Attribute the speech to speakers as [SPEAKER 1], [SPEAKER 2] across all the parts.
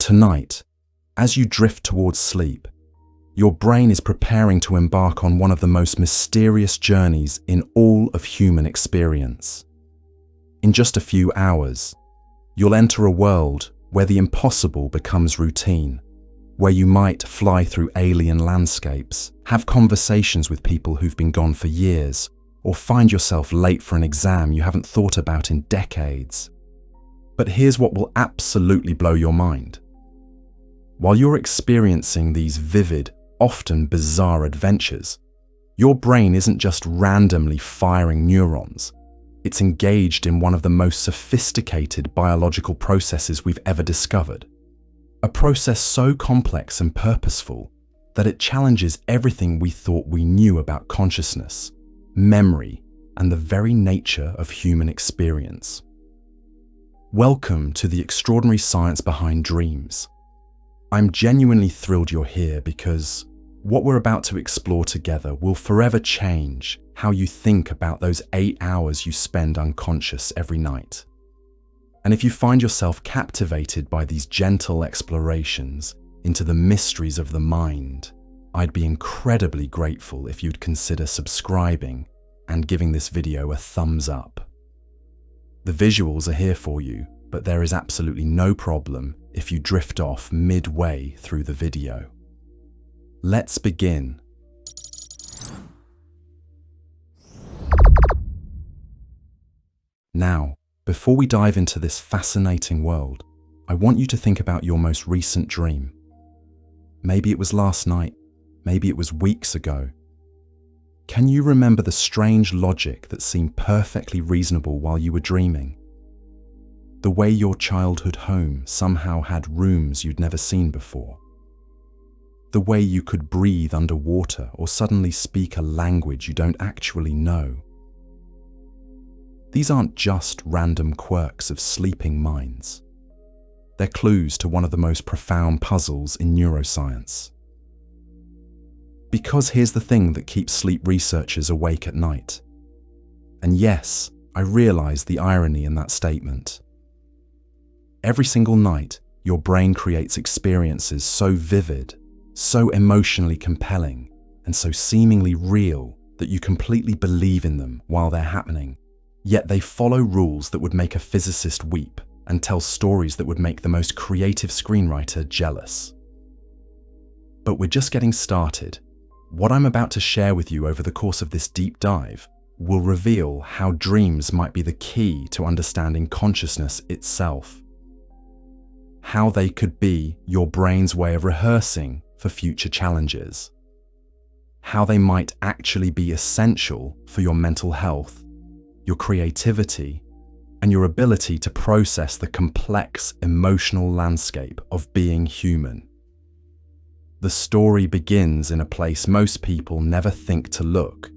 [SPEAKER 1] Tonight, as you drift towards sleep, your brain is preparing to embark on one of the most mysterious journeys in all of human experience. In just a few hours, you'll enter a world where the impossible becomes routine, where you might fly through alien landscapes, have conversations with people who've been gone for years, or find yourself late for an exam you haven't thought about in decades. But here's what will absolutely blow your mind. While you're experiencing these vivid, often bizarre adventures, your brain isn't just randomly firing neurons. It's engaged in one of the most sophisticated biological processes we've ever discovered. A process so complex and purposeful that it challenges everything we thought we knew about consciousness, memory, and the very nature of human experience. Welcome to the extraordinary science behind dreams. I'm genuinely thrilled you're here because what we're about to explore together will forever change how you think about those 8 hours you spend unconscious every night. And if you find yourself captivated by these gentle explorations into the mysteries of the mind, I'd be incredibly grateful if you'd consider subscribing and giving this video a thumbs up. The visuals are here for you, but there is absolutely no problem if you drift off midway through the video. Let's begin. Now, before we dive into this fascinating world, I want you to think about your most recent dream. Maybe it was last night, maybe it was weeks ago. Can you remember the strange logic that seemed perfectly reasonable while you were dreaming? The way your childhood home somehow had rooms you'd never seen before. The way you could breathe underwater or suddenly speak a language you don't actually know. These aren't just random quirks of sleeping minds. They're clues to one of the most profound puzzles in neuroscience. Because here's the thing that keeps sleep researchers awake at night. And yes, I realize the irony in that statement. Every single night, your brain creates experiences so vivid, so emotionally compelling, and so seemingly real that you completely believe in them while they're happening. Yet they follow rules that would make a physicist weep and tell stories that would make the most creative screenwriter jealous. But we're just getting started. What I'm about to share with you over the course of this deep dive will reveal how dreams might be the key to understanding consciousness itself. How they could be your brain's way of rehearsing for future challenges. How they might actually be essential for your mental health, your creativity, and your ability to process the complex emotional landscape of being human. The story begins in a place most people never think to look,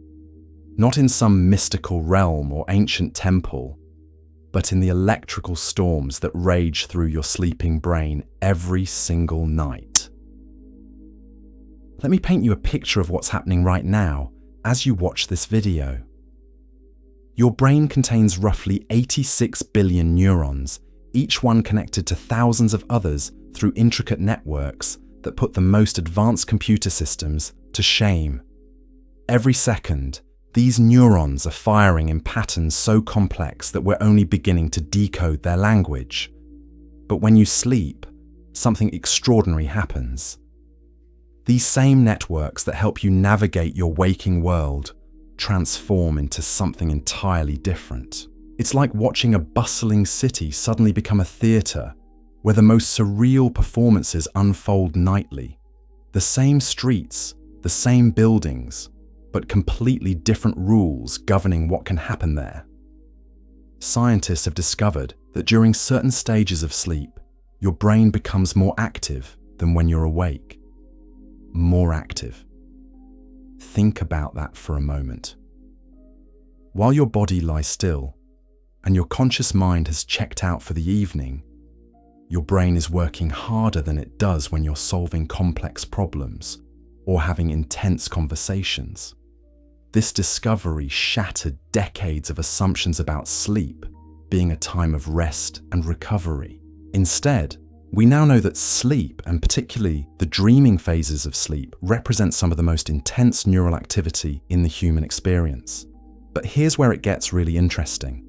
[SPEAKER 1] not in some mystical realm or ancient temple, but in the electrical storms that rage through your sleeping brain every single night. Let me paint you a picture of what's happening right now as you watch this video. Your brain contains roughly 86 billion neurons, each one connected to thousands of others through intricate networks that put the most advanced computer systems to shame. Every second, these neurons are firing in patterns so complex that we're only beginning to decode their language. But when you sleep, something extraordinary happens. These same networks that help you navigate your waking world transform into something entirely different. It's like watching a bustling city suddenly become a theatre where the most surreal performances unfold nightly. The same streets, the same buildings, but completely different rules governing what can happen there. Scientists have discovered that during certain stages of sleep, your brain becomes more active than when you're awake. More active. Think about that for a moment. While your body lies still, and your conscious mind has checked out for the evening, your brain is working harder than it does when you're solving complex problems or having intense conversations. This discovery shattered decades of assumptions about sleep being a time of rest and recovery. Instead, We now know that sleep, and particularly the dreaming phases of sleep, represent some of the most intense neural activity in the human experience. But here's where it gets really interesting.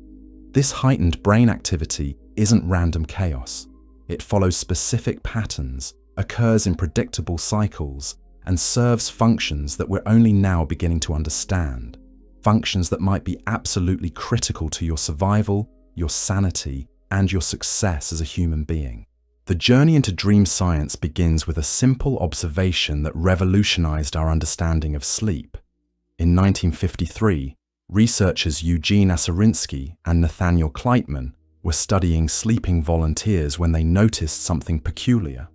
[SPEAKER 1] This heightened brain activity isn't random chaos. It follows specific patterns, occurs in predictable cycles, and serves functions that we're only now beginning to understand. Functions that might be absolutely critical to your survival, your sanity, and your success as a human being. The journey into dream science begins with a simple observation that revolutionized our understanding of sleep. In 1953, researchers Eugene Aserinsky and Nathaniel Kleitman were studying sleeping volunteers when they noticed something peculiar.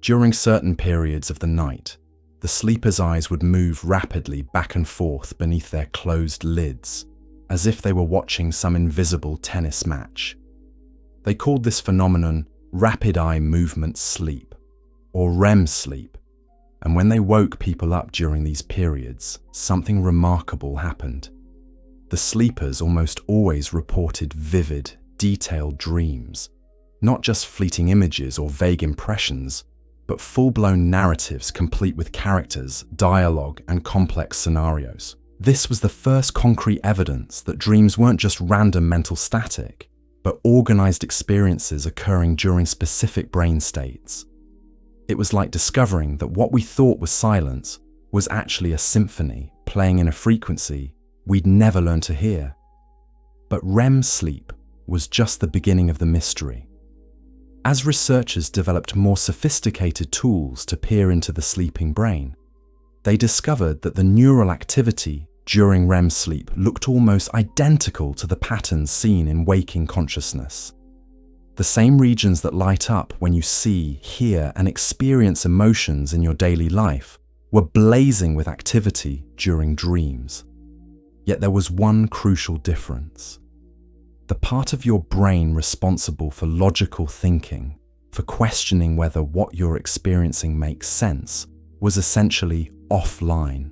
[SPEAKER 1] During certain periods of the night, the sleepers' eyes would move rapidly back and forth beneath their closed lids, as if they were watching some invisible tennis match. They called this phenomenon rapid eye movement sleep, or REM sleep, and when they woke people up during these periods, something remarkable happened. The sleepers almost always reported vivid, detailed dreams, not just fleeting images or vague impressions, but full-blown narratives complete with characters, dialogue, and complex scenarios. This was the first concrete evidence that dreams weren't just random mental static, but organized experiences occurring during specific brain states. It was like discovering that what we thought was silence was actually a symphony playing in a frequency we'd never learn to hear. But REM sleep was just the beginning of the mystery. As researchers developed more sophisticated tools to peer into the sleeping brain, they discovered that the neural activity during REM sleep looked almost identical to the patterns seen in waking consciousness. The same regions that light up when you see, hear, and experience emotions in your daily life were blazing with activity during dreams. Yet there was one crucial difference. The part of your brain responsible for logical thinking, for questioning whether what you're experiencing makes sense, was essentially offline.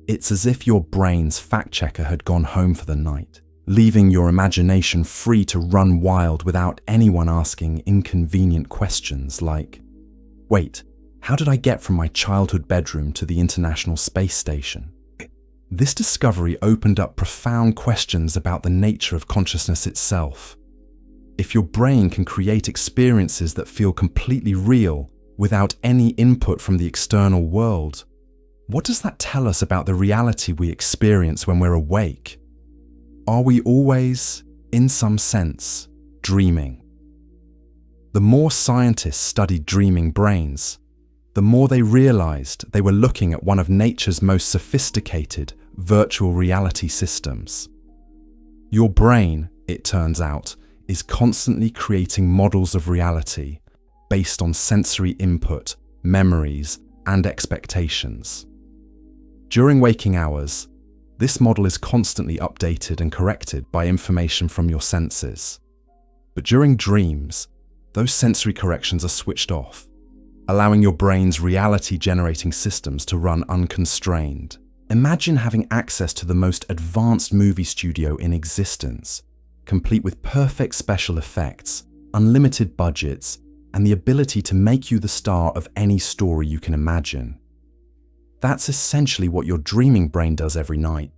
[SPEAKER 1] It's as if your brain's fact-checker had gone home for the night, leaving your imagination free to run wild without anyone asking inconvenient questions like, wait, how did I get from my childhood bedroom to the International Space Station? This discovery opened up profound questions about the nature of consciousness itself. If your brain can create experiences that feel completely real without any input from the external world, what does that tell us about the reality we experience when we're awake? Are we always, in some sense, dreaming? The more scientists studied dreaming brains, the more they realized they were looking at one of nature's most sophisticated virtual reality systems. Your brain, it turns out, is constantly creating models of reality based on sensory input, memories, and expectations. During waking hours, this model is constantly updated and corrected by information from your senses. But during dreams, those sensory corrections are switched off, allowing your brain's reality-generating systems to run unconstrained. Imagine having access to the most advanced movie studio in existence, complete with perfect special effects, unlimited budgets, and the ability to make you the star of any story you can imagine. That's essentially what your dreaming brain does every night,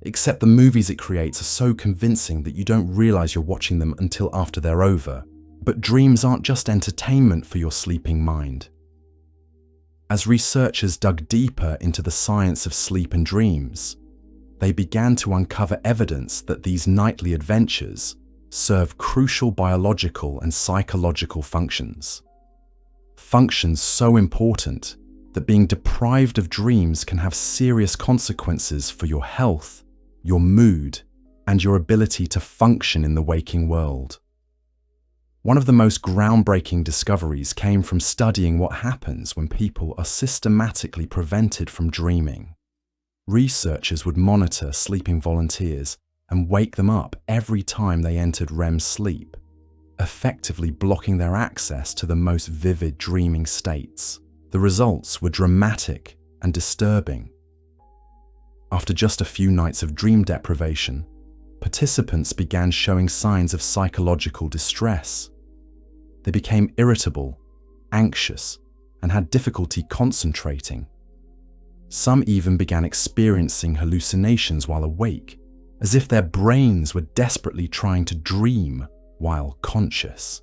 [SPEAKER 1] except the movies it creates are so convincing that you don't realize you're watching them until after they're over. But dreams aren't just entertainment for your sleeping mind. As researchers dug deeper into the science of sleep and dreams, they began to uncover evidence that these nightly adventures serve crucial biological and psychological functions. Functions so important that being deprived of dreams can have serious consequences for your health, your mood, and your ability to function in the waking world. One of the most groundbreaking discoveries came from studying what happens when people are systematically prevented from dreaming. Researchers would monitor sleeping volunteers and wake them up every time they entered REM sleep, effectively blocking their access to the most vivid dreaming states. The results were dramatic and disturbing. After just a few nights of dream deprivation, participants began showing signs of psychological distress. They became irritable, anxious, and had difficulty concentrating. Some even began experiencing hallucinations while awake, as if their brains were desperately trying to dream while conscious.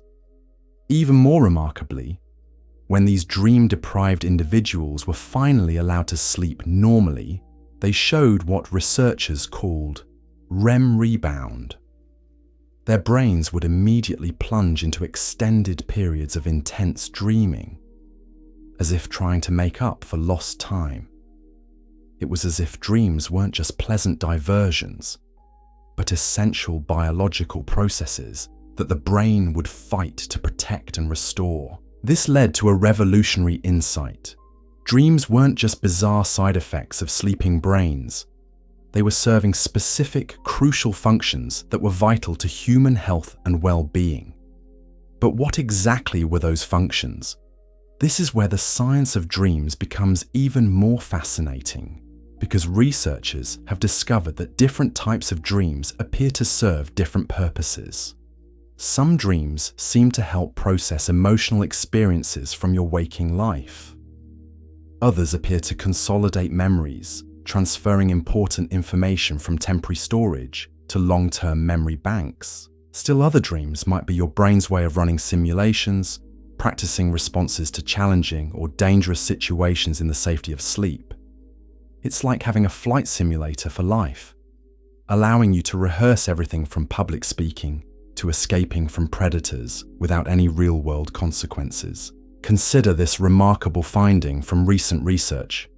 [SPEAKER 1] Even more remarkably, when these dream-deprived individuals were finally allowed to sleep normally, they showed what researchers called REM rebound. Their brains would immediately plunge into extended periods of intense dreaming, as if trying to make up for lost time. It was as if dreams weren't just pleasant diversions, but essential biological processes that the brain would fight to protect and restore. This led to a revolutionary insight. Dreams weren't just bizarre side effects of sleeping brains. They were serving specific, crucial functions that were vital to human health and well-being. But what exactly were those functions? This is where the science of dreams becomes even more fascinating, because researchers have discovered that different types of dreams appear to serve different purposes. Some dreams seem to help process emotional experiences from your waking life. Others appear to consolidate memories, transferring important information from temporary storage to long-term memory banks. Still other dreams might be your brain's way of running simulations, practicing responses to challenging or dangerous situations in the safety of sleep. It's like having a flight simulator for life, allowing you to rehearse everything from public speaking to escaping from predators without any real-world consequences. Consider this remarkable finding from recent research.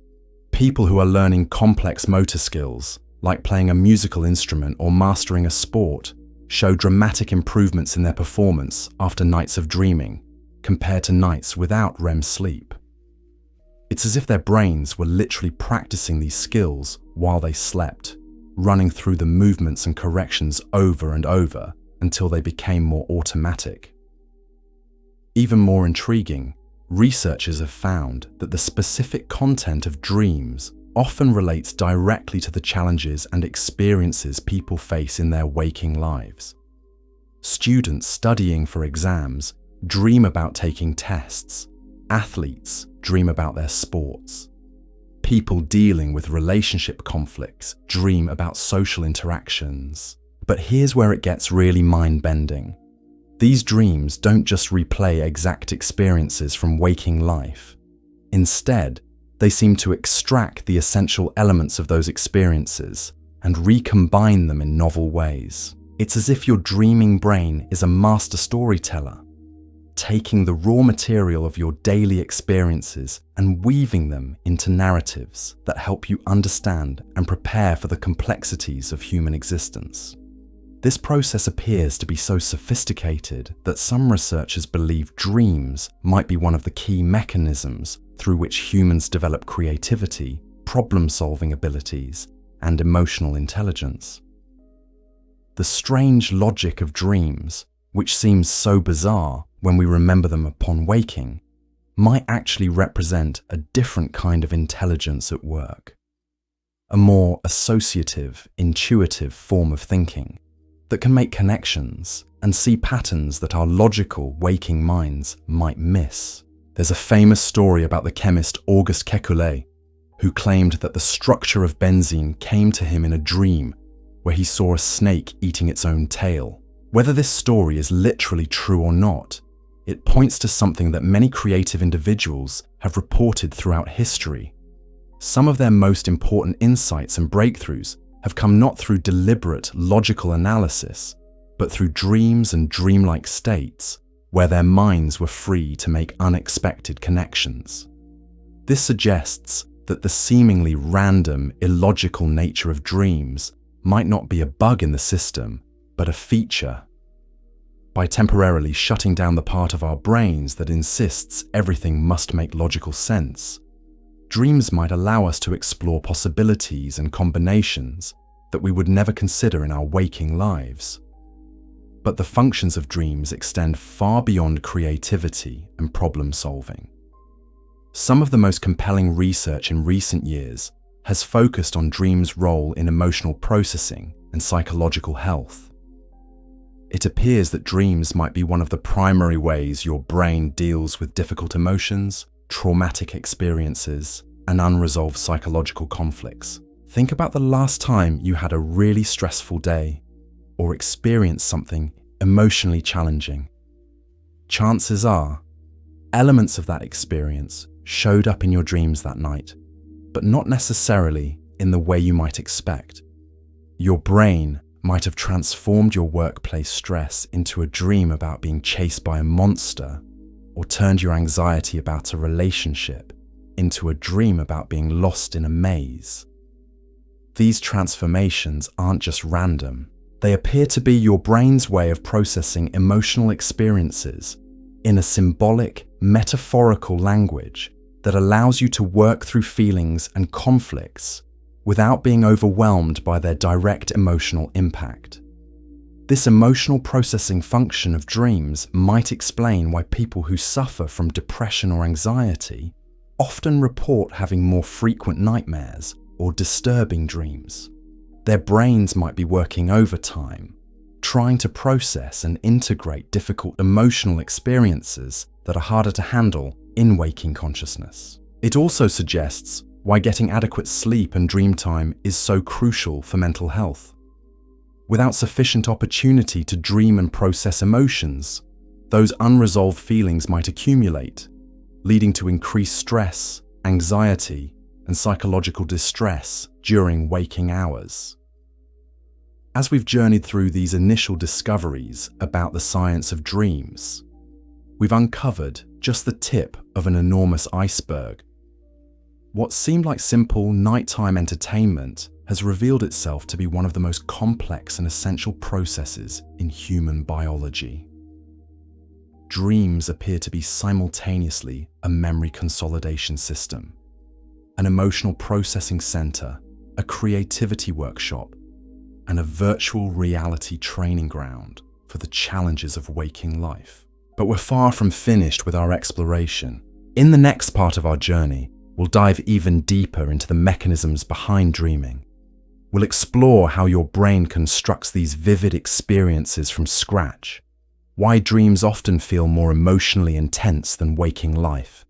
[SPEAKER 1] People who are learning complex motor skills, like playing a musical instrument or mastering a sport, show dramatic improvements in their performance after nights of dreaming, compared to nights without REM sleep. It's as if their brains were literally practicing these skills while they slept, running through the movements and corrections over and over until they became more automatic. Even more intriguing, researchers have found that the specific content of dreams often relates directly to the challenges and experiences people face in their waking lives. Students studying for exams dream about taking tests. Athletes dream about their sports. People dealing with relationship conflicts dream about social interactions. But here's where it gets really mind-bending. These dreams don't just replay exact experiences from waking life. Instead, they seem to extract the essential elements of those experiences and recombine them in novel ways. It's as if your dreaming brain is a master storyteller, taking the raw material of your daily experiences and weaving them into narratives that help you understand and prepare for the complexities of human existence. This process appears to be so sophisticated that some researchers believe dreams might be one of the key mechanisms through which humans develop creativity, problem-solving abilities, and emotional intelligence. The strange logic of dreams, which seems so bizarre when we remember them upon waking, might actually represent a different kind of intelligence at work. A more associative, intuitive form of thinking that can make connections and see patterns that our logical, waking minds might miss. There's a famous story about the chemist Auguste Kekulé, who claimed that the structure of benzene came to him in a dream where he saw a snake eating its own tail. Whether this story is literally true or not, it points to something that many creative individuals have reported throughout history. Some of their most important insights and breakthroughs have come not through deliberate, logical analysis, but through dreams and dreamlike states where their minds were free to make unexpected connections. This suggests that the seemingly random, illogical nature of dreams might not be a bug in the system, but a feature. By temporarily shutting down the part of our brains that insists everything must make logical sense, dreams might allow us to explore possibilities and combinations that we would never consider in our waking lives. But the functions of dreams extend far beyond creativity and problem-solving. Some of the most compelling research in recent years has focused on dreams' role in emotional processing and psychological health. It appears that dreams might be one of the primary ways your brain deals with difficult emotions, traumatic experiences, and unresolved psychological conflicts. Think about the last time you had a really stressful day or experienced something emotionally challenging. Chances are, elements of that experience showed up in your dreams that night, but not necessarily in the way you might expect. Your brain might have transformed your workplace stress into a dream about being chased by a monster, or turned your anxiety about a relationship into a dream about being lost in a maze. These transformations aren't just random. They appear to be your brain's way of processing emotional experiences in a symbolic, metaphorical language that allows you to work through feelings and conflicts without being overwhelmed by their direct emotional impact. This emotional processing function of dreams might explain why people who suffer from depression or anxiety often report having more frequent nightmares or disturbing dreams. Their brains might be working overtime, trying to process and integrate difficult emotional experiences that are harder to handle in waking consciousness. It also suggests why getting adequate sleep and dream time is so crucial for mental health. Without sufficient opportunity to dream and process emotions, those unresolved feelings might accumulate, leading to increased stress, anxiety, and psychological distress during waking hours. As we've journeyed through these initial discoveries about the science of dreams, we've uncovered just the tip of an enormous iceberg. What seemed like simple nighttime entertainment has revealed itself to be one of the most complex and essential processes in human biology. Dreams appear to be simultaneously a memory consolidation system, an emotional processing center, a creativity workshop, and a virtual reality training ground for the challenges of waking life. But we're far from finished with our exploration. In the next part of our journey, we'll dive even deeper into the mechanisms behind dreaming. We'll explore how your brain constructs these vivid experiences from scratch, why dreams often feel more emotionally intense than waking life,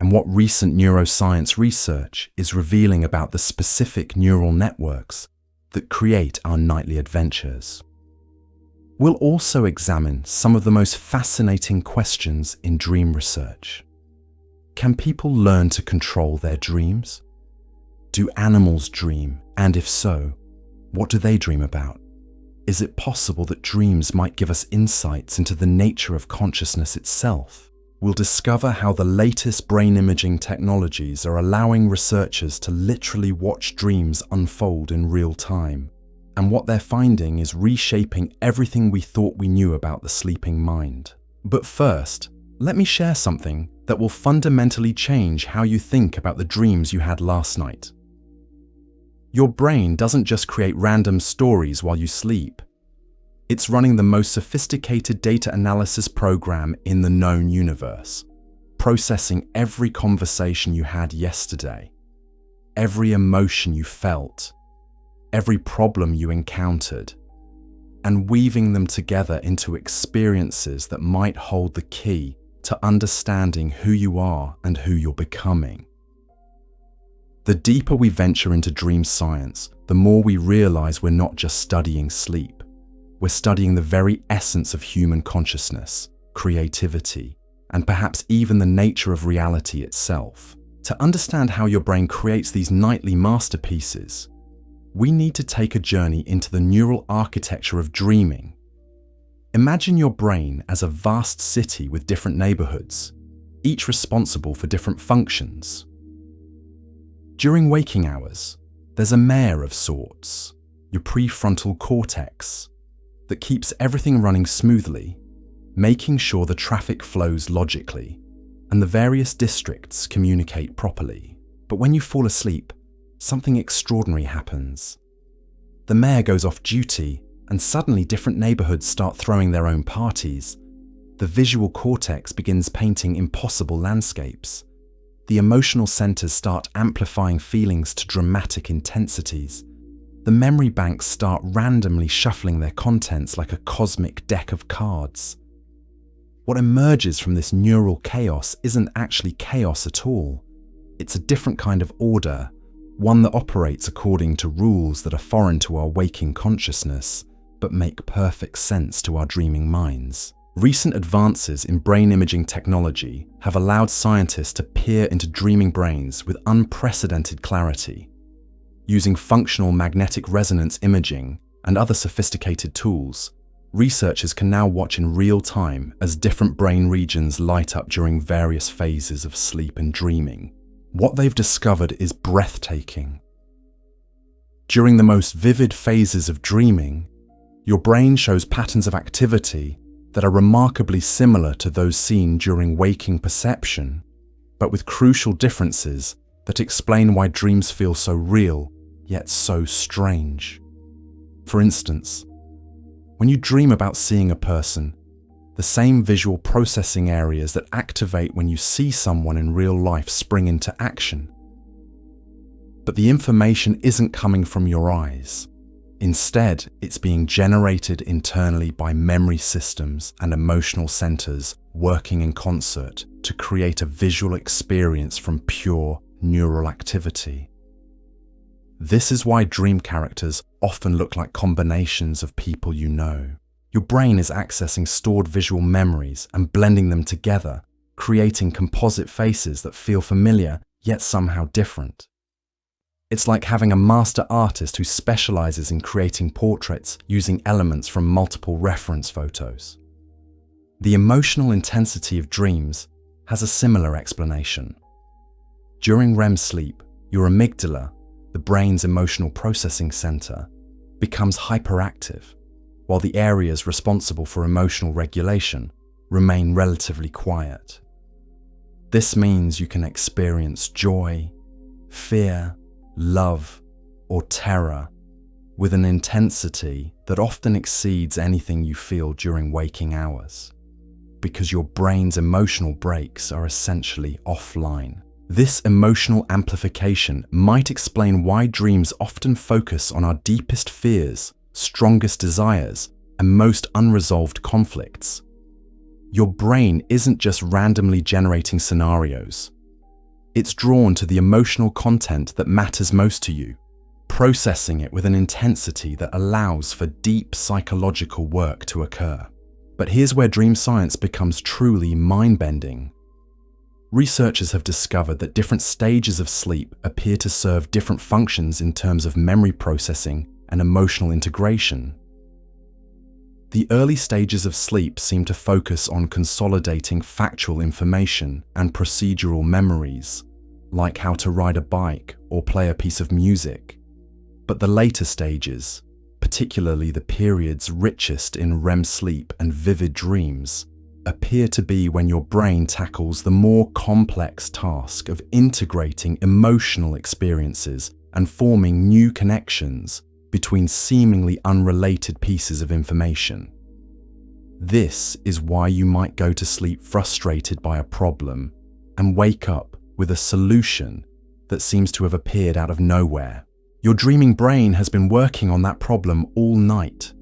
[SPEAKER 1] and what recent neuroscience research is revealing about the specific neural networks that create our nightly adventures. We'll also examine some of the most fascinating questions in dream research. Can people learn to control their dreams? Do animals dream? And if so, what do they dream about? Is it possible that dreams might give us insights into the nature of consciousness itself? We'll discover how the latest brain imaging technologies are allowing researchers to literally watch dreams unfold in real time, and what they're finding is reshaping everything we thought we knew about the sleeping mind. But first, let me share something that will fundamentally change how you think about the dreams you had last night. Your brain doesn't just create random stories while you sleep. It's running the most sophisticated data analysis program in the known universe, processing every conversation you had yesterday, every emotion you felt, every problem you encountered, and weaving them together into experiences that might hold the key to understanding who you are and who you're becoming. The deeper we venture into dream science, the more we realize we're not just studying sleep. We're studying the very essence of human consciousness, creativity, and perhaps even the nature of reality itself. To understand how your brain creates these nightly masterpieces, we need to take a journey into the neural architecture of dreaming. Imagine your brain as a vast city with different neighborhoods, each responsible for different functions. During waking hours, there's a mayor of sorts, your prefrontal cortex, that keeps everything running smoothly, making sure the traffic flows logically and the various districts communicate properly. But when you fall asleep, something extraordinary happens. The mayor goes off duty, and suddenly different neighborhoods start throwing their own parties. The visual cortex begins painting impossible landscapes. The emotional centers start amplifying feelings to dramatic intensities. the memory banks start randomly shuffling their contents like a cosmic deck of cards. What emerges from this neural chaos isn't actually chaos at all. It's a different kind of order, one that operates according to rules that are foreign to our waking consciousness, but make perfect sense to our dreaming minds. Recent advances in brain imaging technology have allowed scientists to peer into dreaming brains with unprecedented clarity. Using functional magnetic resonance imaging and other sophisticated tools, researchers can now watch in real time as different brain regions light up during various phases of sleep and dreaming. What they've discovered is breathtaking. During the most vivid phases of dreaming, your brain shows patterns of activity that are remarkably similar to those seen during waking perception, but with crucial differences that explain why dreams feel so real, yet so strange. For instance, when you dream about seeing a person, the same visual processing areas that activate when you see someone in real life spring into action. But the information isn't coming from your eyes. Instead, it's being generated internally by memory systems and emotional centers working in concert to create a visual experience from pure neural activity. This is why dream characters often look like combinations of people you know. Your brain is accessing stored visual memories and blending them together, creating composite faces that feel familiar yet somehow different. It's like having a master artist who specializes in creating portraits using elements from multiple reference photos. The emotional intensity of dreams has a similar explanation. During REM sleep, your amygdala, the brain's emotional processing center, becomes hyperactive, while the areas responsible for emotional regulation remain relatively quiet. This means you can experience joy, fear, love, or terror with an intensity that often exceeds anything you feel during waking hours, because your brain's emotional brakes are essentially offline. This emotional amplification might explain why dreams often focus on our deepest fears, strongest desires, and most unresolved conflicts. Your brain isn't just randomly generating scenarios. It's drawn to the emotional content that matters most to you, processing it with an intensity that allows for deep psychological work to occur. But here's where dream science becomes truly mind-bending. Researchers have discovered that different stages of sleep appear to serve different functions in terms of memory processing and emotional integration. The early stages of sleep seem to focus on consolidating factual information and procedural memories, like how to ride a bike or play a piece of music. But the later stages, particularly the periods richest in REM sleep and vivid dreams, appear to be when your brain tackles the more complex task of integrating emotional experiences and forming new connections between seemingly unrelated pieces of information. This is why you might go to sleep frustrated by a problem and wake up with a solution that seems to have appeared out of nowhere. Your dreaming brain has been working on that problem all night,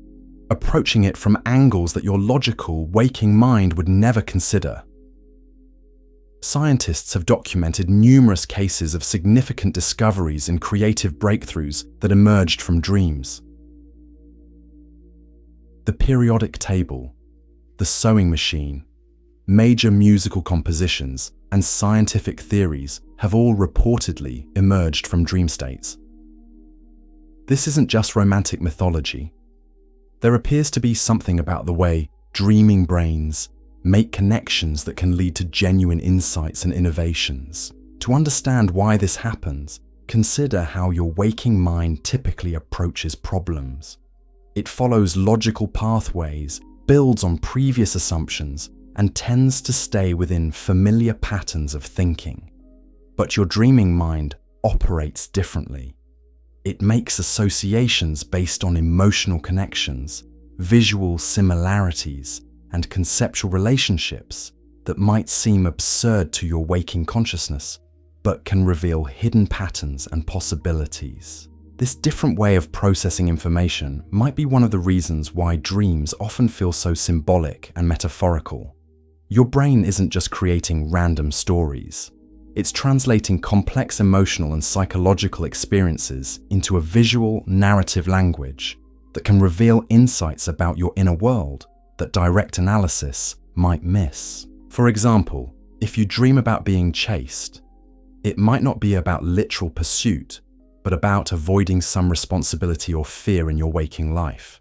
[SPEAKER 1] approaching it from angles that your logical, waking mind would never consider. Scientists have documented numerous cases of significant discoveries and creative breakthroughs that emerged from dreams. The periodic table, the sewing machine, major musical compositions, and scientific theories have all reportedly emerged from dream states. This isn't just romantic mythology. There appears to be something about the way dreaming brains make connections that can lead to genuine insights and innovations. To understand why this happens, consider how your waking mind typically approaches problems. It follows logical pathways, builds on previous assumptions, and tends to stay within familiar patterns of thinking. But your dreaming mind operates differently. It makes associations based on emotional connections, visual similarities, and conceptual relationships that might seem absurd to your waking consciousness, but can reveal hidden patterns and possibilities. This different way of processing information might be one of the reasons why dreams often feel so symbolic and metaphorical. Your brain isn't just creating random stories. It's translating complex emotional and psychological experiences into a visual, narrative language that can reveal insights about your inner world that direct analysis might miss. For example, if you dream about being chased, it might not be about literal pursuit, but about avoiding some responsibility or fear in your waking life.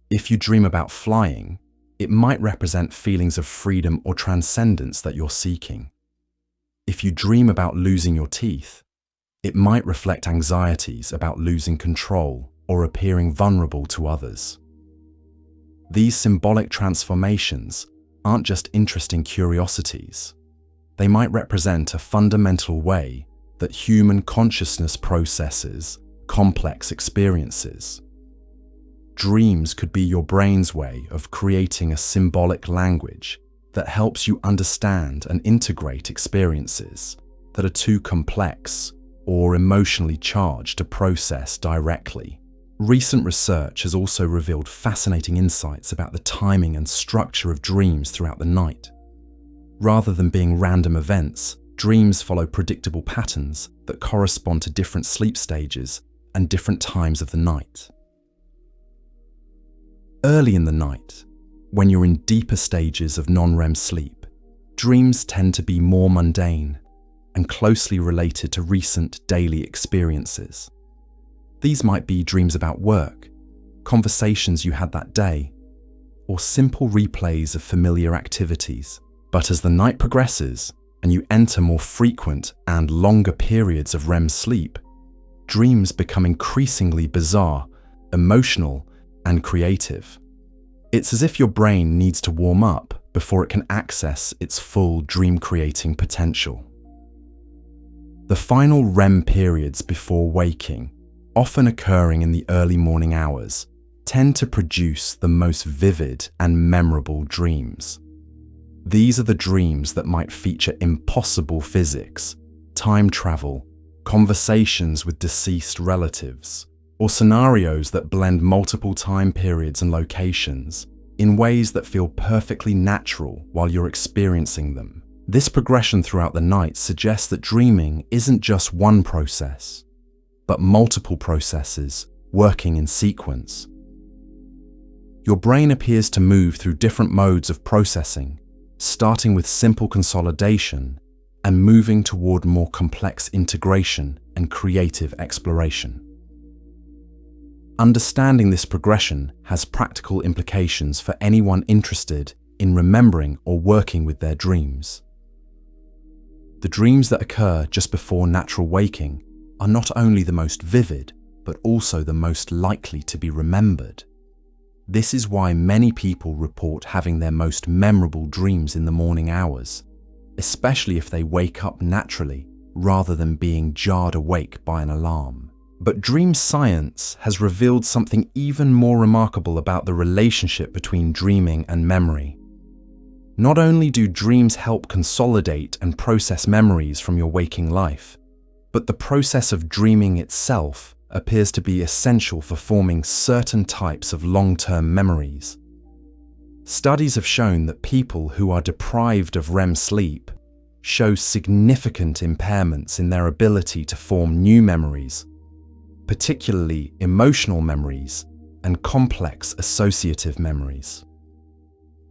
[SPEAKER 1] If you dream about flying, it might represent feelings of freedom or transcendence that you're seeking. If you dream about losing your teeth, it might reflect anxieties about losing control or appearing vulnerable to others. These symbolic transformations aren't just interesting curiosities. They might represent a fundamental way that human consciousness processes complex experiences. Dreams could be your brain's way of creating a symbolic language that helps you understand and integrate experiences that are too complex or emotionally charged to process directly. Recent research has also revealed fascinating insights about the timing and structure of dreams throughout the night. Rather than being random events, dreams follow predictable patterns that correspond to different sleep stages and different times of the night. Early in the night, when you're in deeper stages of non-REM sleep, dreams tend to be more mundane and closely related to recent daily experiences. These might be dreams about work, conversations you had that day, or simple replays of familiar activities. But as the night progresses and you enter more frequent and longer periods of REM sleep, dreams become increasingly bizarre, emotional, and creative. It's as if your brain needs to warm up before it can access its full dream-creating potential. The final REM periods before waking, often occurring in the early morning hours, tend to produce the most vivid and memorable dreams. These are the dreams that might feature impossible physics, time travel, conversations with deceased relatives, or scenarios that blend multiple time periods and locations in ways that feel perfectly natural while you're experiencing them. This progression throughout the night suggests that dreaming isn't just one process, but multiple processes working in sequence. Your brain appears to move through different modes of processing, starting with simple consolidation and moving toward more complex integration and creative exploration. Understanding this progression has practical implications for anyone interested in remembering or working with their dreams. The dreams that occur just before natural waking are not only the most vivid, but also the most likely to be remembered. This is why many people report having their most memorable dreams in the morning hours, especially if they wake up naturally rather than being jarred awake by an alarm. But dream science has revealed something even more remarkable about the relationship between dreaming and memory. Not only do dreams help consolidate and process memories from your waking life, but the process of dreaming itself appears to be essential for forming certain types of long-term memories. Studies have shown that people who are deprived of REM sleep show significant impairments in their ability to form new memories, particularly emotional memories and complex associative memories.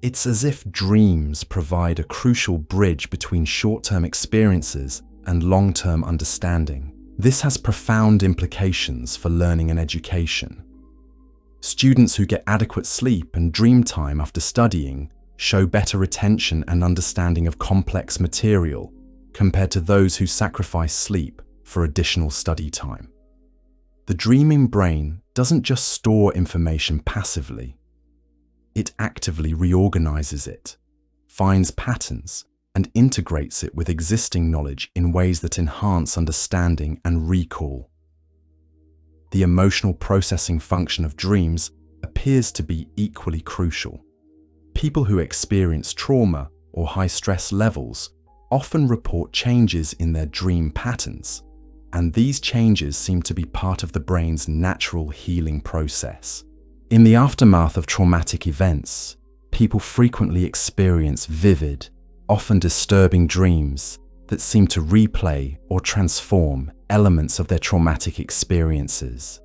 [SPEAKER 1] It's as if dreams provide a crucial bridge between short-term experiences and long-term understanding. This has profound implications for learning and education. Students who get adequate sleep and dream time after studying show better retention and understanding of complex material compared to those who sacrifice sleep for additional study time. The dreaming brain doesn't just store information passively. It actively reorganizes it, finds patterns, and integrates it with existing knowledge in ways that enhance understanding and recall. The emotional processing function of dreams appears to be equally crucial. People who experience trauma or high stress levels often report changes in their dream patterns. and these changes seem to be part of the brain's natural healing process. In the aftermath of traumatic events, people frequently experience vivid, often disturbing dreams that seem to replay or transform elements of their traumatic experiences.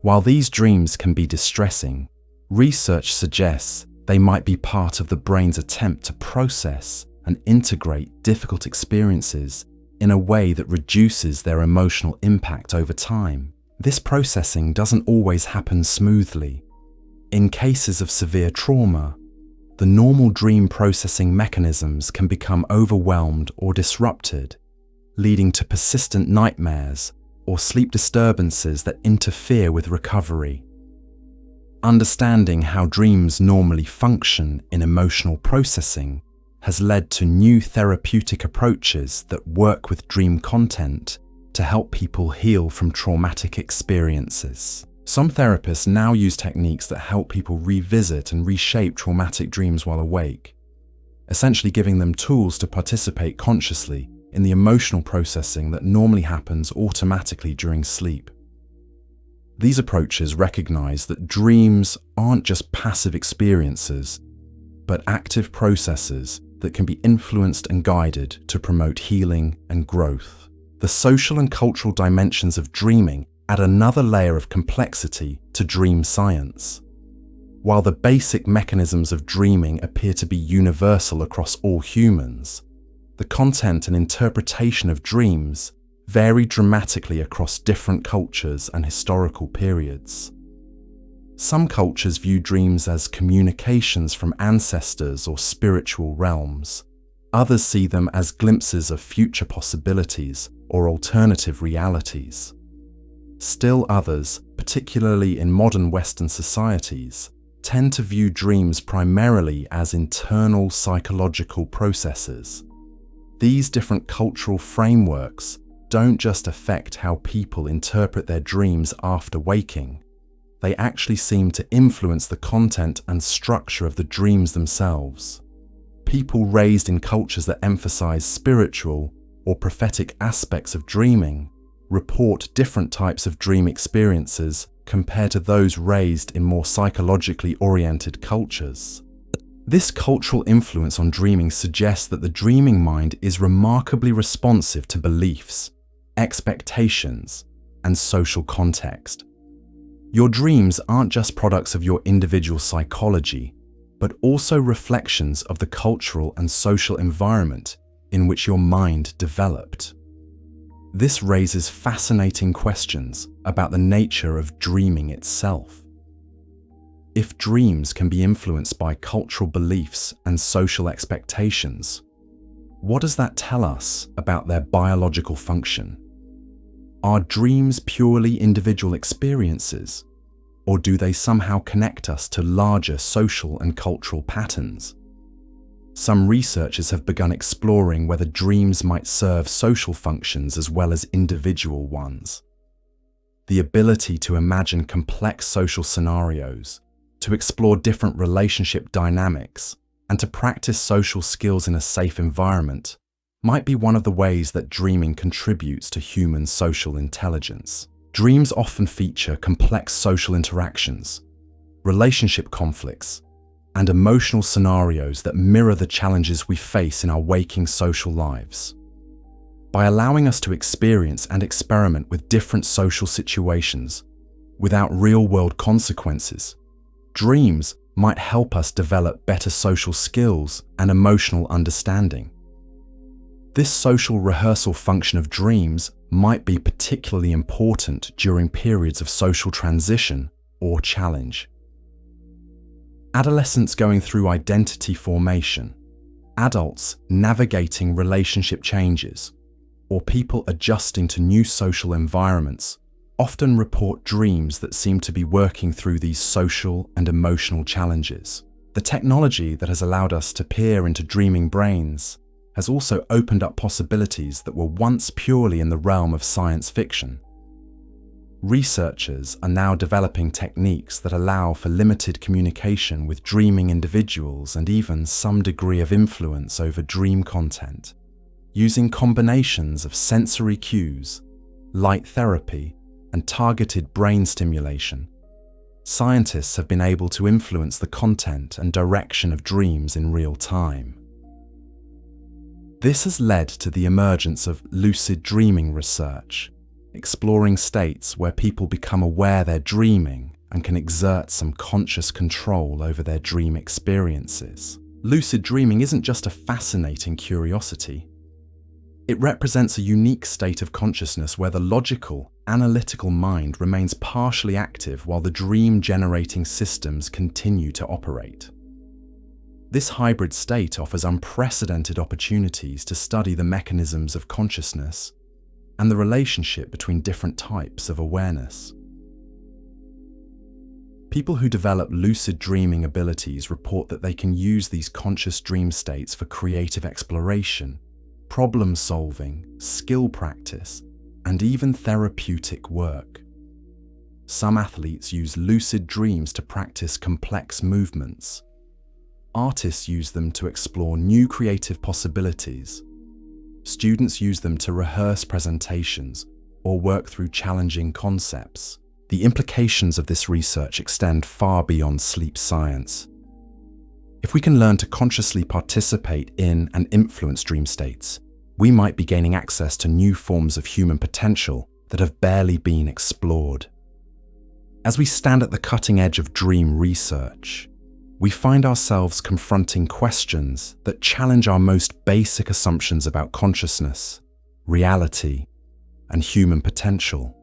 [SPEAKER 1] While these dreams can be distressing, research suggests they might be part of the brain's attempt to process and integrate difficult experiences in a way that reduces their emotional impact over time. This processing doesn't always happen smoothly. In cases of severe trauma, the normal dream processing mechanisms can become overwhelmed or disrupted, leading to persistent nightmares or sleep disturbances that interfere with recovery. Understanding how dreams normally function in emotional processing has led to new therapeutic approaches that work with dream content to help people heal from traumatic experiences. Some therapists now use techniques that help people revisit and reshape traumatic dreams while awake, essentially giving them tools to participate consciously in the emotional processing that normally happens automatically during sleep. These approaches recognize that dreams aren't just passive experiences, but active processes that can be influenced and guided to promote healing and growth. The social and cultural dimensions of dreaming add another layer of complexity to dream science. While the basic mechanisms of dreaming appear to be universal across all humans, the content and interpretation of dreams vary dramatically across different cultures and historical periods. Some cultures view dreams as communications from ancestors or spiritual realms. Others see them as glimpses of future possibilities or alternative realities. Still others, particularly in modern Western societies, tend to view dreams primarily as internal psychological processes. These different cultural frameworks don't just affect how people interpret their dreams after waking. They actually seem to influence the content and structure of the dreams themselves. People raised in cultures that emphasize spiritual or prophetic aspects of dreaming report different types of dream experiences compared to those raised in more psychologically oriented cultures. This cultural influence on dreaming suggests that the dreaming mind is remarkably responsive to beliefs, expectations, and social context. Your dreams aren't just products of your individual psychology, but also reflections of the cultural and social environment in which your mind developed. This raises fascinating questions about the nature of dreaming itself. If dreams can be influenced by cultural beliefs and social expectations, what does that tell us about their biological function? Are dreams purely individual experiences, or do they somehow connect us to larger social and cultural patterns? Some researchers have begun exploring whether dreams might serve social functions as well as individual ones. The ability to imagine complex social scenarios, to explore different relationship dynamics, and to practice social skills in a safe environment might be one of the ways that dreaming contributes to human social intelligence. Dreams often feature complex social interactions, relationship conflicts, and emotional scenarios that mirror the challenges we face in our waking social lives. By allowing us to experience and experiment with different social situations without real-world consequences, dreams might help us develop better social skills and emotional understanding. This social rehearsal function of dreams might be particularly important during periods of social transition or challenge. Adolescents going through identity formation, adults navigating relationship changes, or people adjusting to new social environments often report dreams that seem to be working through these social and emotional challenges. The technology that has allowed us to peer into dreaming brains has also opened up possibilities that were once purely in the realm of science fiction. Researchers are now developing techniques that allow for limited communication with dreaming individuals and even some degree of influence over dream content. Using combinations of sensory cues, light therapy, and targeted brain stimulation, scientists have been able to influence the content and direction of dreams in real time. This has led to the emergence of lucid dreaming research, exploring states where people become aware they're dreaming and can exert some conscious control over their dream experiences. Lucid dreaming isn't just a fascinating curiosity. It represents a unique state of consciousness where the logical, analytical mind remains partially active while the dream-generating systems continue to operate. This hybrid state offers unprecedented opportunities to study the mechanisms of consciousness and the relationship between different types of awareness. People who develop lucid dreaming abilities report that they can use these conscious dream states for creative exploration, problem solving, skill practice, and even therapeutic work. Some athletes use lucid dreams to practice complex movements. Artists use them to explore new creative possibilities. Students use them to rehearse presentations or work through challenging concepts. The implications of this research extend far beyond sleep science. If we can learn to consciously participate in and influence dream states, we might be gaining access to new forms of human potential that have barely been explored. As we stand at the cutting edge of dream research, we find ourselves confronting questions that challenge our most basic assumptions about consciousness, reality, and human potential.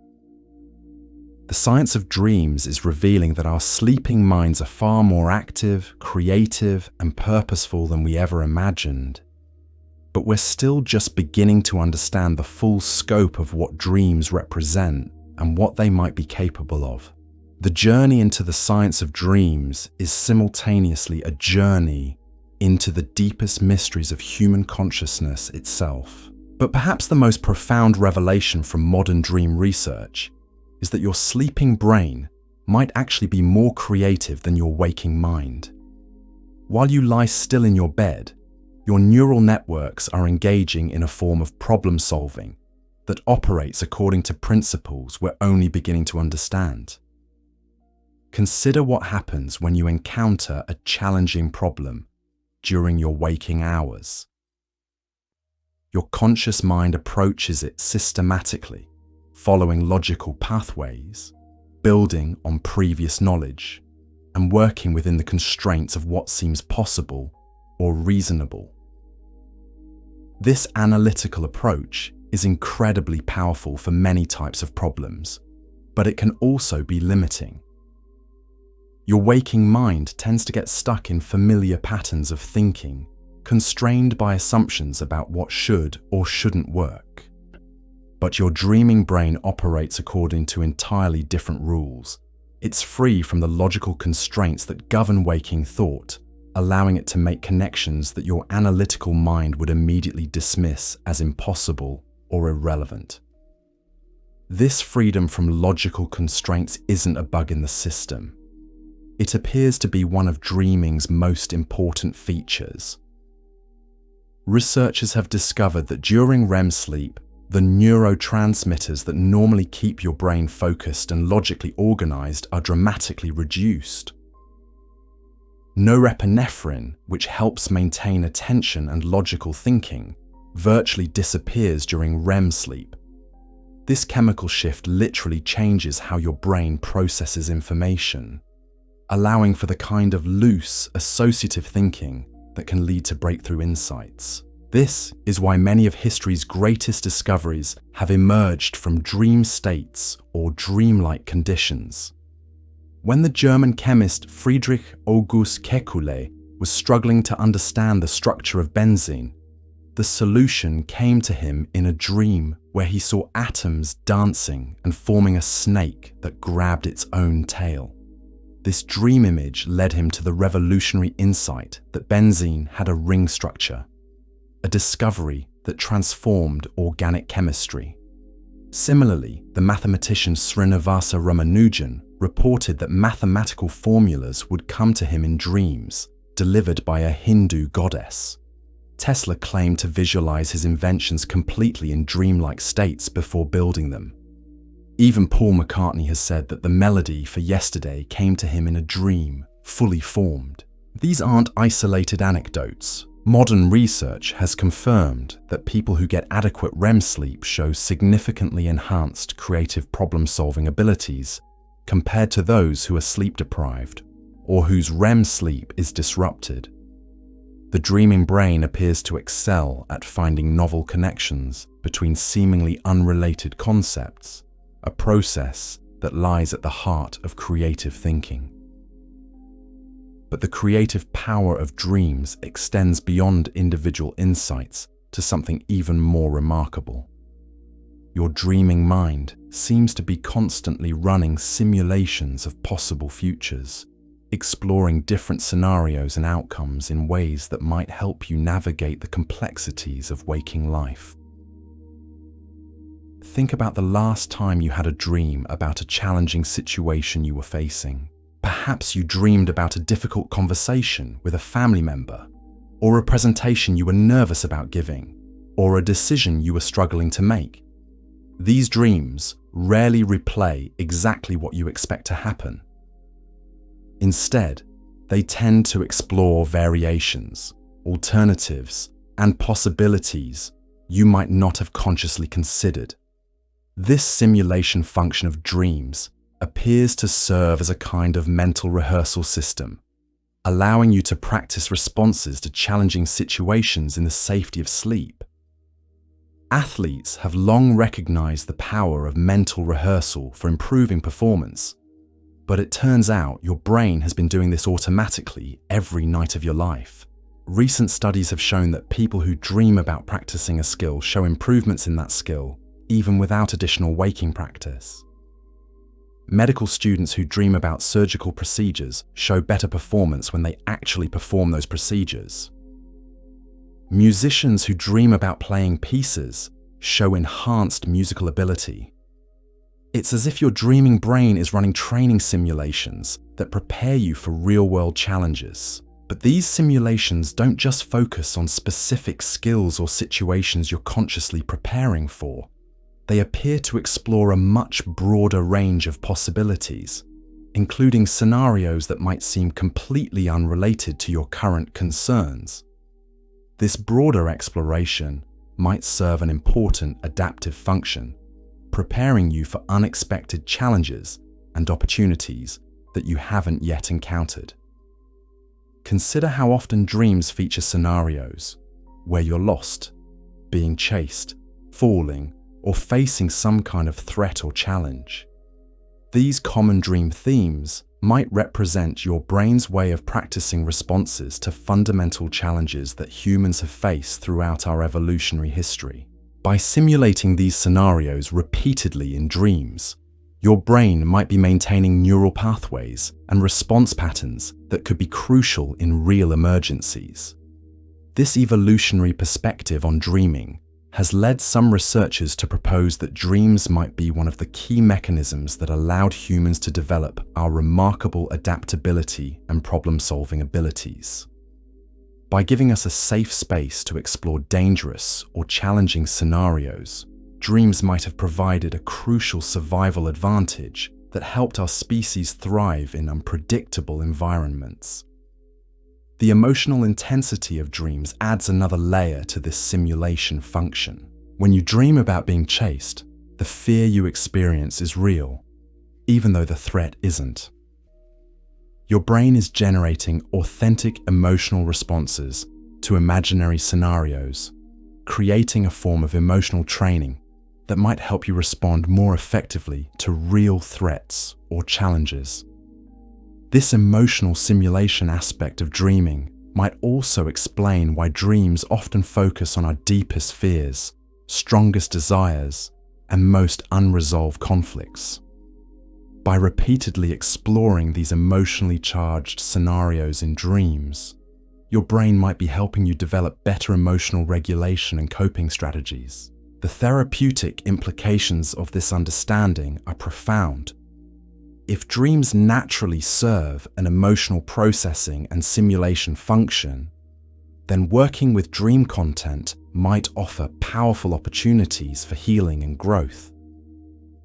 [SPEAKER 1] The science of dreams is revealing that our sleeping minds are far more active, creative, and purposeful than we ever imagined. But we're still just beginning to understand the full scope of what dreams represent and what they might be capable of. The journey into the science of dreams is simultaneously a journey into the deepest mysteries of human consciousness itself. But perhaps the most profound revelation from modern dream research is that your sleeping brain might actually be more creative than your waking mind. While you lie still in your bed, your neural networks are engaging in a form of problem solving that operates according to principles we're only beginning to understand. Consider what happens when you encounter a challenging problem during your waking hours. Your conscious mind approaches it systematically, following logical pathways, building on previous knowledge, and working within the constraints of what seems possible or reasonable. This analytical approach is incredibly powerful for many types of problems, but it can also be limiting. Your waking mind tends to get stuck in familiar patterns of thinking, constrained by assumptions about what should or shouldn't work. But your dreaming brain operates according to entirely different rules. It's free from the logical constraints that govern waking thought, allowing it to make connections that your analytical mind would immediately dismiss as impossible or irrelevant. This freedom from logical constraints isn't a bug in the system. It appears to be one of dreaming's most important features. Researchers have discovered that during REM sleep, the neurotransmitters that normally keep your brain focused and logically organized are dramatically reduced. Norepinephrine, which helps maintain attention and logical thinking, virtually disappears during REM sleep. This chemical shift literally changes how your brain processes information, allowing for the kind of loose, associative thinking that can lead to breakthrough insights. This is why many of history's greatest discoveries have emerged from dream states or dreamlike conditions. When the German chemist Friedrich August Kekulé was struggling to understand the structure of benzene, the solution came to him in a dream where he saw atoms dancing and forming a snake that grabbed its own tail. This dream image led him to the revolutionary insight that benzene had a ring structure, a discovery that transformed organic chemistry. Similarly, the mathematician Srinivasa Ramanujan reported that mathematical formulas would come to him in dreams, delivered by a Hindu goddess. Tesla claimed to visualize his inventions completely in dreamlike states before building them. Even Paul McCartney has said that the melody for Yesterday came to him in a dream, fully formed. These aren't isolated anecdotes. Modern research has confirmed that people who get adequate REM sleep show significantly enhanced creative problem-solving abilities compared to those who are sleep-deprived or whose REM sleep is disrupted. The dreaming brain appears to excel at finding novel connections between seemingly unrelated concepts, a process that lies at the heart of creative thinking. But the creative power of dreams extends beyond individual insights to something even more remarkable. Your dreaming mind seems to be constantly running simulations of possible futures, exploring different scenarios and outcomes in ways that might help you navigate the complexities of waking life. Think about the last time you had a dream about a challenging situation you were facing. Perhaps you dreamed about a difficult conversation with a family member, or a presentation you were nervous about giving, or a decision you were struggling to make. These dreams rarely replay exactly what you expect to happen. Instead, they tend to explore variations, alternatives, and possibilities you might not have consciously considered. This simulation function of dreams appears to serve as a kind of mental rehearsal system, allowing you to practice responses to challenging situations in the safety of sleep. Athletes have long recognized the power of mental rehearsal for improving performance, but it turns out your brain has been doing this automatically every night of your life. Recent studies have shown that people who dream about practicing a skill show improvements in that skill, even without additional waking practice. Medical students who dream about surgical procedures show better performance when they actually perform those procedures. Musicians who dream about playing pieces show enhanced musical ability. It's as if your dreaming brain is running training simulations that prepare you for real-world challenges. But these simulations don't just focus on specific skills or situations you're consciously preparing for. They appear to explore a much broader range of possibilities, including scenarios that might seem completely unrelated to your current concerns. This broader exploration might serve an important adaptive function, preparing you for unexpected challenges and opportunities that you haven't yet encountered. Consider how often dreams feature scenarios where you're lost, being chased, falling, or facing some kind of threat or challenge. These common dream themes might represent your brain's way of practicing responses to fundamental challenges that humans have faced throughout our evolutionary history. By simulating these scenarios repeatedly in dreams, your brain might be maintaining neural pathways and response patterns that could be crucial in real emergencies. This evolutionary perspective on dreaming has led some researchers to propose that dreams might be one of the key mechanisms that allowed humans to develop our remarkable adaptability and problem-solving abilities. By giving us a safe space to explore dangerous or challenging scenarios, dreams might have provided a crucial survival advantage that helped our species thrive in unpredictable environments. The emotional intensity of dreams adds another layer to this simulation function. When you dream about being chased, the fear you experience is real, even though the threat isn't. Your brain is generating authentic emotional responses to imaginary scenarios, creating a form of emotional training that might help you respond more effectively to real threats or challenges. This emotional simulation aspect of dreaming might also explain why dreams often focus on our deepest fears, strongest desires, and most unresolved conflicts. By repeatedly exploring these emotionally charged scenarios in dreams, your brain might be helping you develop better emotional regulation and coping strategies. The therapeutic implications of this understanding are profound. If dreams naturally serve an emotional processing and simulation function, then working with dream content might offer powerful opportunities for healing and growth.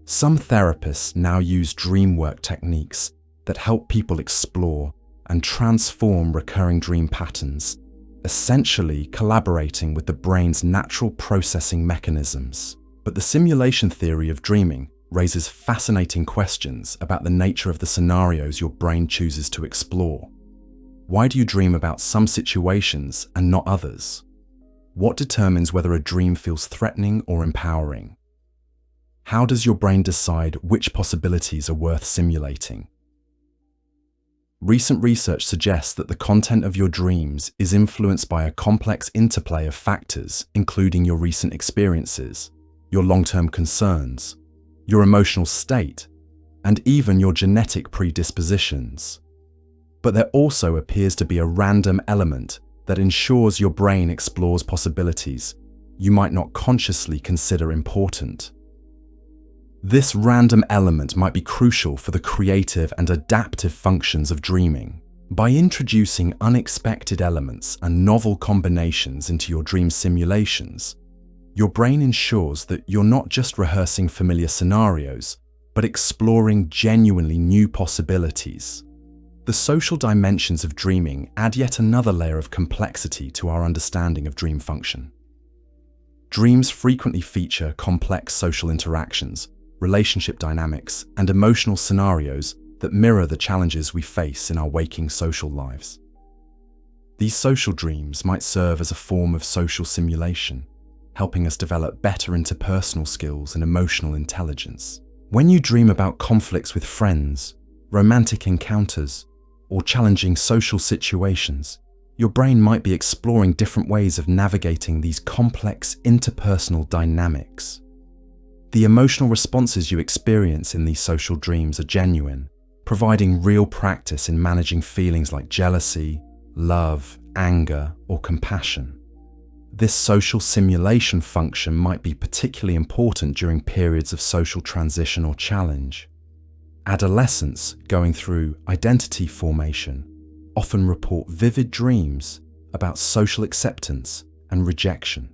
[SPEAKER 1] Some therapists now use dream work techniques that help people explore and transform recurring dream patterns, essentially collaborating with the brain's natural processing mechanisms. But the simulation theory of dreaming raises fascinating questions about the nature of the scenarios your brain chooses to explore. Why do you dream about some situations and not others? What determines whether a dream feels threatening or empowering? How does your brain decide which possibilities are worth simulating? Recent research suggests that the content of your dreams is influenced by a complex interplay of factors, including your recent experiences, your long-term concerns, your emotional state, and even your genetic predispositions. But there also appears to be a random element that ensures your brain explores possibilities you might not consciously consider important. This random element might be crucial for the creative and adaptive functions of dreaming. By introducing unexpected elements and novel combinations into your dream simulations, your brain ensures that you're not just rehearsing familiar scenarios, but exploring genuinely new possibilities. The social dimensions of dreaming add yet another layer of complexity to our understanding of dream function. Dreams frequently feature complex social interactions, relationship dynamics, and emotional scenarios that mirror the challenges we face in our waking social lives. These social dreams might serve as a form of social simulation, helping us develop better interpersonal skills and emotional intelligence. When you dream about conflicts with friends, romantic encounters, or challenging social situations, your brain might be exploring different ways of navigating these complex interpersonal dynamics. The emotional responses you experience in these social dreams are genuine, providing real practice in managing feelings like jealousy, love, anger, or compassion. This social simulation function might be particularly important during periods of social transition or challenge. Adolescents going through identity formation often report vivid dreams about social acceptance and rejection.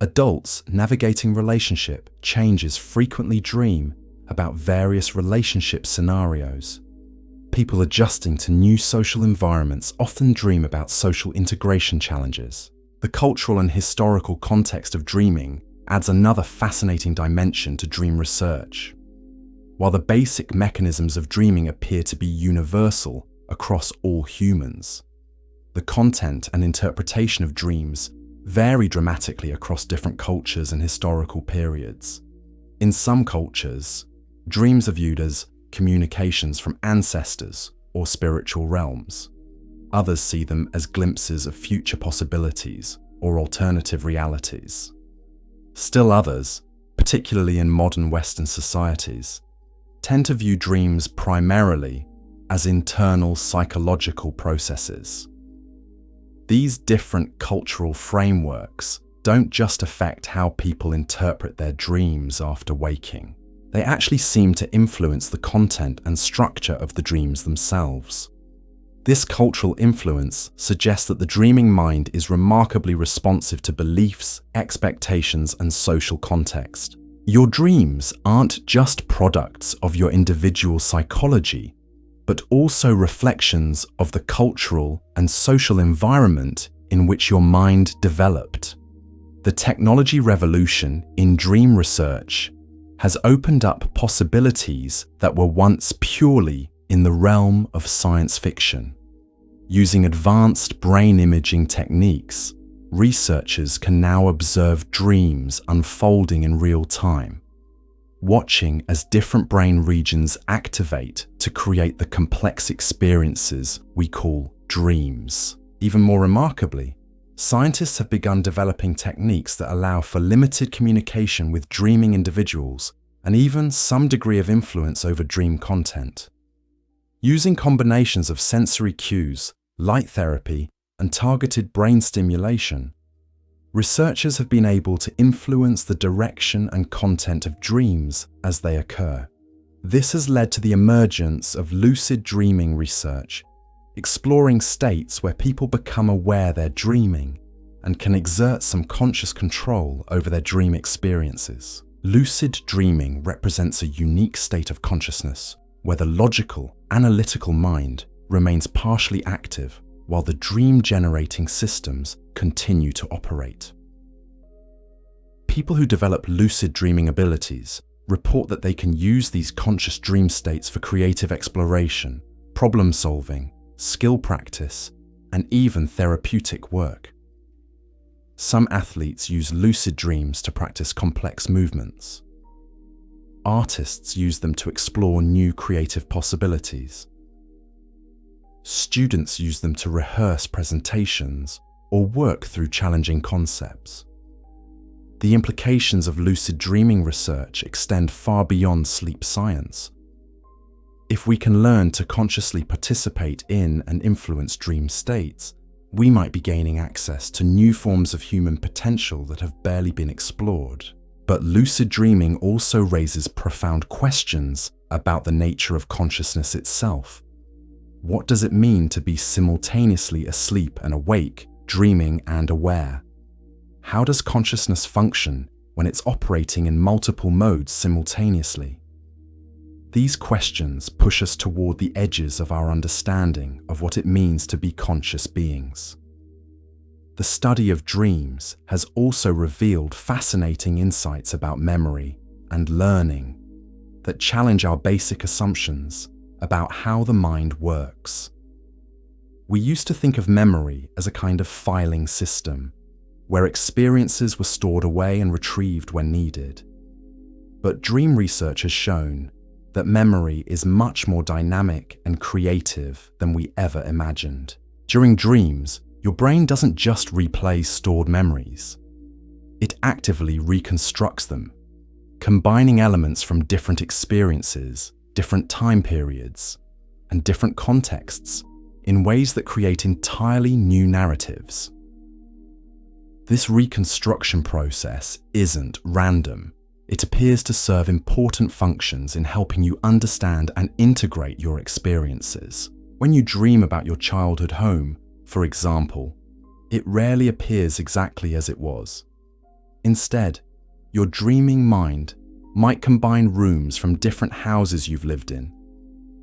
[SPEAKER 1] Adults navigating relationship changes frequently dream about various relationship scenarios. People adjusting to new social environments often dream about social integration challenges. The cultural and historical context of dreaming adds another fascinating dimension to dream research. While the basic mechanisms of dreaming appear to be universal across all humans, the content and interpretation of dreams vary dramatically across different cultures and historical periods. In some cultures, dreams are viewed as communications from ancestors or spiritual realms. Others see them as glimpses of future possibilities or alternative realities. Still others, particularly in modern Western societies, tend to view dreams primarily as internal psychological processes. These different cultural frameworks don't just affect how people interpret their dreams after waking. They actually seem to influence the content and structure of the dreams themselves. This cultural influence suggests that the dreaming mind is remarkably responsive to beliefs, expectations, and social context. Your dreams aren't just products of your individual psychology, but also reflections of the cultural and social environment in which your mind developed. The technology revolution in dream research has opened up possibilities that were once purely in the realm of science fiction. Using advanced brain imaging techniques, researchers can now observe dreams unfolding in real time, watching as different brain regions activate to create the complex experiences we call dreams. Even more remarkably, scientists have begun developing techniques that allow for limited communication with dreaming individuals and even some degree of influence over dream content. Using combinations of sensory cues, light therapy, and targeted brain stimulation, researchers have been able to influence the direction and content of dreams as they occur. This has led to the emergence of lucid dreaming research, exploring states where people become aware they're dreaming and can exert some conscious control over their dream experiences. Lucid dreaming represents a unique state of consciousness where the logical, analytical mind remains partially active while the dream-generating systems continue to operate. People who develop lucid dreaming abilities report that they can use these conscious dream states for creative exploration, problem-solving, skill practice, and even therapeutic work. Some athletes use lucid dreams to practice complex movements. Artists use them to explore new creative possibilities. Students use them to rehearse presentations or work through challenging concepts. The implications of lucid dreaming research extend far beyond sleep science. If we can learn to consciously participate in and influence dream states, we might be gaining access to new forms of human potential that have barely been explored. But lucid dreaming also raises profound questions about the nature of consciousness itself. What does it mean to be simultaneously asleep and awake, dreaming and aware? How does consciousness function when it's operating in multiple modes simultaneously? These questions push us toward the edges of our understanding of what it means to be conscious beings. The study of dreams has also revealed fascinating insights about memory and learning that challenge our basic assumptions about how the mind works. We used to think of memory as a kind of filing system, where experiences were stored away and retrieved when needed. But dream research has shown that memory is much more dynamic and creative than we ever imagined. During dreams, your brain doesn't just replay stored memories. It actively reconstructs them, combining elements from different experiences, different time periods, and different contexts in ways that create entirely new narratives. This reconstruction process isn't random. It appears to serve important functions in helping you understand and integrate your experiences. When you dream about your childhood home, for example, it rarely appears exactly as it was. Instead, your dreaming mind might combine rooms from different houses you've lived in,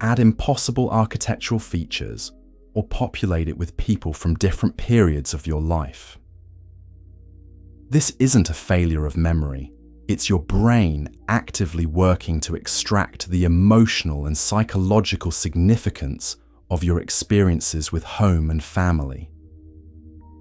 [SPEAKER 1] add impossible architectural features, or populate it with people from different periods of your life. This isn't a failure of memory. It's your brain actively working to extract the emotional and psychological significance of your experiences with home and family.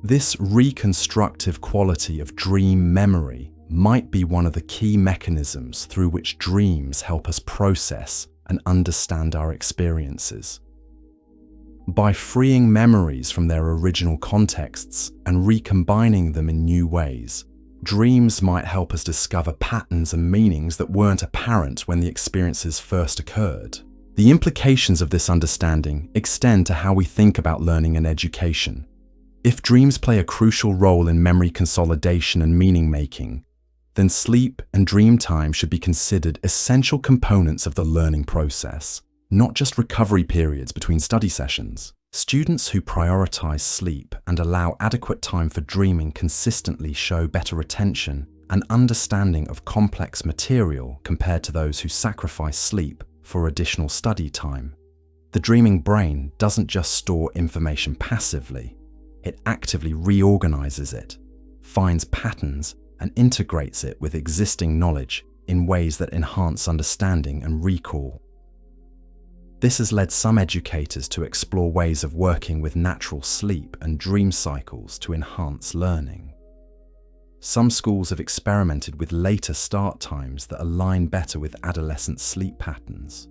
[SPEAKER 1] This reconstructive quality of dream memory might be one of the key mechanisms through which dreams help us process and understand our experiences. By freeing memories from their original contexts and recombining them in new ways, dreams might help us discover patterns and meanings that weren't apparent when the experiences first occurred. The implications of this understanding extend to how we think about learning and education. If dreams play a crucial role in memory consolidation and meaning-making, then sleep and dream time should be considered essential components of the learning process, not just recovery periods between study sessions. Students who prioritize sleep and allow adequate time for dreaming consistently show better retention and understanding of complex material compared to those who sacrifice sleep for additional study time. The dreaming brain doesn't just store information passively, it actively reorganizes it, finds patterns, and integrates it with existing knowledge in ways that enhance understanding and recall. This has led some educators to explore ways of working with natural sleep and dream cycles to enhance learning. Some schools have experimented with later start times that align better with adolescent sleep patterns.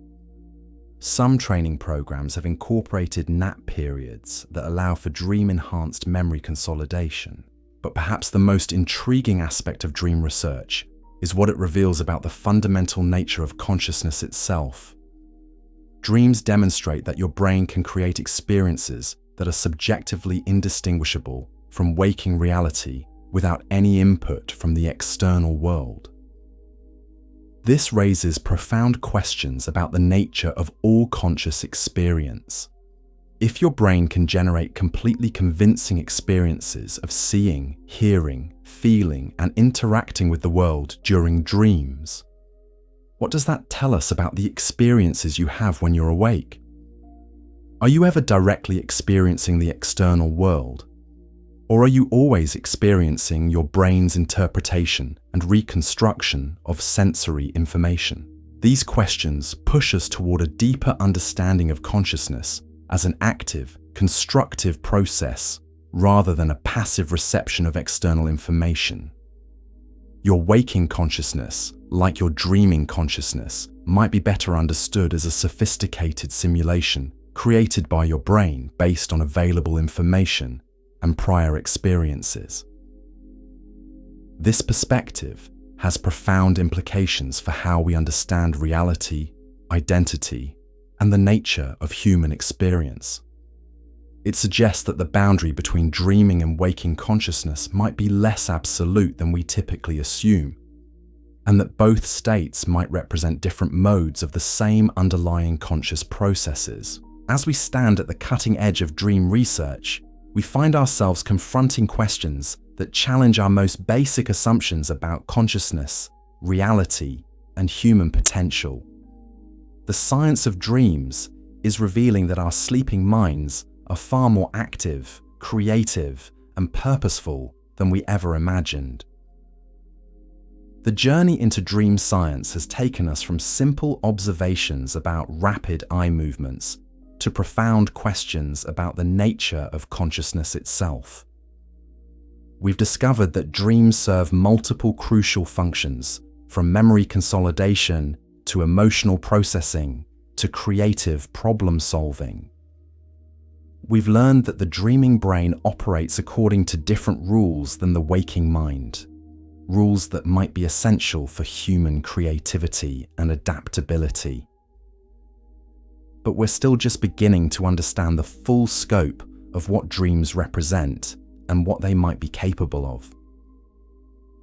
[SPEAKER 1] Some training programs have incorporated nap periods that allow for dream-enhanced memory consolidation. But perhaps the most intriguing aspect of dream research is what it reveals about the fundamental nature of consciousness itself. Dreams demonstrate that your brain can create experiences that are subjectively indistinguishable from waking reality without any input from the external world. This raises profound questions about the nature of all conscious experience. If your brain can generate completely convincing experiences of seeing, hearing, feeling, and interacting with the world during dreams, what does that tell us about the experiences you have when you're awake? Are you ever directly experiencing the external world? Or are you always experiencing your brain's interpretation and reconstruction of sensory information? These questions push us toward a deeper understanding of consciousness as an active, constructive process rather than a passive reception of external information. Your waking consciousness, like your dreaming consciousness, might be better understood as a sophisticated simulation created by your brain based on available information and prior experiences. This perspective has profound implications for how we understand reality, identity, and the nature of human experience. It suggests that the boundary between dreaming and waking consciousness might be less absolute than we typically assume, and that both states might represent different modes of the same underlying conscious processes. As we stand at the cutting edge of dream research, we find ourselves confronting questions that challenge our most basic assumptions about consciousness, reality, and human potential. The science of dreams is revealing that our sleeping minds are far more active, creative, and purposeful than we ever imagined. The journey into dream science has taken us from simple observations about rapid eye movements to profound questions about the nature of consciousness itself. We've discovered that dreams serve multiple crucial functions, from memory consolidation to emotional processing to creative problem solving. We've learned that the dreaming brain operates according to different rules than the waking mind, rules that might be essential for human creativity and adaptability. But we're still just beginning to understand the full scope of what dreams represent and what they might be capable of.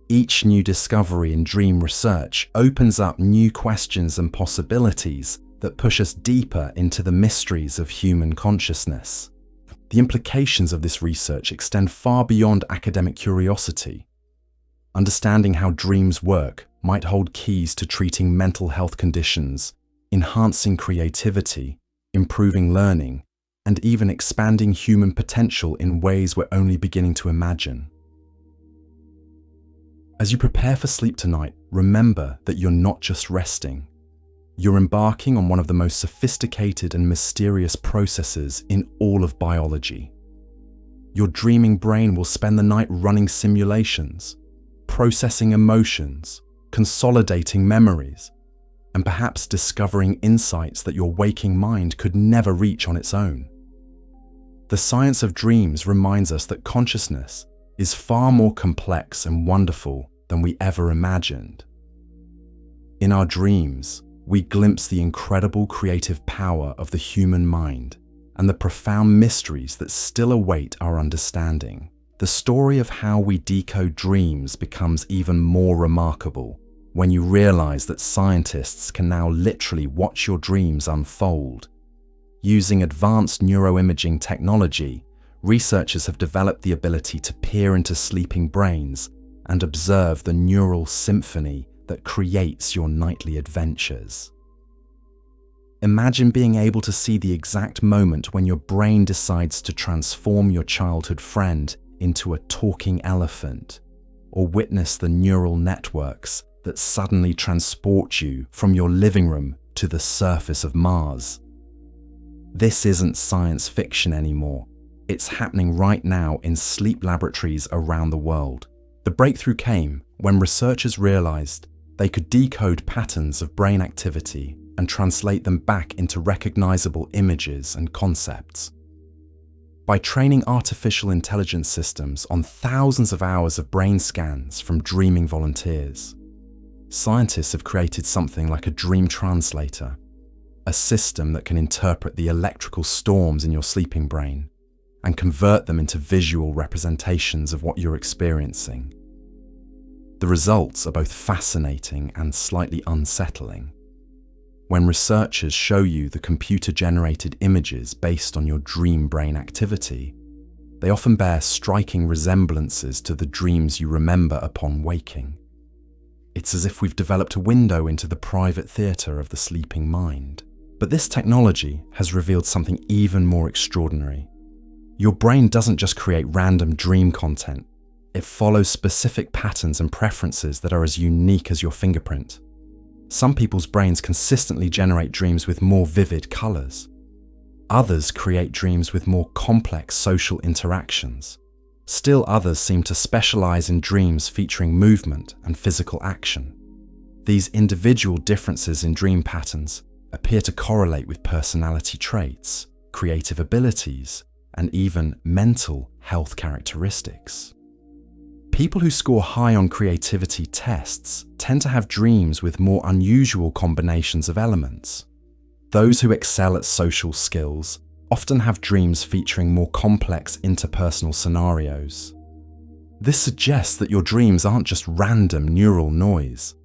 [SPEAKER 1] Each new discovery in dream research opens up new questions and possibilities that push us deeper into the mysteries of human consciousness. The implications of this research extend far beyond academic curiosity. Understanding how dreams work might hold keys to treating mental health conditions, enhancing creativity, improving learning, and even expanding human potential in ways we're only beginning to imagine. As you prepare for sleep tonight, remember that you're not just resting. You're embarking on one of the most sophisticated and mysterious processes in all of biology. Your dreaming brain will spend the night running simulations, processing emotions, consolidating memories, and perhaps discovering insights that your waking mind could never reach on its own. The science of dreams reminds us that consciousness is far more complex and wonderful than we ever imagined. In our dreams, we glimpse the incredible creative power of the human mind and the profound mysteries that still await our understanding. The story of how we decode dreams becomes even more remarkable when you realize that scientists can now literally watch your dreams unfold. Using advanced neuroimaging technology, researchers have developed the ability to peer into sleeping brains and observe the neural symphony that creates your nightly adventures. Imagine being able to see the exact moment when your brain decides to transform your childhood friend into a talking elephant, or witness the neural networks that suddenly transport you from your living room to the surface of Mars. This isn't science fiction anymore. It's happening right now in sleep laboratories around the world. The breakthrough came when researchers realized they could decode patterns of brain activity and translate them back into recognizable images and concepts. By training artificial intelligence systems on thousands of hours of brain scans from dreaming volunteers, scientists have created something like a dream translator, a system that can interpret the electrical storms in your sleeping brain and convert them into visual representations of what you're experiencing. The results are both fascinating and slightly unsettling. When researchers show you the computer-generated images based on your dream brain activity, they often bear striking resemblances to the dreams you remember upon waking. It's as if we've developed a window into the private theatre of the sleeping mind. But this technology has revealed something even more extraordinary. Your brain doesn't just create random dream content. It follows specific patterns and preferences that are as unique as your fingerprint. Some people's brains consistently generate dreams with more vivid colours. Others create dreams with more complex social interactions. Still others seem to specialise in dreams featuring movement and physical action. These individual differences in dream patterns appear to correlate with personality traits, creative abilities, and even mental health characteristics. People who score high on creativity tests tend to have dreams with more unusual combinations of elements. Those who excel at social skills often have dreams featuring more complex interpersonal scenarios. This suggests that your dreams aren't just random neural noise,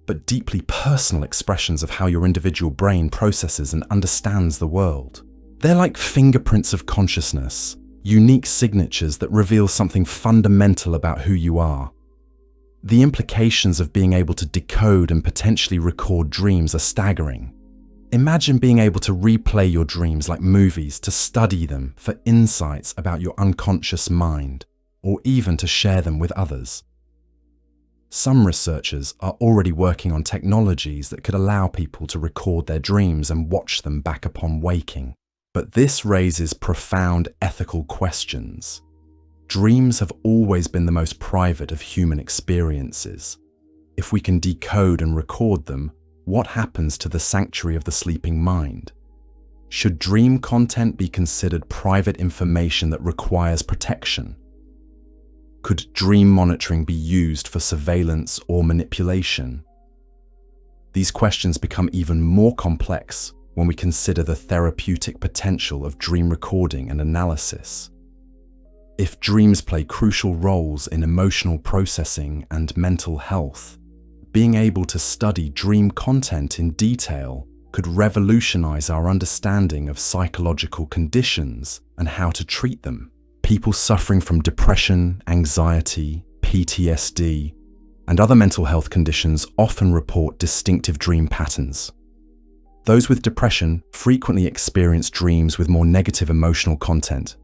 [SPEAKER 1] but deeply personal expressions of how your individual brain processes and understands the world. They're like fingerprints of consciousness, unique signatures that reveal something fundamental about who you are. The implications of being able to decode and potentially record dreams are staggering. Imagine being able to replay your dreams like movies, to study them for insights about your unconscious mind, or even to share them with others. Some researchers are already working on technologies that could allow people to record their dreams and watch them back upon waking. But this raises profound ethical questions. Dreams have always been the most private of human experiences. If we can decode and record them, what happens to the sanctuary of the sleeping mind? Should dream content be considered private information that requires protection? Could dream monitoring be used for surveillance or manipulation? These questions become even more complex when we consider the therapeutic potential of dream recording and analysis. If dreams play crucial roles in emotional processing and mental health, being able to study dream content in detail could revolutionize our understanding of psychological conditions and how to treat them. People suffering from depression, anxiety, PTSD, and other mental health conditions often report distinctive dream patterns. Those with depression frequently experience dreams with more negative emotional content.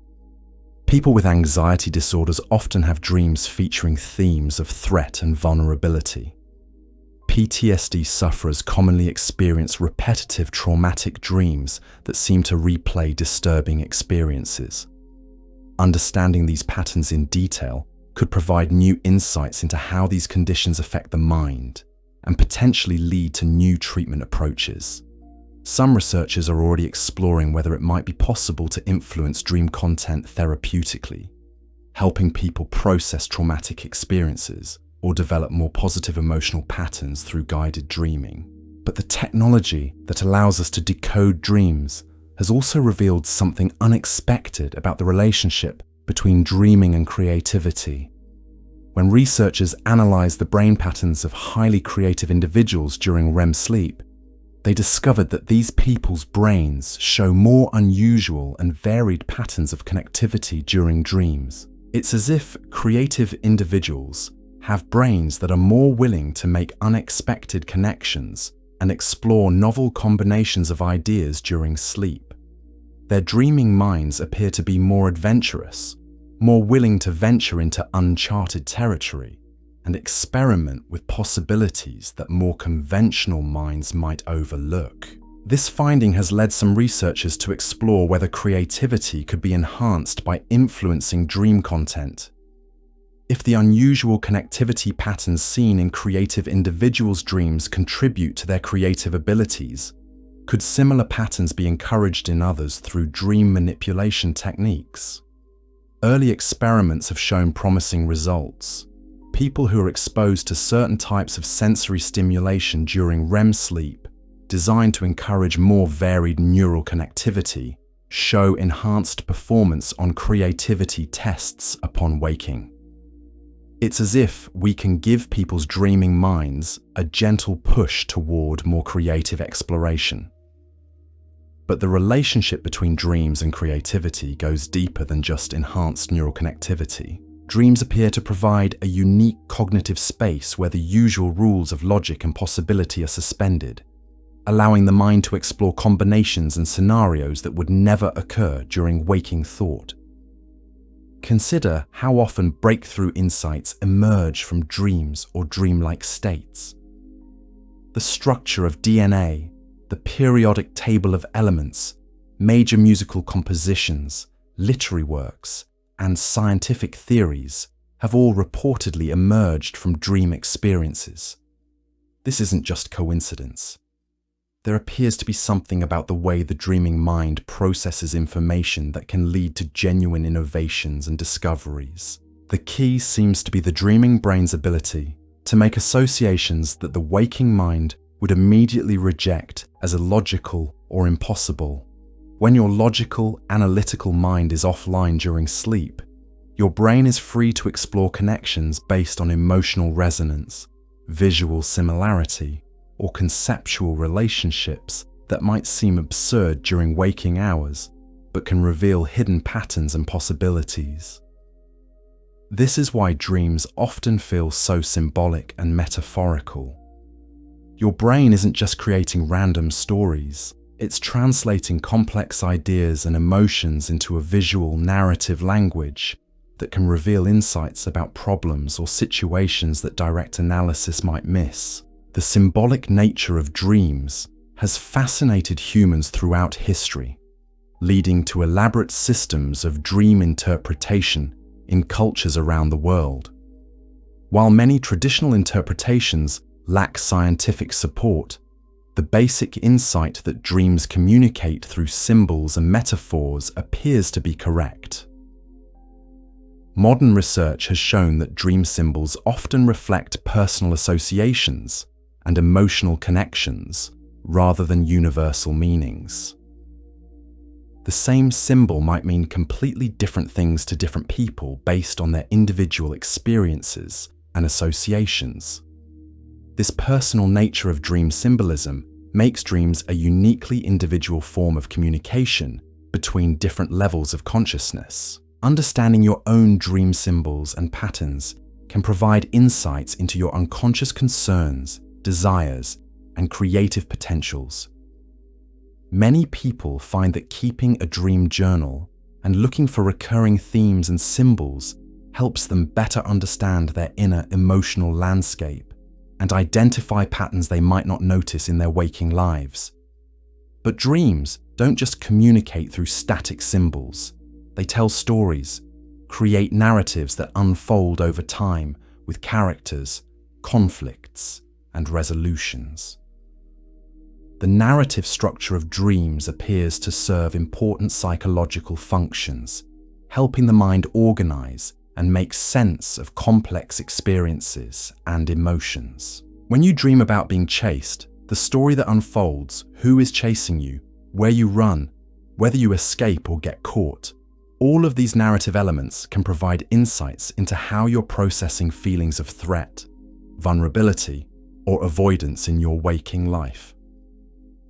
[SPEAKER 1] People with anxiety disorders often have dreams featuring themes of threat and vulnerability. PTSD sufferers commonly experience repetitive traumatic dreams that seem to replay disturbing experiences. Understanding these patterns in detail could provide new insights into how these conditions affect the mind and potentially lead to new treatment approaches. Some researchers are already exploring whether it might be possible to influence dream content therapeutically, helping people process traumatic experiences or develop more positive emotional patterns through guided dreaming. But the technology that allows us to decode dreams has also revealed something unexpected about the relationship between dreaming and creativity. When researchers analyzed the brain patterns of highly creative individuals during REM sleep, they discovered that these people's brains show more unusual and varied patterns of connectivity during dreams. It's as if creative individuals have brains that are more willing to make unexpected connections and explore novel combinations of ideas during sleep. Their dreaming minds appear to be more adventurous, more willing to venture into uncharted territory and experiment with possibilities that more conventional minds might overlook. This finding has led some researchers to explore whether creativity could be enhanced by influencing dream content. If the unusual connectivity patterns seen in creative individuals' dreams contribute to their creative abilities, could similar patterns be encouraged in others through dream manipulation techniques? Early experiments have shown promising results. People who are exposed to certain types of sensory stimulation during REM sleep, designed to encourage more varied neural connectivity, show enhanced performance on creativity tests upon waking. It's as if we can give people's dreaming minds a gentle push toward more creative exploration. But the relationship between dreams and creativity goes deeper than just enhanced neural connectivity. Dreams appear to provide a unique cognitive space where the usual rules of logic and possibility are suspended, allowing the mind to explore combinations and scenarios that would never occur during waking thought. Consider how often breakthrough insights emerge from dreams or dreamlike states. The structure of DNA, the periodic table of elements, major musical compositions, literary works, and scientific theories have all reportedly emerged from dream experiences. This isn't just coincidence. There appears to be something about the way the dreaming mind processes information that can lead to genuine innovations and discoveries. The key seems to be the dreaming brain's ability to make associations that the waking mind would immediately reject as illogical or impossible. When your logical, analytical mind is offline during sleep, your brain is free to explore connections based on emotional resonance, visual similarity, or conceptual relationships that might seem absurd during waking hours, but can reveal hidden patterns and possibilities. This is why dreams often feel so symbolic and metaphorical. Your brain isn't just creating random stories, it's translating complex ideas and emotions into a visual, narrative language that can reveal insights about problems or situations that direct analysis might miss. The symbolic nature of dreams has fascinated humans throughout history, leading to elaborate systems of dream interpretation in cultures around the world. While many traditional interpretations lack scientific support, the basic insight that dreams communicate through symbols and metaphors appears to be correct. Modern research has shown that dream symbols often reflect personal associations and emotional connections rather than universal meanings. The same symbol might mean completely different things to different people based on their individual experiences and associations. This personal nature of dream symbolism makes dreams a uniquely individual form of communication between different levels of consciousness. Understanding your own dream symbols and patterns can provide insights into your unconscious concerns, desires, and creative potentials. Many people find that keeping a dream journal and looking for recurring themes and symbols helps them better understand their inner emotional landscape and identify patterns they might not notice in their waking lives. But dreams don't just communicate through static symbols. They tell stories, create narratives that unfold over time with characters, conflicts, and resolutions. The narrative structure of dreams appears to serve important psychological functions, helping the mind organize and make sense of complex experiences and emotions. When you dream about being chased, the story that unfolds, who is chasing you, where you run, whether you escape or get caught, all of these narrative elements can provide insights into how you're processing feelings of threat, vulnerability, or avoidance in your waking life.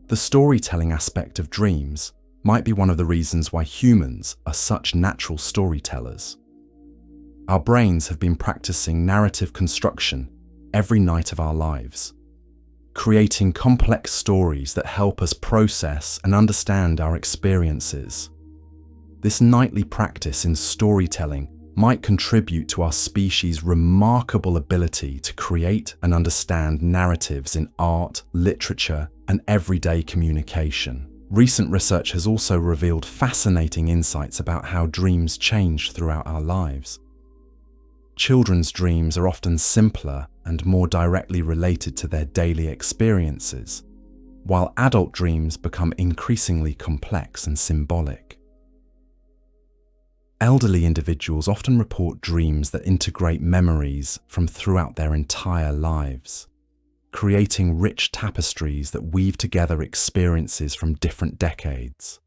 [SPEAKER 1] The storytelling aspect of dreams might be one of the reasons why humans are such natural storytellers. Our brains have been practicing narrative construction every night of our lives, creating complex stories that help us process and understand our experiences. This nightly practice in storytelling might contribute to our species' remarkable ability to create and understand narratives in art, literature, and everyday communication. Recent research has also revealed fascinating insights about how dreams change throughout our lives. Children's dreams are often simpler and more directly related to their daily experiences, while adult dreams become increasingly complex and symbolic. Elderly individuals often report dreams that integrate memories from throughout their entire lives, creating rich tapestries that weave together experiences from different decades.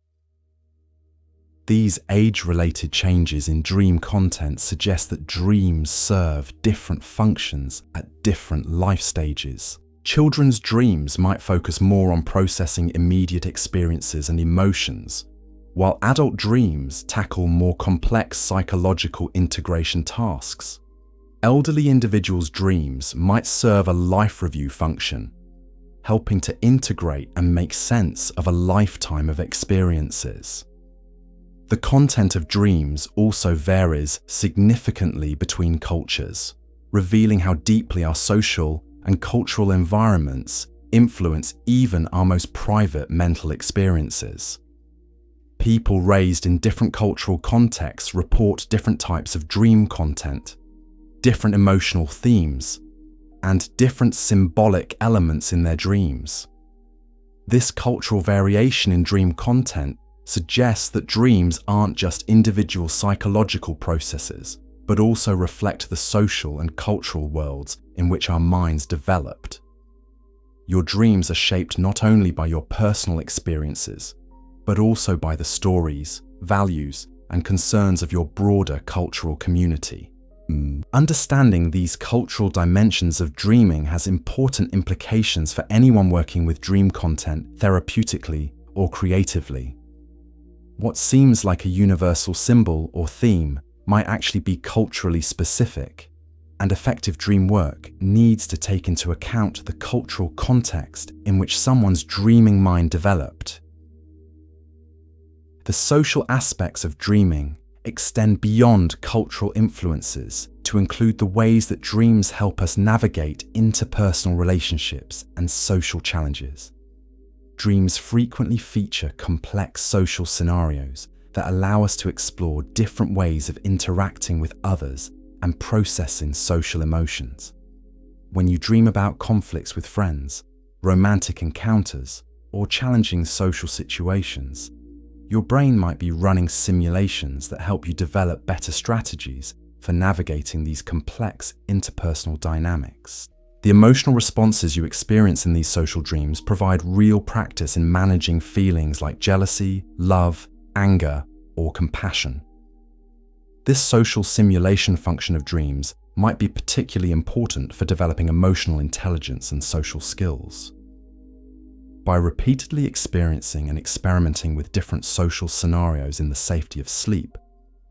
[SPEAKER 1] These age-related changes in dream content suggest that dreams serve different functions at different life stages. Children's dreams might focus more on processing immediate experiences and emotions, while adult dreams tackle more complex psychological integration tasks. Elderly individuals' dreams might serve a life review function, helping to integrate and make sense of a lifetime of experiences. The content of dreams also varies significantly between cultures, revealing how deeply our social and cultural environments influence even our most private mental experiences. People raised in different cultural contexts report different types of dream content, different emotional themes, and different symbolic elements in their dreams. This cultural variation in dream content suggests that dreams aren't just individual psychological processes, but also reflect the social and cultural worlds in which our minds developed. Your dreams are shaped not only by your personal experiences, but also by the stories, values, and concerns of your broader cultural community. Understanding these cultural dimensions of dreaming has important implications for anyone working with dream content therapeutically or creatively. What seems like a universal symbol or theme might actually be culturally specific, and effective dream work needs to take into account the cultural context in which someone's dreaming mind developed. The social aspects of dreaming extend beyond cultural influences to include the ways that dreams help us navigate interpersonal relationships and social challenges. Dreams frequently feature complex social scenarios that allow us to explore different ways of interacting with others and processing social emotions. When you dream about conflicts with friends, romantic encounters, or challenging social situations, your brain might be running simulations that help you develop better strategies for navigating these complex interpersonal dynamics. The emotional responses you experience in these social dreams provide real practice in managing feelings like jealousy, love, anger, or compassion. This social simulation function of dreams might be particularly important for developing emotional intelligence and social skills. By repeatedly experiencing and experimenting with different social scenarios in the safety of sleep,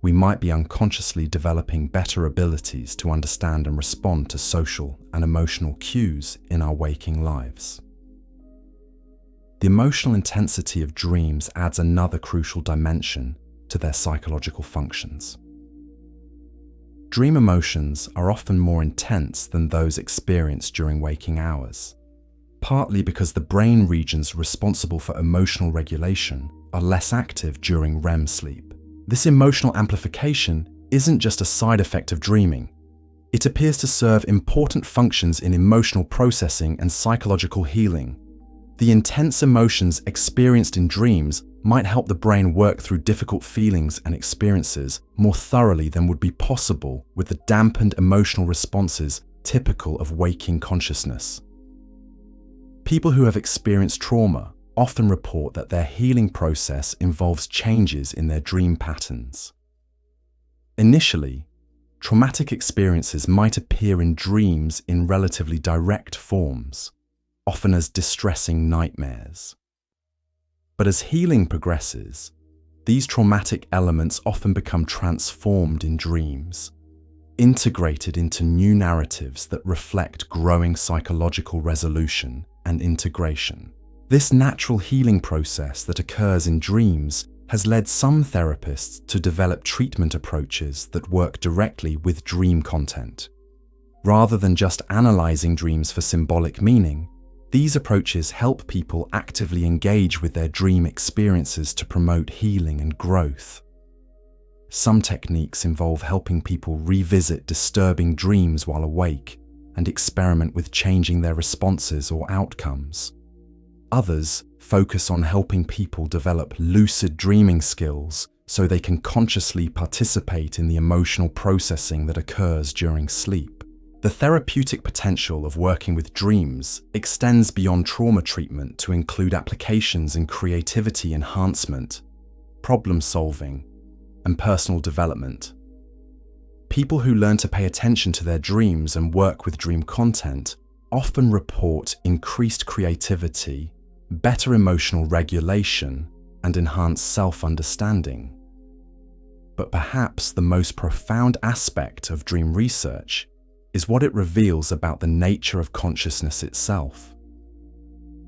[SPEAKER 1] we might be unconsciously developing better abilities to understand and respond to social and emotional cues in our waking lives. The emotional intensity of dreams adds another crucial dimension to their psychological functions. Dream emotions are often more intense than those experienced during waking hours, partly because the brain regions responsible for emotional regulation are less active during REM sleep. This emotional amplification isn't just a side effect of dreaming. It appears to serve important functions in emotional processing and psychological healing. The intense emotions experienced in dreams might help the brain work through difficult feelings and experiences more thoroughly than would be possible with the dampened emotional responses typical of waking consciousness. People who have experienced trauma often report that their healing process involves changes in their dream patterns. Initially, traumatic experiences might appear in dreams in relatively direct forms, often as distressing nightmares. But as healing progresses, these traumatic elements often become transformed in dreams, integrated into new narratives that reflect growing psychological resolution and integration. This natural healing process that occurs in dreams has led some therapists to develop treatment approaches that work directly with dream content. Rather than just analyzing dreams for symbolic meaning, these approaches help people actively engage with their dream experiences to promote healing and growth. Some techniques involve helping people revisit disturbing dreams while awake and experiment with changing their responses or outcomes. Others focus on helping people develop lucid dreaming skills so they can consciously participate in the emotional processing that occurs during sleep. The therapeutic potential of working with dreams extends beyond trauma treatment to include applications in creativity enhancement, problem solving, and personal development. People who learn to pay attention to their dreams and work with dream content often report increased creativity, better emotional regulation, and enhanced self-understanding. But perhaps the most profound aspect of dream research is what it reveals about the nature of consciousness itself.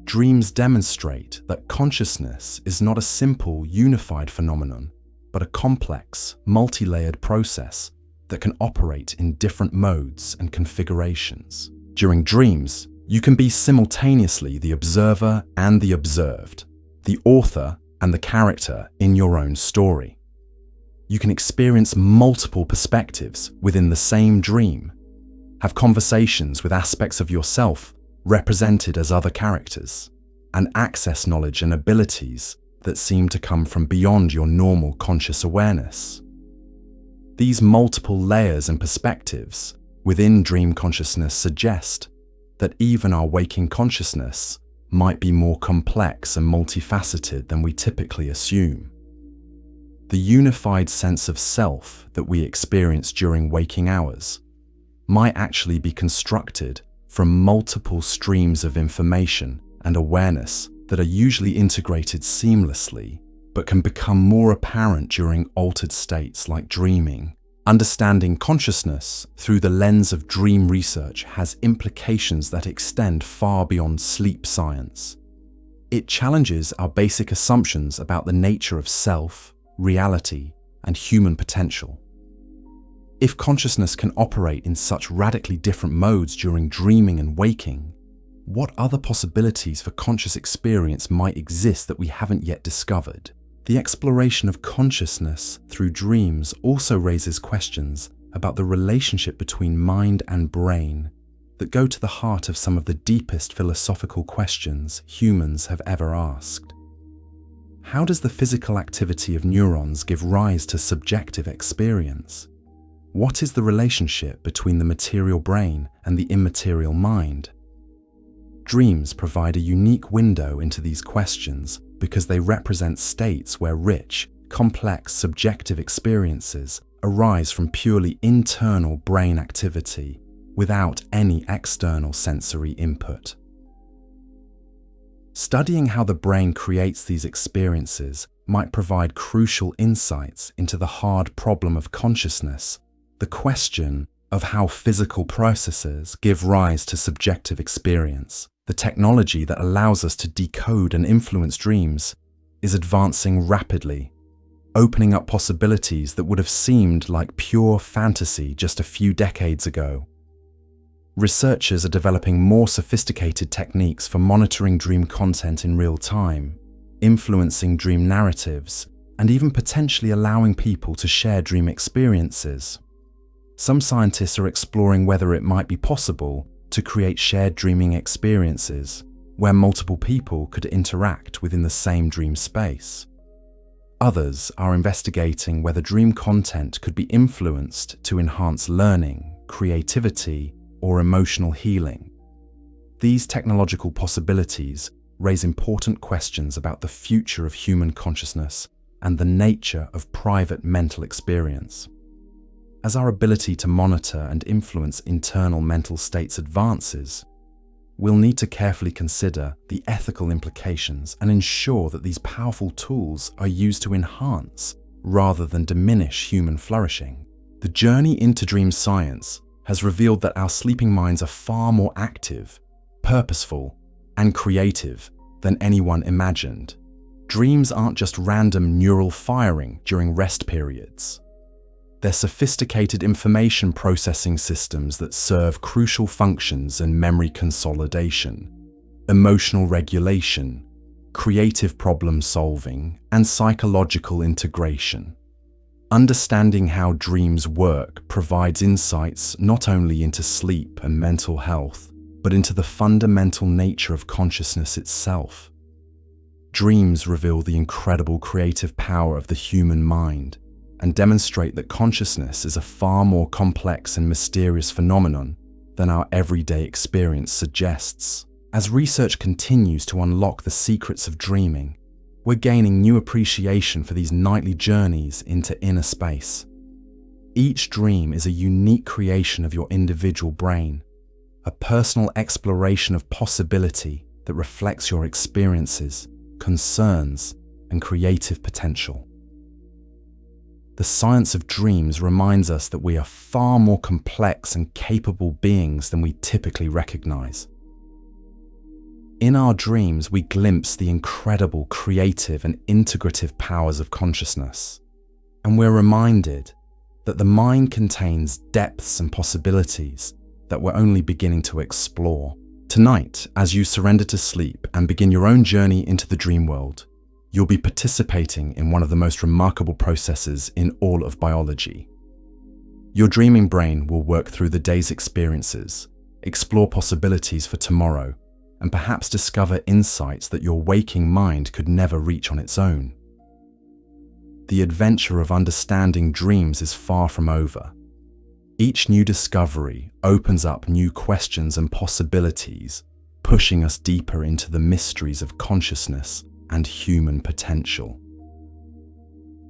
[SPEAKER 1] Dreams demonstrate that consciousness is not a simple, unified phenomenon, but a complex, multi-layered process that can operate in different modes and configurations. During dreams, you can be simultaneously the observer and the observed, the author and the character in your own story. You can experience multiple perspectives within the same dream, have conversations with aspects of yourself represented as other characters, and access knowledge and abilities that seem to come from beyond your normal conscious awareness. These multiple layers and perspectives within dream consciousness suggest that even our waking consciousness might be more complex and multifaceted than we typically assume. The unified sense of self that we experience during waking hours might actually be constructed from multiple streams of information and awareness that are usually integrated seamlessly, but can become more apparent during altered states like dreaming. Understanding consciousness through the lens of dream research has implications that extend far beyond sleep science. It challenges our basic assumptions about the nature of self, reality, and human potential. If consciousness can operate in such radically different modes during dreaming and waking, what other possibilities for conscious experience might exist that we haven't yet discovered? The exploration of consciousness through dreams also raises questions about the relationship between mind and brain that go to the heart of some of the deepest philosophical questions humans have ever asked. How does the physical activity of neurons give rise to subjective experience? What is the relationship between the material brain and the immaterial mind? Dreams provide a unique window into these questions because they represent states where rich, complex subjective experiences arise from purely internal brain activity without any external sensory input. Studying how the brain creates these experiences might provide crucial insights into the hard problem of consciousness, the question of how physical processes give rise to subjective experience. The technology that allows us to decode and influence dreams is advancing rapidly, opening up possibilities that would have seemed like pure fantasy just a few decades ago. Researchers are developing more sophisticated techniques for monitoring dream content in real time, influencing dream narratives, and even potentially allowing people to share dream experiences. Some scientists are exploring whether it might be possible to create shared dreaming experiences where multiple people could interact within the same dream space. Others are investigating whether dream content could be influenced to enhance learning, creativity, or emotional healing. These technological possibilities raise important questions about the future of human consciousness and the nature of private mental experience. As our ability to monitor and influence internal mental states advances, we'll need to carefully consider the ethical implications and ensure that these powerful tools are used to enhance rather than diminish human flourishing. The journey into dream science has revealed that our sleeping minds are far more active, purposeful, and creative than anyone imagined. Dreams aren't just random neural firing during rest periods. They're sophisticated information processing systems that serve crucial functions in memory consolidation, emotional regulation, creative problem solving, and psychological integration. Understanding how dreams work provides insights not only into sleep and mental health, but into the fundamental nature of consciousness itself. Dreams reveal the incredible creative power of the human mind and demonstrate that consciousness is a far more complex and mysterious phenomenon than our everyday experience suggests. As research continues to unlock the secrets of dreaming, we're gaining new appreciation for these nightly journeys into inner space. Each dream is a unique creation of your individual brain, a personal exploration of possibility that reflects your experiences, concerns, and creative potential. The science of dreams reminds us that we are far more complex and capable beings than we typically recognize. In our dreams, we glimpse the incredible creative and integrative powers of consciousness, and we're reminded that the mind contains depths and possibilities that we're only beginning to explore. Tonight, as you surrender to sleep and begin your own journey into the dream world, you'll be participating in one of the most remarkable processes in all of biology. Your dreaming brain will work through the day's experiences, explore possibilities for tomorrow, and perhaps discover insights that your waking mind could never reach on its own. The adventure of understanding dreams is far from over. Each new discovery opens up new questions and possibilities, pushing us deeper into the mysteries of consciousness and human potential.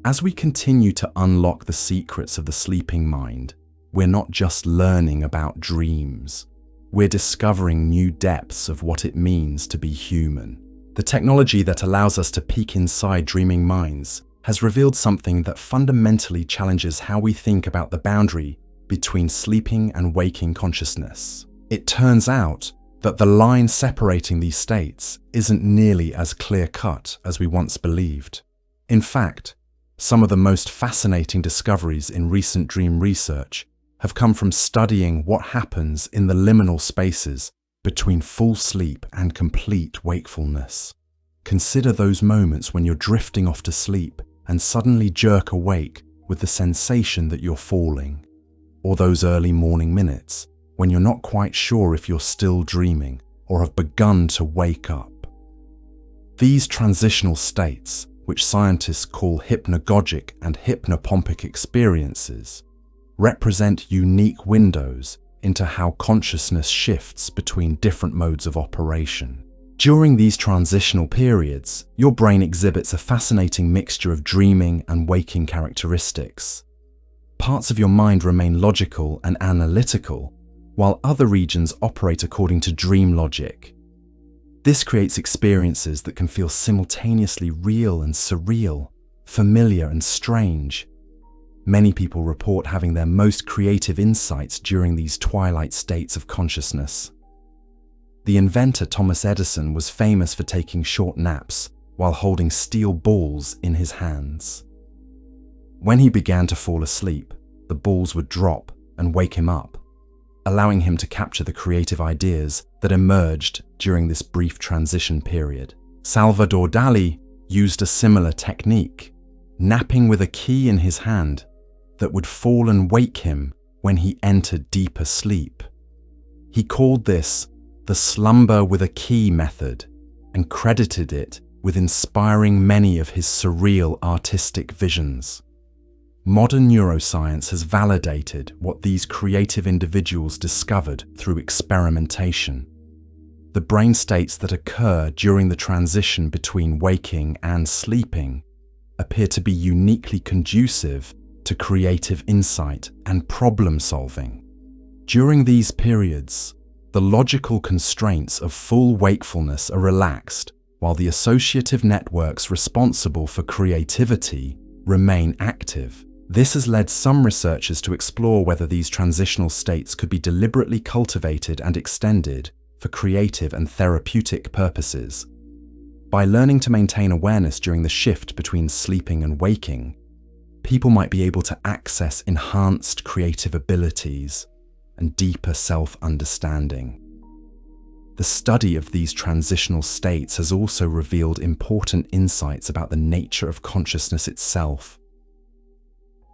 [SPEAKER 1] As we continue to unlock the secrets of the sleeping mind, we're not just learning about dreams. We're discovering new depths of what it means to be human. The technology that allows us to peek inside dreaming minds has revealed something that fundamentally challenges how we think about the boundary between sleeping and waking consciousness. It turns out that the line separating these states isn't nearly as clear-cut as we once believed. In fact, some of the most fascinating discoveries in recent dream research have come from studying what happens in the liminal spaces between full sleep and complete wakefulness. Consider those moments when you're drifting off to sleep and suddenly jerk awake with the sensation that you're falling, or those early morning minutes when you're not quite sure if you're still dreaming or have begun to wake up. These transitional states, which scientists call hypnagogic and hypnopompic experiences, represent unique windows into how consciousness shifts between different modes of operation. During these transitional periods, your brain exhibits a fascinating mixture of dreaming and waking characteristics. Parts of your mind remain logical and analytical, while other regions operate according to dream logic. This creates experiences that can feel simultaneously real and surreal, familiar and strange. Many people report having their most creative insights during these twilight states of consciousness. The inventor Thomas Edison was famous for taking short naps while holding steel balls in his hands. When he began to fall asleep, the balls would drop and wake him up, allowing him to capture the creative ideas that emerged during this brief transition period. Salvador Dali used a similar technique, napping with a key in his hand that would fall and wake him when he entered deeper sleep. He called this the slumber with a key method and credited it with inspiring many of his surreal artistic visions. Modern neuroscience has validated what these creative individuals discovered through experimentation. The brain states that occur during the transition between waking and sleeping appear to be uniquely conducive to creative insight and problem solving. During these periods, the logical constraints of full wakefulness are relaxed, while the associative networks responsible for creativity remain active. This has led some researchers to explore whether these transitional states could be deliberately cultivated and extended for creative and therapeutic purposes. By learning to maintain awareness during the shift between sleeping and waking, people might be able to access enhanced creative abilities and deeper self-understanding. The study of these transitional states has also revealed important insights about the nature of consciousness itself.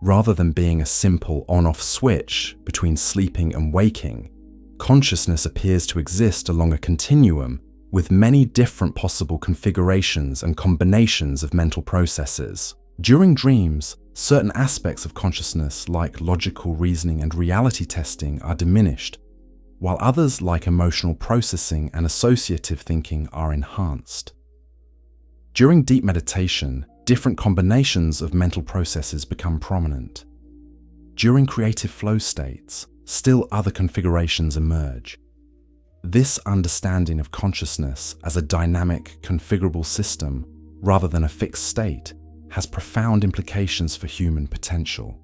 [SPEAKER 1] Rather than being a simple on-off switch between sleeping and waking, consciousness appears to exist along a continuum with many different possible configurations and combinations of mental processes. During dreams, certain aspects of consciousness like logical reasoning and reality testing are diminished, while others like emotional processing and associative thinking are enhanced. During deep meditation, different combinations of mental processes become prominent. During creative flow states, still other configurations emerge. This understanding of consciousness as a dynamic, configurable system, rather than a fixed state, has profound implications for human potential.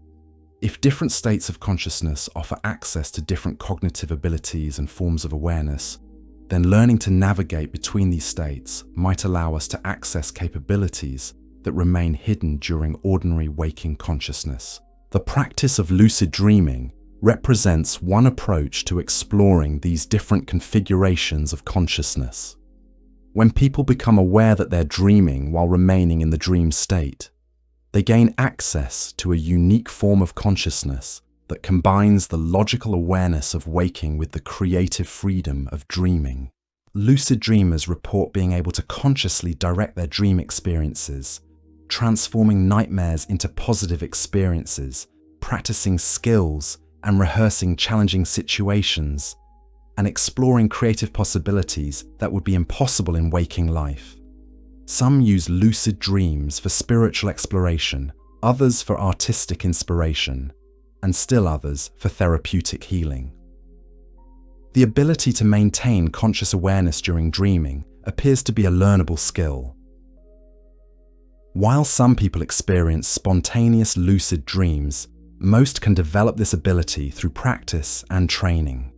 [SPEAKER 1] If different states of consciousness offer access to different cognitive abilities and forms of awareness, then learning to navigate between these states might allow us to access capabilities that remain hidden during ordinary waking consciousness. The practice of lucid dreaming represents one approach to exploring these different configurations of consciousness. When people become aware that they're dreaming while remaining in the dream state, they gain access to a unique form of consciousness that combines the logical awareness of waking with the creative freedom of dreaming. Lucid dreamers report being able to consciously direct their dream experiences, transforming nightmares into positive experiences, practicing skills and rehearsing challenging situations, and exploring creative possibilities that would be impossible in waking life. Some use lucid dreams for spiritual exploration, others for artistic inspiration, and still others for therapeutic healing. The ability to maintain conscious awareness during dreaming appears to be a learnable skill. While some people experience spontaneous lucid dreams, most can develop this ability through practice and training.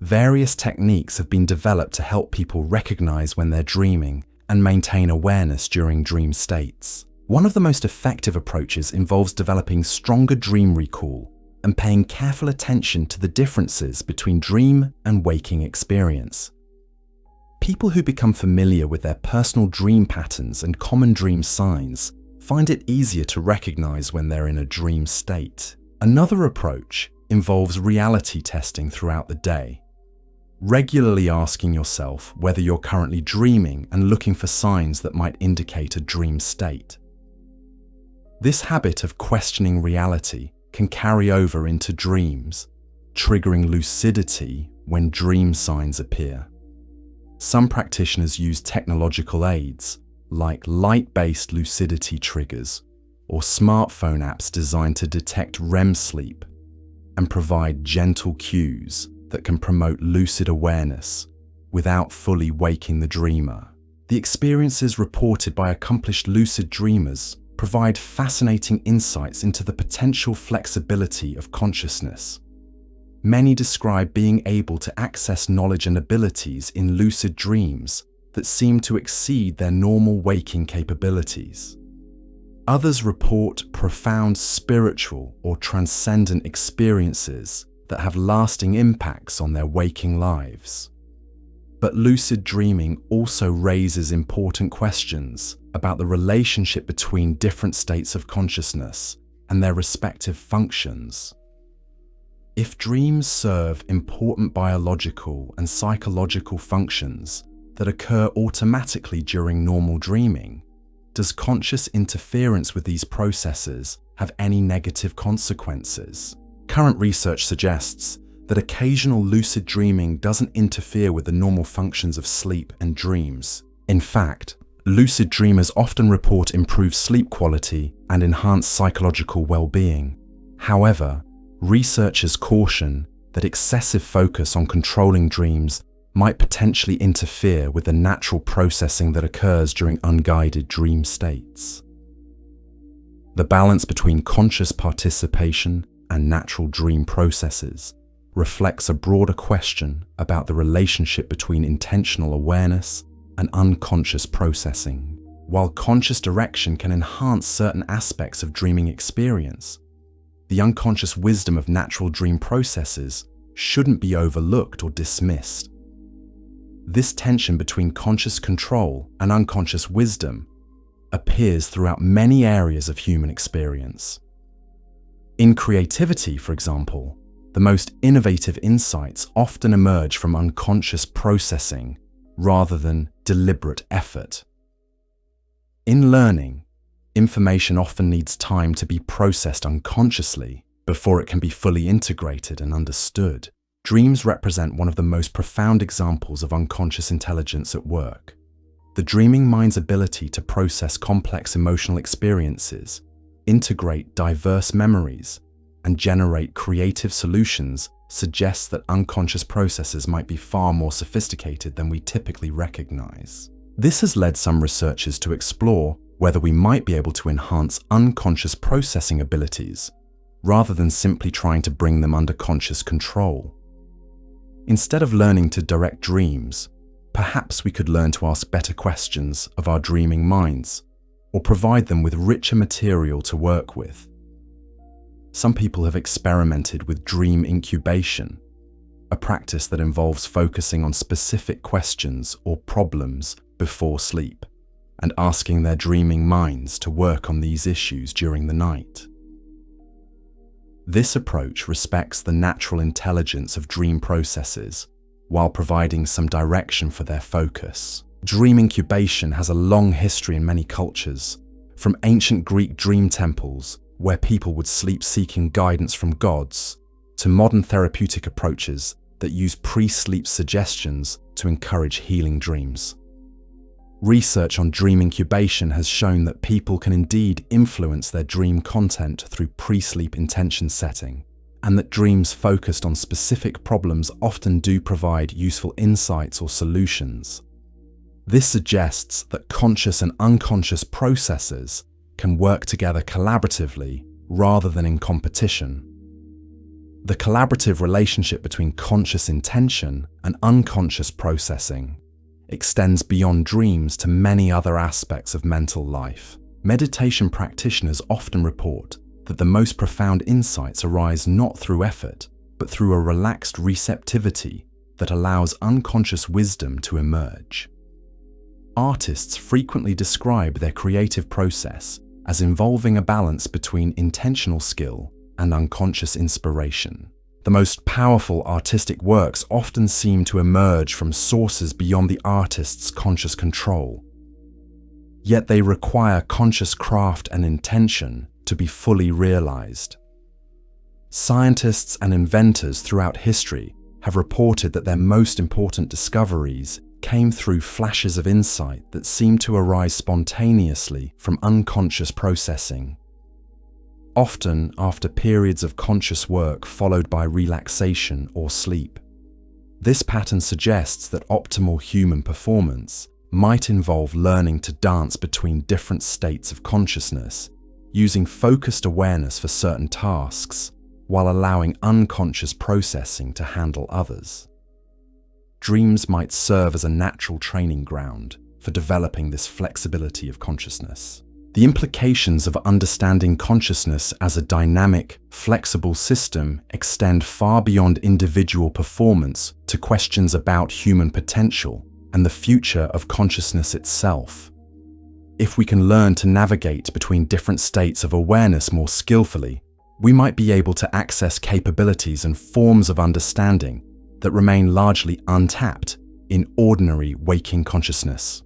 [SPEAKER 1] Various techniques have been developed to help people recognize when they're dreaming and maintain awareness during dream states. One of the most effective approaches involves developing stronger dream recall and paying careful attention to the differences between dream and waking experience. People who become familiar with their personal dream patterns and common dream signs find it easier to recognize when they're in a dream state. Another approach involves reality testing throughout the day, regularly asking yourself whether you're currently dreaming and looking for signs that might indicate a dream state. This habit of questioning reality can carry over into dreams, triggering lucidity when dream signs appear. Some practitioners use technological aids like light-based lucidity triggers or smartphone apps designed to detect REM sleep and provide gentle cues that can promote lucid awareness without fully waking the dreamer. The experiences reported by accomplished lucid dreamers provide fascinating insights into the potential flexibility of consciousness. Many describe being able to access knowledge and abilities in lucid dreams that seem to exceed their normal waking capabilities. Others report profound spiritual or transcendent experiences that have lasting impacts on their waking lives. But lucid dreaming also raises important questions about the relationship between different states of consciousness and their respective functions. If dreams serve important biological and psychological functions that occur automatically during normal dreaming, does conscious interference with these processes have any negative consequences? Current research suggests that occasional lucid dreaming doesn't interfere with the normal functions of sleep and dreams. In fact, lucid dreamers often report improved sleep quality and enhanced psychological well-being. However, researchers caution that excessive focus on controlling dreams might potentially interfere with the natural processing that occurs during unguided dream states. The balance between conscious participation and natural dream processes reflects a broader question about the relationship between intentional awareness and unconscious processing. While conscious direction can enhance certain aspects of dreaming experience, the unconscious wisdom of natural dream processes shouldn't be overlooked or dismissed. This tension between conscious control and unconscious wisdom appears throughout many areas of human experience. In creativity, for example, the most innovative insights often emerge from unconscious processing rather than deliberate effort. In learning, information often needs time to be processed unconsciously before it can be fully integrated and understood. Dreams represent one of the most profound examples of unconscious intelligence at work. The dreaming mind's ability to process complex emotional experiences, integrate diverse memories, and generate creative solutions suggests that unconscious processes might be far more sophisticated than we typically recognize. This has led some researchers to explore whether we might be able to enhance unconscious processing abilities rather than simply trying to bring them under conscious control. Instead of learning to direct dreams, perhaps we could learn to ask better questions of our dreaming minds, or provide them with richer material to work with. Some people have experimented with dream incubation, a practice that involves focusing on specific questions or problems before sleep, and asking their dreaming minds to work on these issues during the night. This approach respects the natural intelligence of dream processes while providing some direction for their focus. Dream incubation has a long history in many cultures, from ancient Greek dream temples, where people would sleep seeking guidance from gods, to modern therapeutic approaches that use pre-sleep suggestions to encourage healing dreams. Research on dream incubation has shown that people can indeed influence their dream content through pre-sleep intention setting, and that dreams focused on specific problems often do provide useful insights or solutions. This suggests that conscious and unconscious processes can work together collaboratively rather than in competition. The collaborative relationship between conscious intention and unconscious processing extends beyond dreams to many other aspects of mental life. Meditation practitioners often report that the most profound insights arise not through effort, but through a relaxed receptivity that allows unconscious wisdom to emerge. Artists frequently describe their creative process as involving a balance between intentional skill and unconscious inspiration. The most powerful artistic works often seem to emerge from sources beyond the artist's conscious control. Yet they require conscious craft and intention to be fully realized. Scientists and inventors throughout history have reported that their most important discoveries came through flashes of insight that seemed to arise spontaneously from unconscious processing, often after periods of conscious work followed by relaxation or sleep. This pattern suggests that optimal human performance might involve learning to dance between different states of consciousness, using focused awareness for certain tasks, while allowing unconscious processing to handle others. Dreams might serve as a natural training ground for developing this flexibility of consciousness. The implications of understanding consciousness as a dynamic, flexible system extend far beyond individual performance to questions about human potential and the future of consciousness itself. If we can learn to navigate between different states of awareness more skillfully, we might be able to access capabilities and forms of understanding that remain largely untapped in ordinary waking consciousness.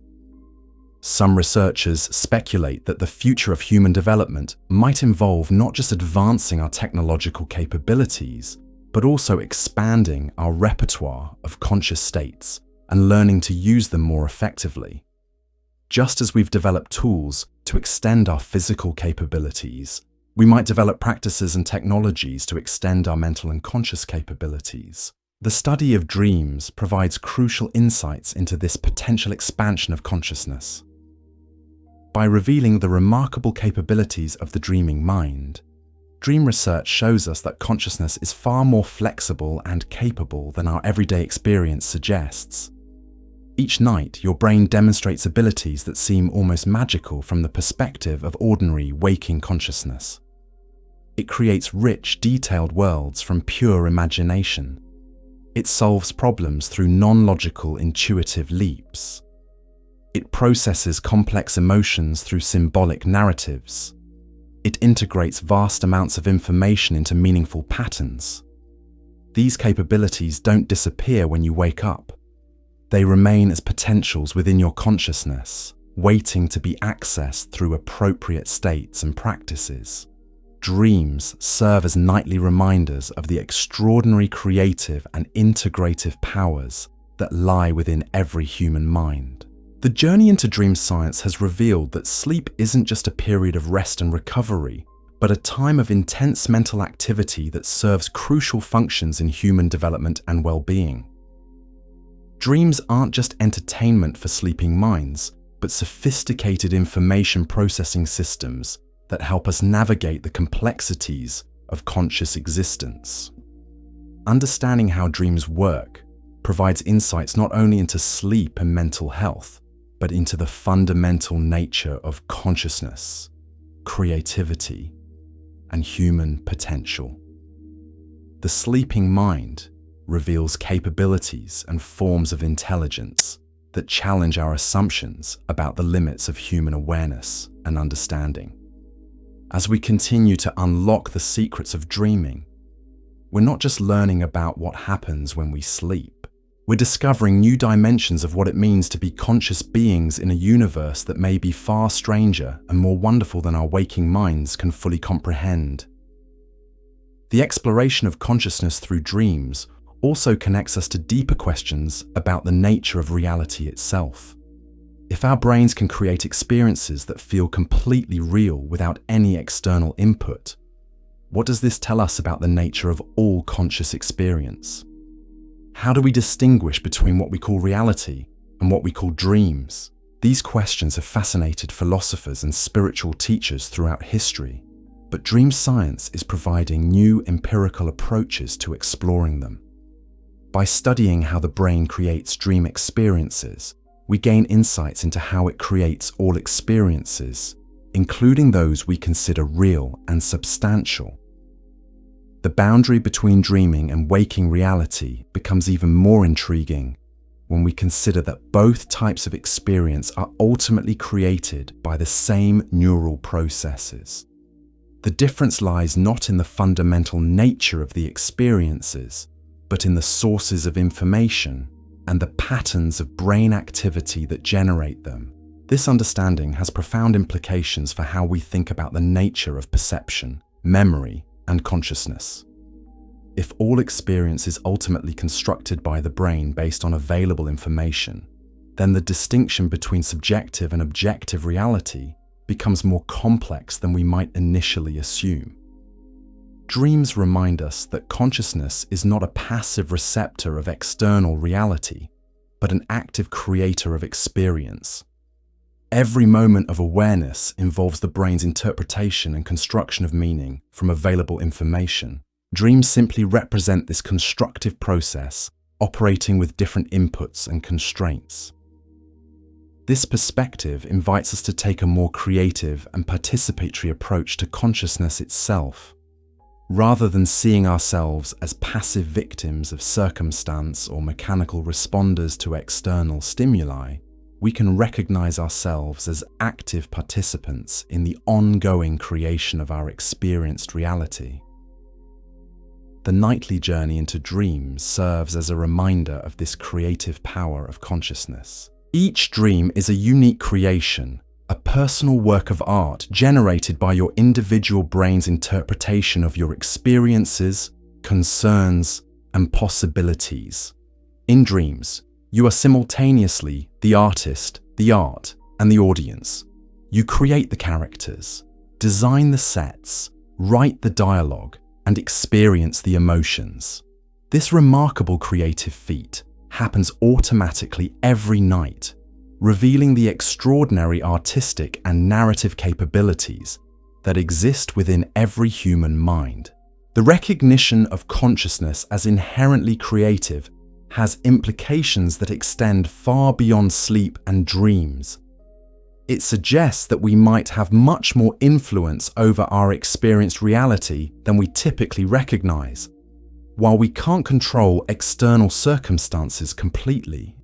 [SPEAKER 1] Some researchers speculate that the future of human development might involve not just advancing our technological capabilities, but also expanding our repertoire of conscious states and learning to use them more effectively. Just as we've developed tools to extend our physical capabilities, we might develop practices and technologies to extend our mental and conscious capabilities. The study of dreams provides crucial insights into this potential expansion of consciousness. By revealing the remarkable capabilities of the dreaming mind, dream research shows us that consciousness is far more flexible and capable than our everyday experience suggests. Each night, your brain demonstrates abilities that seem almost magical from the perspective of ordinary waking consciousness. It creates rich, detailed worlds from pure imagination. It solves problems through non-logical, intuitive leaps. It processes complex emotions through symbolic narratives. It integrates vast amounts of information into meaningful patterns. These capabilities don't disappear when you wake up. They remain as potentials within your consciousness, waiting to be accessed through appropriate states and practices. Dreams serve as nightly reminders of the extraordinary creative and integrative powers that lie within every human mind. The journey into dream science has revealed that sleep isn't just a period of rest and recovery, but a time of intense mental activity that serves crucial functions in human development and well-being. Dreams aren't just entertainment for sleeping minds, but sophisticated information processing systems that help us navigate the complexities of conscious existence. Understanding how dreams work provides insights not only into sleep and mental health, but into the fundamental nature of consciousness, creativity, and human potential. The sleeping mind reveals capabilities and forms of intelligence that challenge our assumptions about the limits of human awareness and understanding. As we continue to unlock the secrets of dreaming, we're not just learning about what happens when we sleep. We're discovering new dimensions of what it means to be conscious beings in a universe that may be far stranger and more wonderful than our waking minds can fully comprehend. The exploration of consciousness through dreams also connects us to deeper questions about the nature of reality itself. If our brains can create experiences that feel completely real without any external input, what does this tell us about the nature of all conscious experience? How do we distinguish between what we call reality and what we call dreams? These questions have fascinated philosophers and spiritual teachers throughout history, but dream science is providing new empirical approaches to exploring them. By studying how the brain creates dream experiences, we gain insights into how it creates all experiences, including those we consider real and substantial. The boundary between dreaming and waking reality becomes even more intriguing when we consider that both types of experience are ultimately created by the same neural processes. The difference lies not in the fundamental nature of the experiences, but in the sources of information and the patterns of brain activity that generate them. This understanding has profound implications for how we think about the nature of perception, memory, and consciousness. If all experience is ultimately constructed by the brain based on available information, then the distinction between subjective and objective reality becomes more complex than we might initially assume. Dreams remind us that consciousness is not a passive receptor of external reality, but an active creator of experience. Every moment of awareness involves the brain's interpretation and construction of meaning from available information. Dreams simply represent this constructive process, operating with different inputs and constraints. This perspective invites us to take a more creative and participatory approach to consciousness itself. Rather than seeing ourselves as passive victims of circumstance or mechanical responders to external stimuli, we can recognize ourselves as active participants in the ongoing creation of our experienced reality. The nightly journey into dreams serves as a reminder of this creative power of consciousness. Each dream is a unique creation, a personal work of art generated by your individual brain's interpretation of your experiences, concerns, and possibilities. In dreams, you are simultaneously the artist, the art, and the audience. You create the characters, design the sets, write the dialogue, and experience the emotions. This remarkable creative feat happens automatically every night, revealing the extraordinary artistic and narrative capabilities that exist within every human mind. The recognition of consciousness as inherently creative has implications that extend far beyond sleep and dreams. It suggests that we might have much more influence over our experienced reality than we typically recognize. While we can't control external circumstances completely,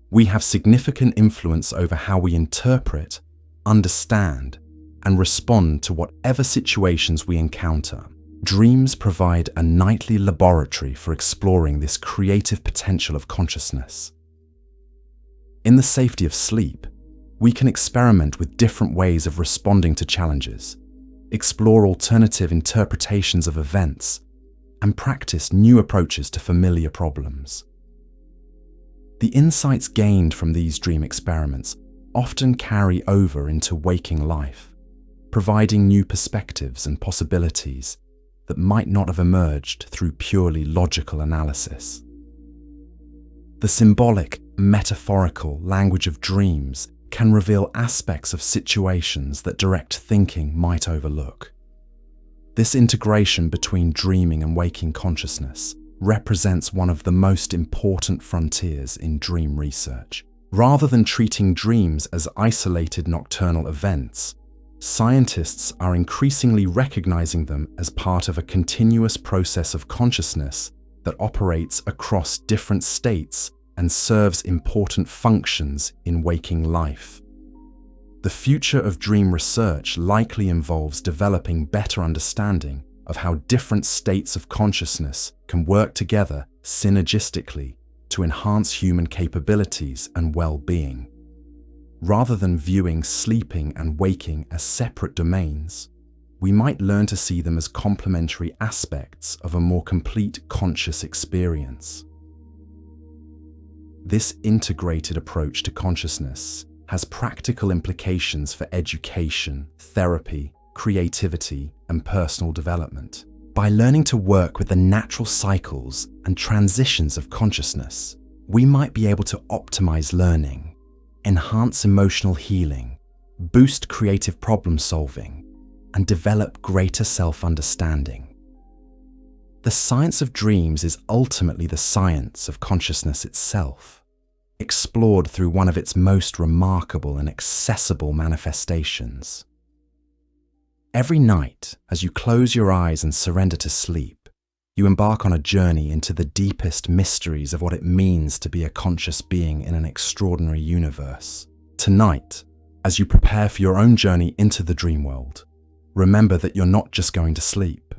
[SPEAKER 1] we have significant influence over how we interpret, understand, and respond to whatever situations we encounter. Dreams provide a nightly laboratory for exploring this creative potential of consciousness. In the safety of sleep, we can experiment with different ways of responding to challenges, explore alternative interpretations of events, and practice new approaches to familiar problems. The insights gained from these dream experiments often carry over into waking life, providing new perspectives and possibilities that might not have emerged through purely logical analysis. The symbolic, metaphorical language of dreams can reveal aspects of situations that direct thinking might overlook. This integration between dreaming and waking consciousness represents one of the most important frontiers in dream research. Rather than treating dreams as isolated nocturnal events, scientists are increasingly recognizing them as part of a continuous process of consciousness that operates across different states and serves important functions in waking life. The future of dream research likely involves developing better understanding of how different states of consciousness can work together synergistically to enhance human capabilities and well-being. Rather than viewing sleeping and waking as separate domains, we might learn to see them as complementary aspects of a more complete conscious experience. This integrated approach to consciousness has practical implications for education, therapy, creativity, and personal development. By learning to work with the natural cycles and transitions of consciousness, we might be able to optimize learning, enhance emotional healing, boost creative problem solving, and develop greater self-understanding. The science of dreams is ultimately the science of consciousness itself, explored through one of its most remarkable and accessible manifestations. Every night, as you close your eyes and surrender to sleep, you embark on a journey into the deepest mysteries of what it means to be a conscious being in an extraordinary universe. Tonight, as you prepare for your own journey into the dream world, remember that you're not just going to sleep.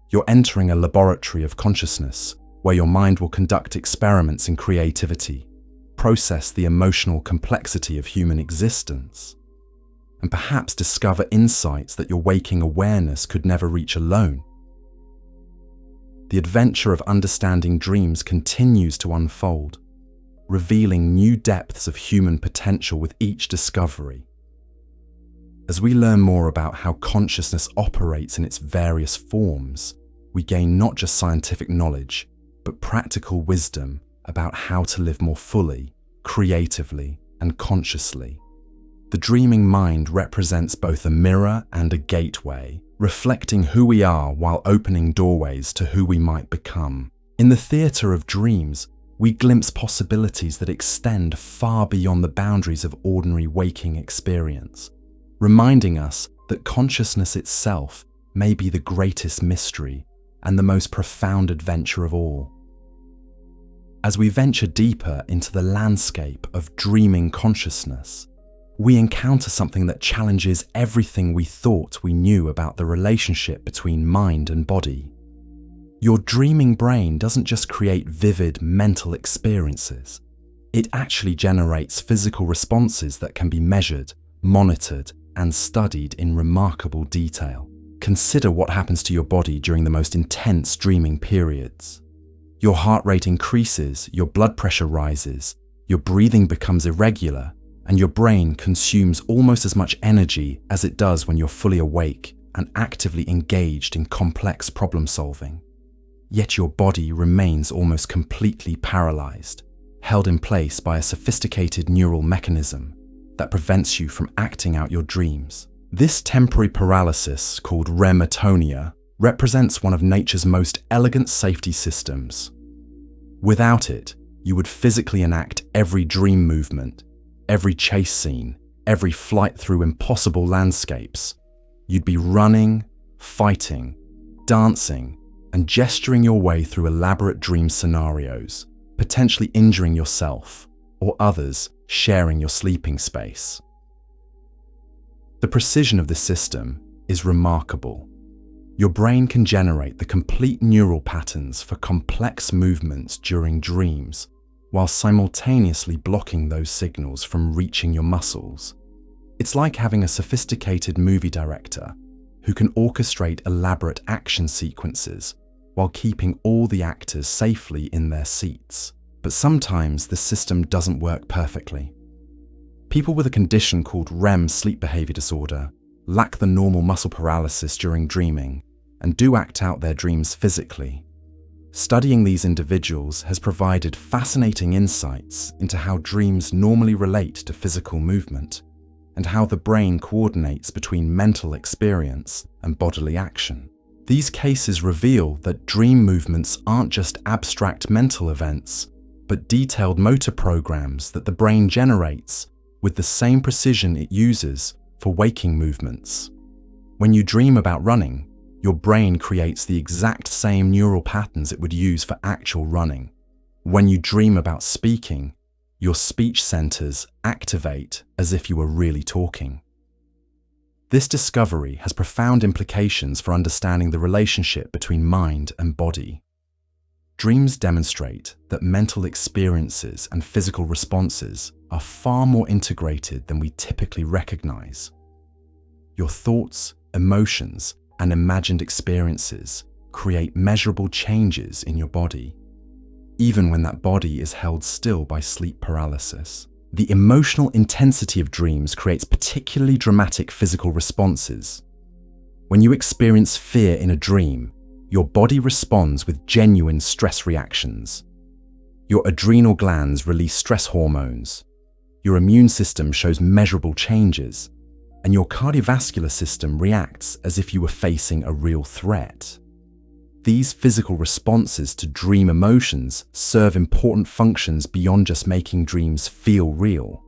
[SPEAKER 1] You're entering a laboratory of consciousness where your mind will conduct experiments in creativity, process the emotional complexity of human existence, and perhaps discover insights that your waking awareness could never reach alone. The adventure of understanding dreams continues to unfold, revealing new depths of human potential with each discovery. As we learn more about how consciousness operates in its various forms, we gain not just scientific knowledge, but practical wisdom about how to live more fully, creatively, and consciously. The dreaming mind represents both a mirror and a gateway, reflecting who we are while opening doorways to who we might become. In the theatre of dreams, we glimpse possibilities that extend far beyond the boundaries of ordinary waking experience, reminding us that consciousness itself may be the greatest mystery and the most profound adventure of all. As we venture deeper into the landscape of dreaming consciousness, we encounter something that challenges everything we thought we knew about the relationship between mind and body. Your dreaming brain doesn't just create vivid mental experiences. It actually generates physical responses that can be measured, monitored, and studied in remarkable detail. Consider what happens to your body during the most intense dreaming periods. Your heart rate increases, your blood pressure rises, your breathing becomes irregular, and your brain consumes almost as much energy as it does when you're fully awake and actively engaged in complex problem solving. Yet your body remains almost completely paralyzed, held in place by a sophisticated neural mechanism that prevents you from acting out your dreams. This temporary paralysis, called REM atonia, represents one of nature's most elegant safety systems. Without it, you would physically enact every dream movement, every chase scene, every flight through impossible landscapes. You'd be running, fighting, dancing, and gesturing your way through elaborate dream scenarios, potentially injuring yourself or others sharing your sleeping space. The precision of this system is remarkable. Your brain can generate the complete neural patterns for complex movements during dreams, while simultaneously blocking those signals from reaching your muscles. It's like having a sophisticated movie director who can orchestrate elaborate action sequences while keeping all the actors safely in their seats. But sometimes the system doesn't work perfectly. People with a condition called REM sleep behavior disorder lack the normal muscle paralysis during dreaming and do act out their dreams physically. Studying these individuals has provided fascinating insights into how dreams normally relate to physical movement and how the brain coordinates between mental experience and bodily action. These cases reveal that dream movements aren't just abstract mental events, but detailed motor programs that the brain generates with the same precision it uses for waking movements. When you dream about running, your brain creates the exact same neural patterns it would use for actual running. When you dream about speaking, your speech centers activate as if you were really talking. This discovery has profound implications for understanding the relationship between mind and body. Dreams demonstrate that mental experiences and physical responses are far more integrated than we typically recognize. Your thoughts, emotions, and imagined experiences create measurable changes in your body, even when that body is held still by sleep paralysis. The emotional intensity of dreams creates particularly dramatic physical responses. When you experience fear in a dream, your body responds with genuine stress reactions. Your adrenal glands release stress hormones, your immune system shows measurable changes, and your cardiovascular system reacts as if you were facing a real threat. These physical responses to dream emotions serve important functions beyond just making dreams feel real.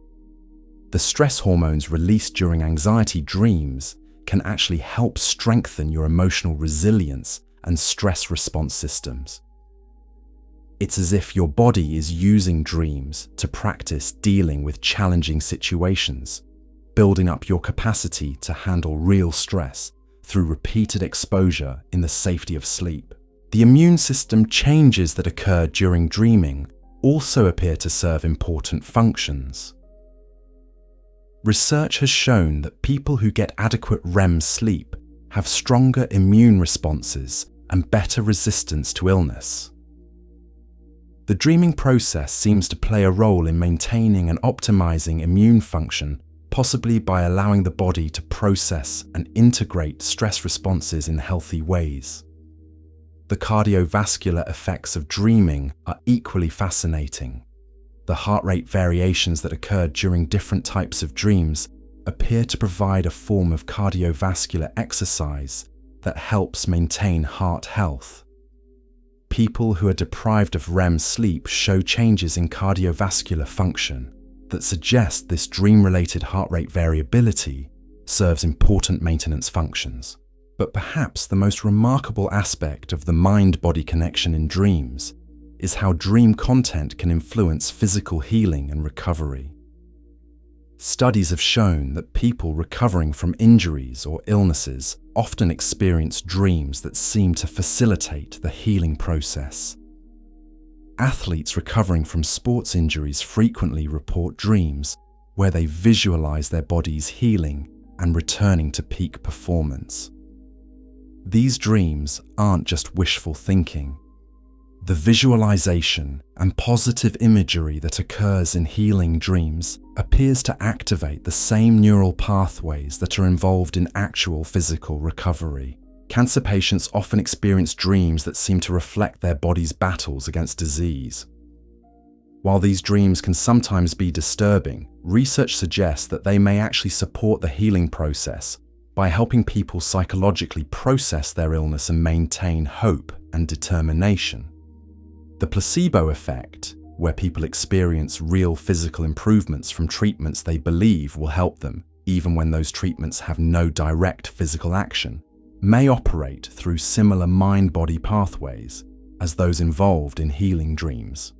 [SPEAKER 1] The stress hormones released during anxiety dreams can actually help strengthen your emotional resilience and stress response systems. It's as if your body is using dreams to practice dealing with challenging situations, building up your capacity to handle real stress through repeated exposure in the safety of sleep. The immune system changes that occur during dreaming also appear to serve important functions. Research has shown that people who get adequate REM sleep have stronger immune responses and better resistance to illness. The dreaming process seems to play a role in maintaining and optimizing immune function, possibly by allowing the body to process and integrate stress responses in healthy ways. The cardiovascular effects of dreaming are equally fascinating. The heart rate variations that occur during different types of dreams appear to provide a form of cardiovascular exercise that helps maintain heart health. People who are deprived of REM sleep show changes in cardiovascular function that suggest this dream-related heart rate variability serves important maintenance functions. But perhaps the most remarkable aspect of the mind-body connection in dreams is how dream content can influence physical healing and recovery. Studies have shown that people recovering from injuries or illnesses often experience dreams that seem to facilitate the healing process. Athletes recovering from sports injuries frequently report dreams where they visualize their bodies healing and returning to peak performance. These dreams aren't just wishful thinking. The visualization and positive imagery that occurs in healing dreams appears to activate the same neural pathways that are involved in actual physical recovery. Cancer patients often experience dreams that seem to reflect their body's battles against disease. While these dreams can sometimes be disturbing, research suggests that they may actually support the healing process by helping people psychologically process their illness and maintain hope and determination. The placebo effect, where people experience real physical improvements from treatments they believe will help them, even when those treatments have no direct physical action, may operate through similar mind-body pathways as those involved in healing dreams.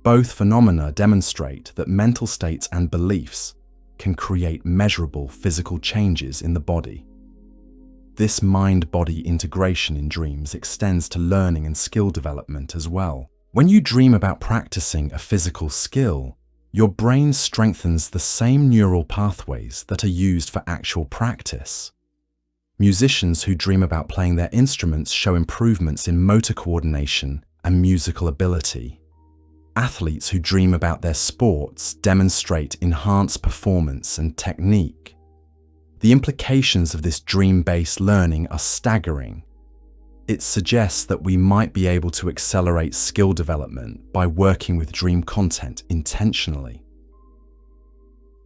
[SPEAKER 1] Both phenomena demonstrate that mental states and beliefs can create measurable physical changes in the body. This mind-body integration in dreams extends to learning and skill development as well. When you dream about practicing a physical skill, your brain strengthens the same neural pathways that are used for actual practice. Musicians who dream about playing their instruments show improvements in motor coordination and musical ability. Athletes who dream about their sports demonstrate enhanced performance and technique. The implications of this dream-based learning are staggering. It suggests that we might be able to accelerate skill development by working with dream content intentionally.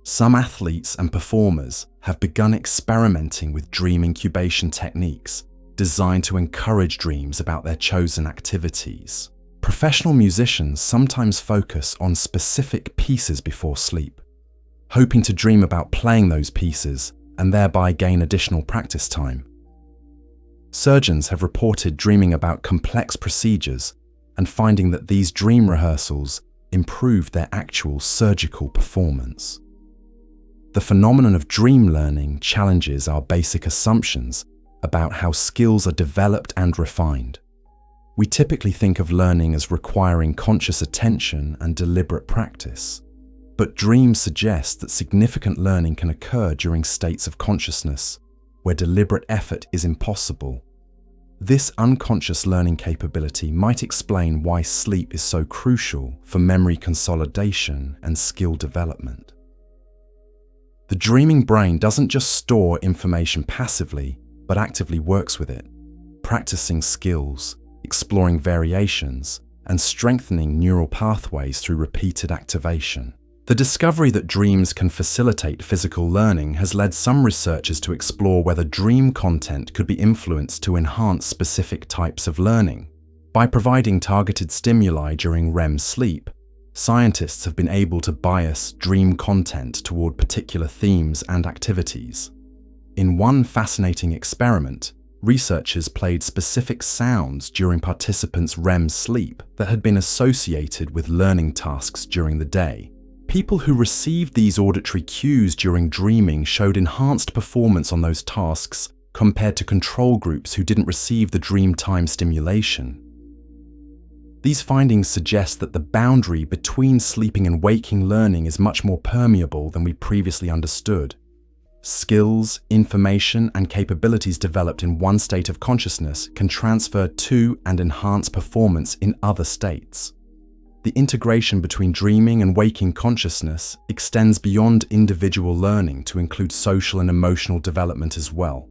[SPEAKER 1] Some athletes and performers have begun experimenting with dream incubation techniques designed to encourage dreams about their chosen activities. Professional musicians sometimes focus on specific pieces before sleep, hoping to dream about playing those pieces and thereby gain additional practice time. Surgeons have reported dreaming about complex procedures and finding that these dream rehearsals improved their actual surgical performance. The phenomenon of dream learning challenges our basic assumptions about how skills are developed and refined. We typically think of learning as requiring conscious attention and deliberate practice, but dreams suggest that significant learning can occur during states of consciousness where deliberate effort is impossible. This unconscious learning capability might explain why sleep is so crucial for memory consolidation and skill development. The dreaming brain doesn't just store information passively, but actively works with it, practicing skills, exploring variations, and strengthening neural pathways through repeated activation. The discovery that dreams can facilitate physical learning has led some researchers to explore whether dream content could be influenced to enhance specific types of learning. By providing targeted stimuli during REM sleep, scientists have been able to bias dream content toward particular themes and activities. In one fascinating experiment, researchers played specific sounds during participants' REM sleep that had been associated with learning tasks during the day. People who received these auditory cues during dreaming showed enhanced performance on those tasks compared to control groups who didn't receive the dream time stimulation. These findings suggest that the boundary between sleeping and waking learning is much more permeable than we previously understood. Skills, information, and capabilities developed in one state of consciousness can transfer to and enhance performance in other states. The integration between dreaming and waking consciousness extends beyond individual learning to include social and emotional development as well.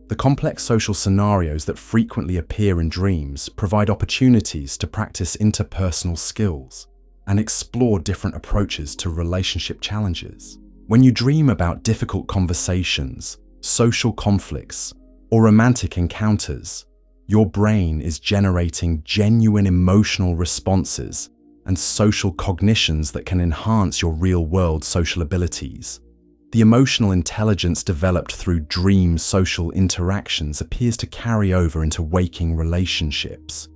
[SPEAKER 1] The complex social scenarios that frequently appear in dreams provide opportunities to practice interpersonal skills and explore different approaches to relationship challenges. When you dream about difficult conversations, social conflicts, or romantic encounters, your brain is generating genuine emotional responses and social cognitions that can enhance your real-world social abilities. The emotional intelligence developed through dream social interactions appears to carry over into waking relationships.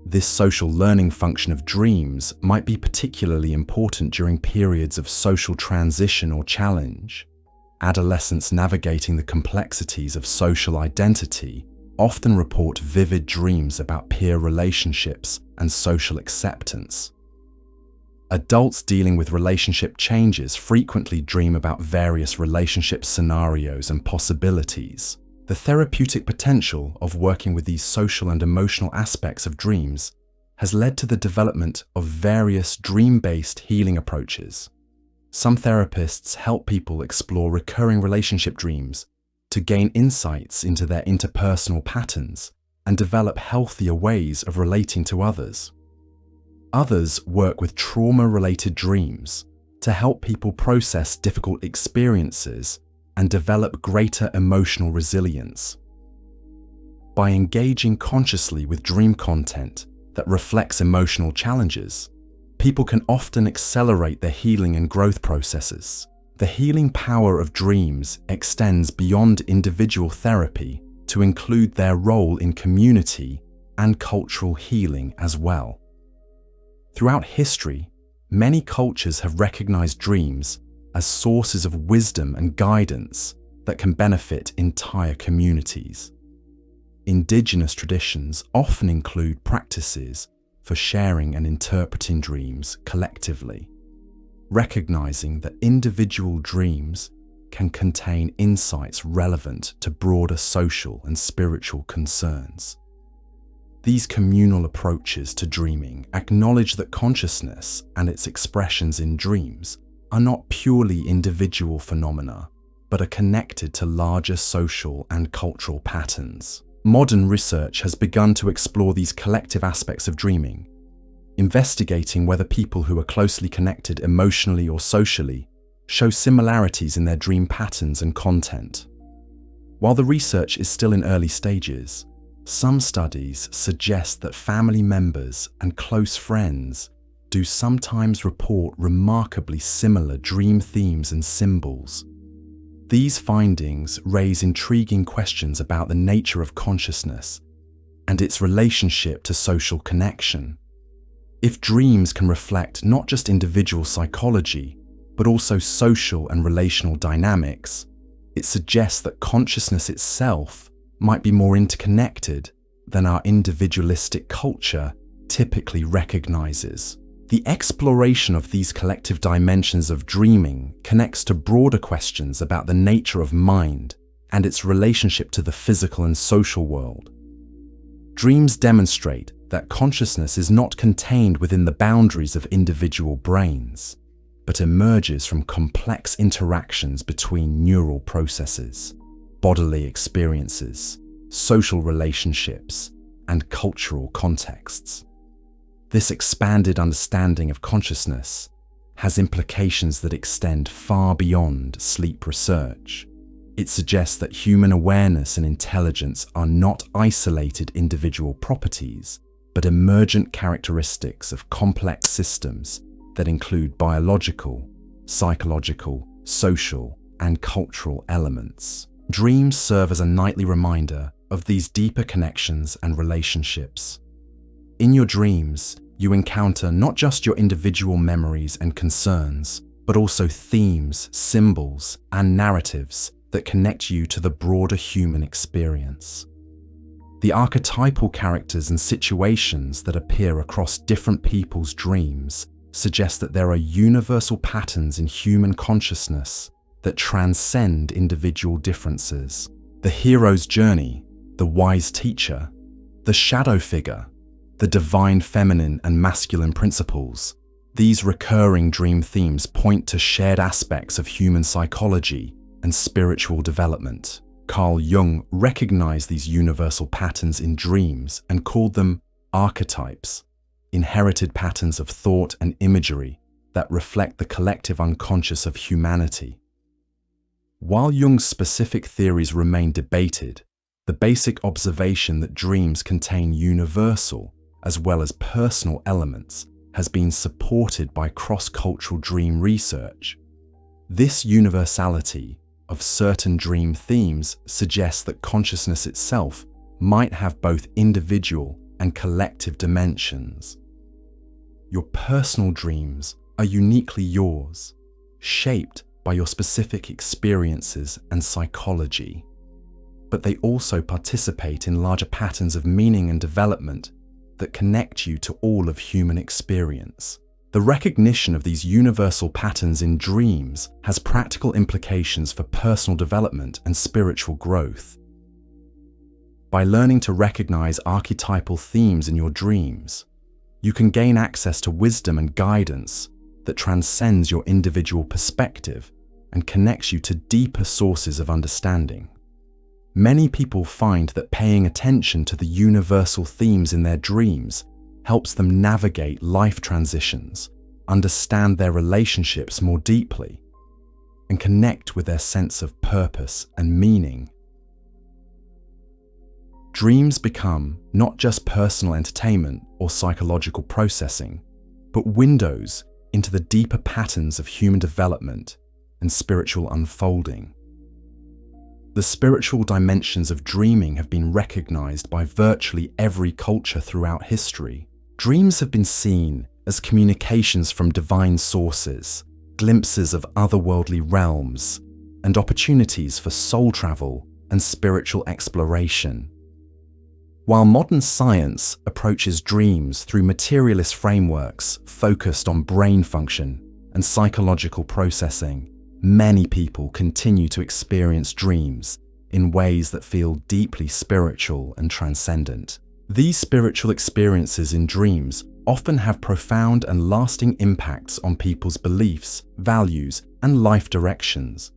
[SPEAKER 1] This social learning function of dreams might be particularly important during periods of social transition or challenge. Adolescents navigating the complexities of social identity often report vivid dreams about peer relationships and social acceptance. Adults dealing with relationship changes frequently dream about various relationship scenarios and possibilities. The therapeutic potential of working with these social and emotional aspects of dreams has led to the development of various dream-based healing approaches. Some therapists help people explore recurring relationship dreams to gain insights into their interpersonal patterns and develop healthier ways of relating to others. Others work with trauma-related dreams to help people process difficult experiences and develop greater emotional resilience. By engaging consciously with dream content that reflects emotional challenges, people can often accelerate their healing and growth processes. The healing power of dreams extends beyond individual therapy to include their role in community and cultural healing as well. Throughout history, many cultures have recognized dreams as sources of wisdom and guidance that can benefit entire communities. Indigenous traditions often include practices for sharing and interpreting dreams collectively, recognizing that individual dreams can contain insights relevant to broader social and spiritual concerns. These communal approaches to dreaming acknowledge that consciousness and its expressions in dreams are not purely individual phenomena, but are connected to larger social and cultural patterns. Modern research has begun to explore these collective aspects of dreaming, investigating whether people who are closely connected emotionally or socially show similarities in their dream patterns and content. While the research is still in early stages, some studies suggest that family members and close friends do sometimes report remarkably similar dream themes and symbols. These findings raise intriguing questions about the nature of consciousness and its relationship to social connection. If dreams can reflect not just individual psychology, but also social and relational dynamics, it suggests that consciousness itself might be more interconnected than our individualistic culture typically recognizes. The exploration of these collective dimensions of dreaming connects to broader questions about the nature of mind and its relationship to the physical and social world. Dreams demonstrate that consciousness is not contained within the boundaries of individual brains, but emerges from complex interactions between neural processes, bodily experiences, social relationships, and cultural contexts. This expanded understanding of consciousness has implications that extend far beyond sleep research. It suggests that human awareness and intelligence are not isolated individual properties, but emergent characteristics of complex systems that include biological, psychological, social, and cultural elements. Dreams serve as a nightly reminder of these deeper connections and relationships. In your dreams, you encounter not just your individual memories and concerns, but also themes, symbols, and narratives that connect you to the broader human experience. The archetypal characters and situations that appear across different people's dreams suggest that there are universal patterns in human consciousness that transcend individual differences. The hero's journey, the wise teacher, the shadow figure, the divine feminine and masculine principles. These recurring dream themes point to shared aspects of human psychology and spiritual development. Carl Jung recognized these universal patterns in dreams and called them archetypes, inherited patterns of thought and imagery that reflect the collective unconscious of humanity. While Jung's specific theories remain debated, the basic observation that dreams contain universal as well as personal elements has been supported by cross-cultural dream research. This universality of certain dream themes suggests that consciousness itself might have both individual and collective dimensions. Your personal dreams are uniquely yours, shaped by your specific experiences and psychology, but they also participate in larger patterns of meaning and development that connect you to all of human experience. The recognition of these universal patterns in dreams has practical implications for personal development and spiritual growth. By learning to recognize archetypal themes in your dreams, you can gain access to wisdom and guidance that transcends your individual perspective and connects you to deeper sources of understanding. Many people find that paying attention to the universal themes in their dreams helps them navigate life transitions, understand their relationships more deeply, and connect with their sense of purpose and meaning. Dreams become not just personal entertainment or psychological processing, but windows into the deeper patterns of human development and spiritual unfolding. The spiritual dimensions of dreaming have been recognized by virtually every culture throughout history. Dreams have been seen as communications from divine sources, glimpses of otherworldly realms, and opportunities for soul travel and spiritual exploration. While modern science approaches dreams through materialist frameworks focused on brain function and psychological processing, many people continue to experience dreams in ways that feel deeply spiritual and transcendent. These spiritual experiences in dreams often have profound and lasting impacts on people's beliefs, values, and life directions.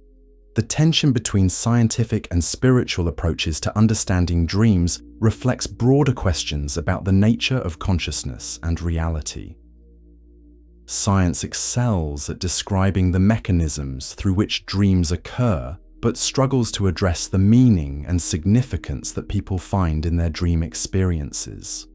[SPEAKER 1] The tension between scientific and spiritual approaches to understanding dreams reflects broader questions about the nature of consciousness and reality. Science excels at describing the mechanisms through which dreams occur, but struggles to address the meaning and significance that people find in their dream experiences.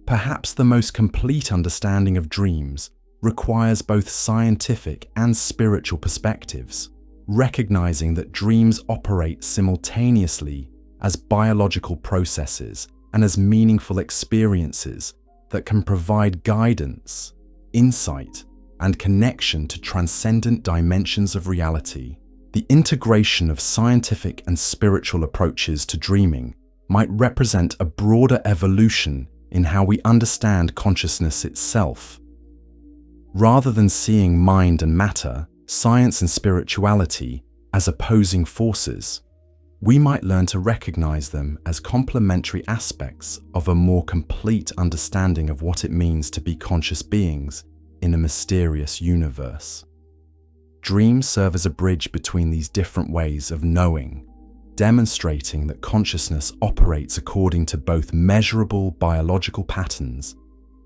[SPEAKER 1] Perhaps the most complete understanding of dreams requires both scientific and spiritual perspectives, recognizing that dreams operate simultaneously as biological processes and as meaningful experiences that can provide guidance, insight, and connection to transcendent dimensions of reality. The integration of scientific and spiritual approaches to dreaming might represent a broader evolution in how we understand consciousness itself. Rather than seeing mind and matter, science and spirituality as opposing forces, we might learn to recognize them as complementary aspects of a more complete understanding of what it means to be conscious beings in a mysterious universe. Dreams serve as a bridge between these different ways of knowing, demonstrating that consciousness operates according to both measurable biological patterns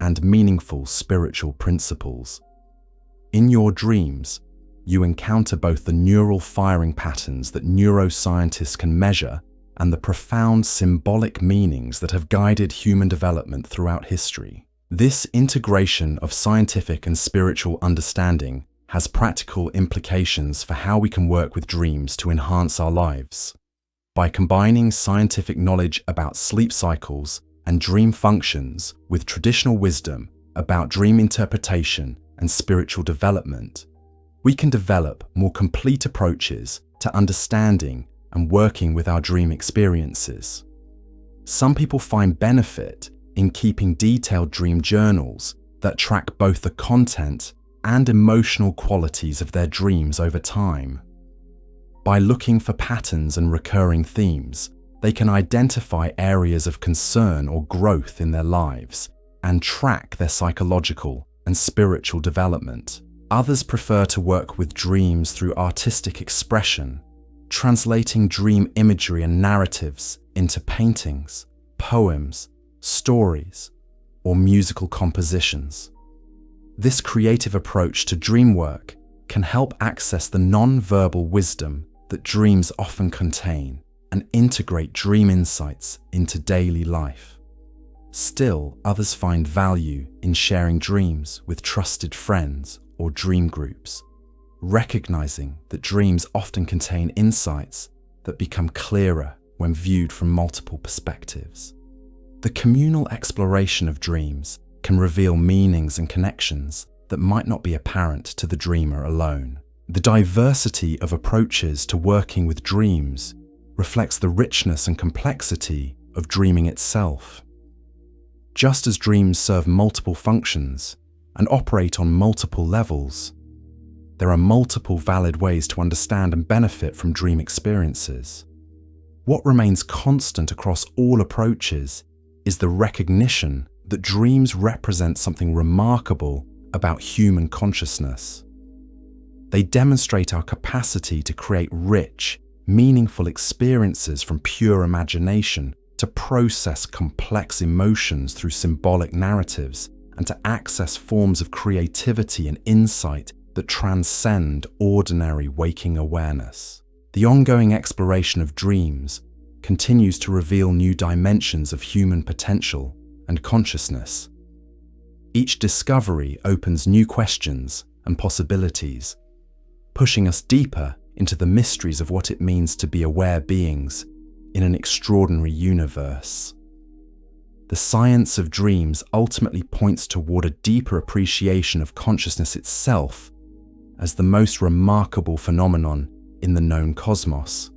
[SPEAKER 1] and meaningful spiritual principles. In your dreams, you encounter both the neural firing patterns that neuroscientists can measure and the profound symbolic meanings that have guided human development throughout history. This integration of scientific and spiritual understanding has practical implications for how we can work with dreams to enhance our lives. By combining scientific knowledge about sleep cycles and dream functions with traditional wisdom about dream interpretation and spiritual development, we can develop more complete approaches to understanding and working with our dream experiences. Some people find benefit in keeping detailed dream journals that track both the content and emotional qualities of their dreams over time. By looking for patterns and recurring themes, they can identify areas of concern or growth in their lives and track their psychological and spiritual development. Others prefer to work with dreams through artistic expression, translating dream imagery and narratives into paintings, poems, stories, or musical compositions. This creative approach to dream work can help access the non-verbal wisdom that dreams often contain and integrate dream insights into daily life. Still, others find value in sharing dreams with trusted friends or dream groups, recognizing that dreams often contain insights that become clearer when viewed from multiple perspectives. The communal exploration of dreams can reveal meanings and connections that might not be apparent to the dreamer alone. The diversity of approaches to working with dreams reflects the richness and complexity of dreaming itself. Just as dreams serve multiple functions and operate on multiple levels, there are multiple valid ways to understand and benefit from dream experiences. What remains constant across all approaches is the recognition that dreams represent something remarkable about human consciousness. They demonstrate our capacity to create rich, meaningful experiences from pure imagination, to process complex emotions through symbolic narratives, and to access forms of creativity and insight that transcend ordinary waking awareness. The ongoing exploration of dreams continues to reveal new dimensions of human potential and consciousness. Each discovery opens new questions and possibilities, pushing us deeper into the mysteries of what it means to be aware beings in an extraordinary universe. The science of dreams ultimately points toward a deeper appreciation of consciousness itself as the most remarkable phenomenon in the known cosmos.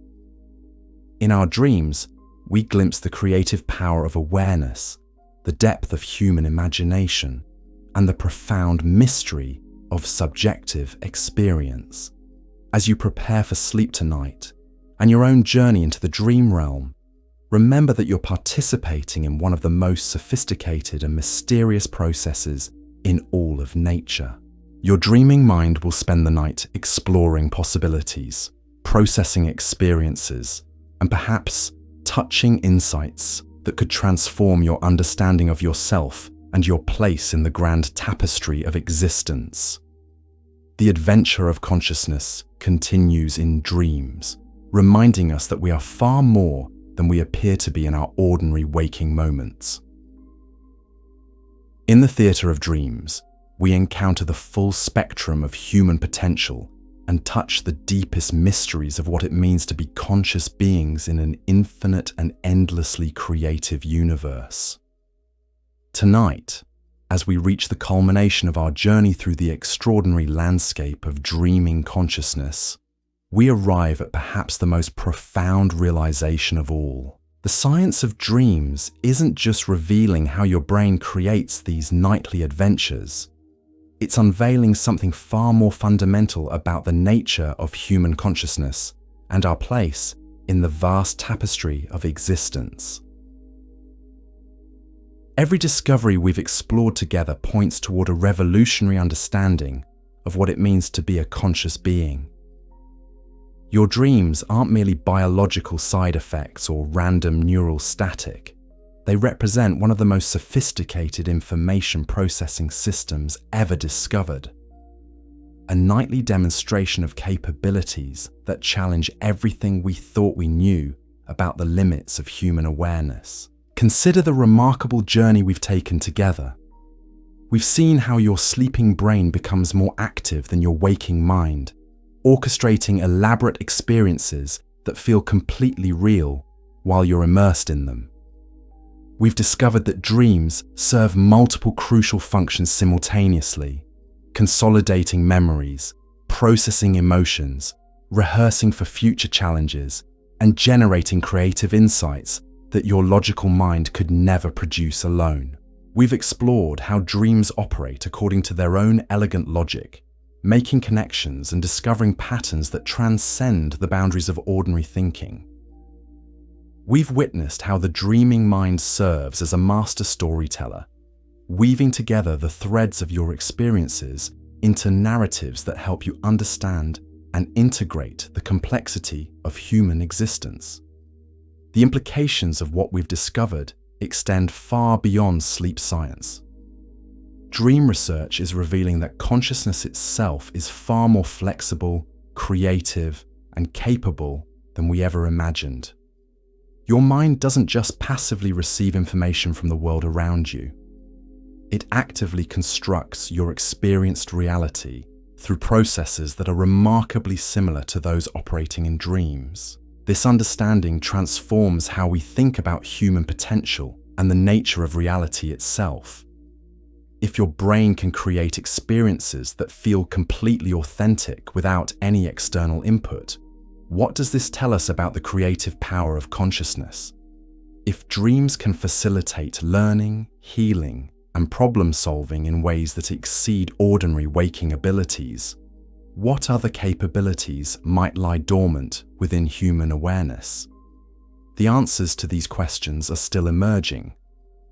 [SPEAKER 1] In our dreams, we glimpse the creative power of awareness, the depth of human imagination, and the profound mystery of subjective experience. As you prepare for sleep tonight and your own journey into the dream realm, remember that you're participating in one of the most sophisticated and mysterious processes in all of nature. Your dreaming mind will spend the night exploring possibilities, processing experiences, and perhaps touching insights that could transform your understanding of yourself and your place in the grand tapestry of existence. The adventure of consciousness continues in dreams, reminding us that we are far more than we appear to be in our ordinary waking moments. In the theatre of dreams, we encounter the full spectrum of human potential and touch the deepest mysteries of what it means to be conscious beings in an infinite and endlessly creative universe. Tonight, as we reach the culmination of our journey through the extraordinary landscape of dreaming consciousness, we arrive at perhaps the most profound realization of all. The science of dreams isn't just revealing how your brain creates these nightly adventures. It's unveiling something far more fundamental about the nature of human consciousness and our place in the vast tapestry of existence. Every discovery we've explored together points toward a revolutionary understanding of what it means to be a conscious being. Your dreams aren't merely biological side effects or random neural static. They represent one of the most sophisticated information processing systems ever discovered. A nightly demonstration of capabilities that challenge everything we thought we knew about the limits of human awareness. Consider the remarkable journey we've taken together. We've seen how your sleeping brain becomes more active than your waking mind, orchestrating elaborate experiences that feel completely real while you're immersed in them. We've discovered that dreams serve multiple crucial functions simultaneously, consolidating memories, processing emotions, rehearsing for future challenges, and generating creative insights that your logical mind could never produce alone. We've explored how dreams operate according to their own elegant logic, making connections and discovering patterns that transcend the boundaries of ordinary thinking. We've witnessed how the dreaming mind serves as a master storyteller, weaving together the threads of your experiences into narratives that help you understand and integrate the complexity of human existence. The implications of what we've discovered extend far beyond sleep science. Dream research is revealing that consciousness itself is far more flexible, creative, and capable than we ever imagined. Your mind doesn't just passively receive information from the world around you. It actively constructs your experienced reality through processes that are remarkably similar to those operating in dreams. This understanding transforms how we think about human potential and the nature of reality itself. If your brain can create experiences that feel completely authentic without any external input, what does this tell us about the creative power of consciousness? If dreams can facilitate learning, healing, and problem solving in ways that exceed ordinary waking abilities, what other capabilities might lie dormant within human awareness? The answers to these questions are still emerging,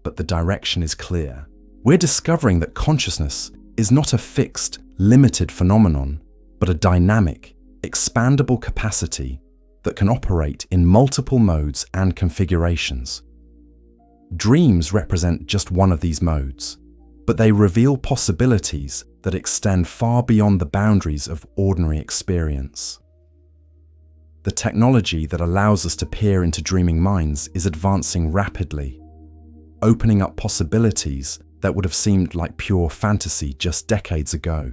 [SPEAKER 1] but the direction is clear. We're discovering that consciousness is not a fixed, limited phenomenon, but a dynamic, expandable capacity that can operate in multiple modes and configurations. Dreams represent just one of these modes, but they reveal possibilities that extend far beyond the boundaries of ordinary experience. The technology that allows us to peer into dreaming minds is advancing rapidly, opening up possibilities that would have seemed like pure fantasy just decades ago.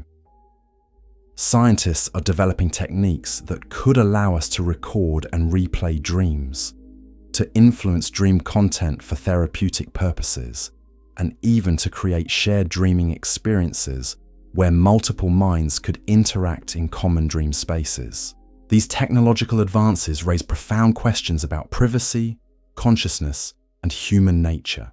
[SPEAKER 1] Scientists are developing techniques that could allow us to record and replay dreams, to influence dream content for therapeutic purposes, and even to create shared dreaming experiences where multiple minds could interact in common dream spaces. These technological advances raise profound questions about privacy, consciousness, and human nature.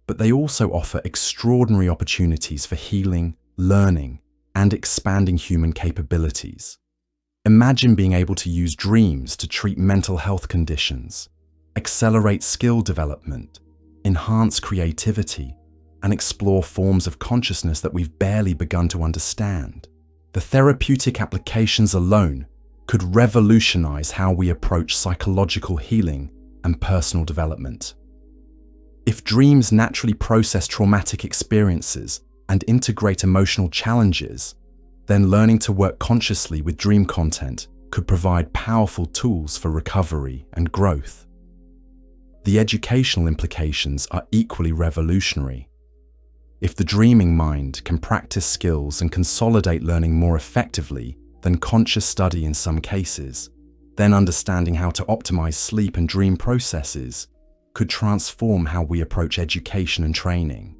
[SPEAKER 1] But they also offer extraordinary opportunities for healing, learning, and expanding human capabilities. Imagine being able to use dreams to treat mental health conditions, accelerate skill development, enhance creativity, and explore forms of consciousness that we've barely begun to understand. The therapeutic applications alone could revolutionize how we approach psychological healing and personal development. If dreams naturally process traumatic experiences and integrate emotional challenges, then learning to work consciously with dream content could provide powerful tools for recovery and growth. The educational implications are equally revolutionary. If the dreaming mind can practice skills and consolidate learning more effectively than conscious study in some cases, then understanding how to optimize sleep and dream processes could transform how we approach education and training.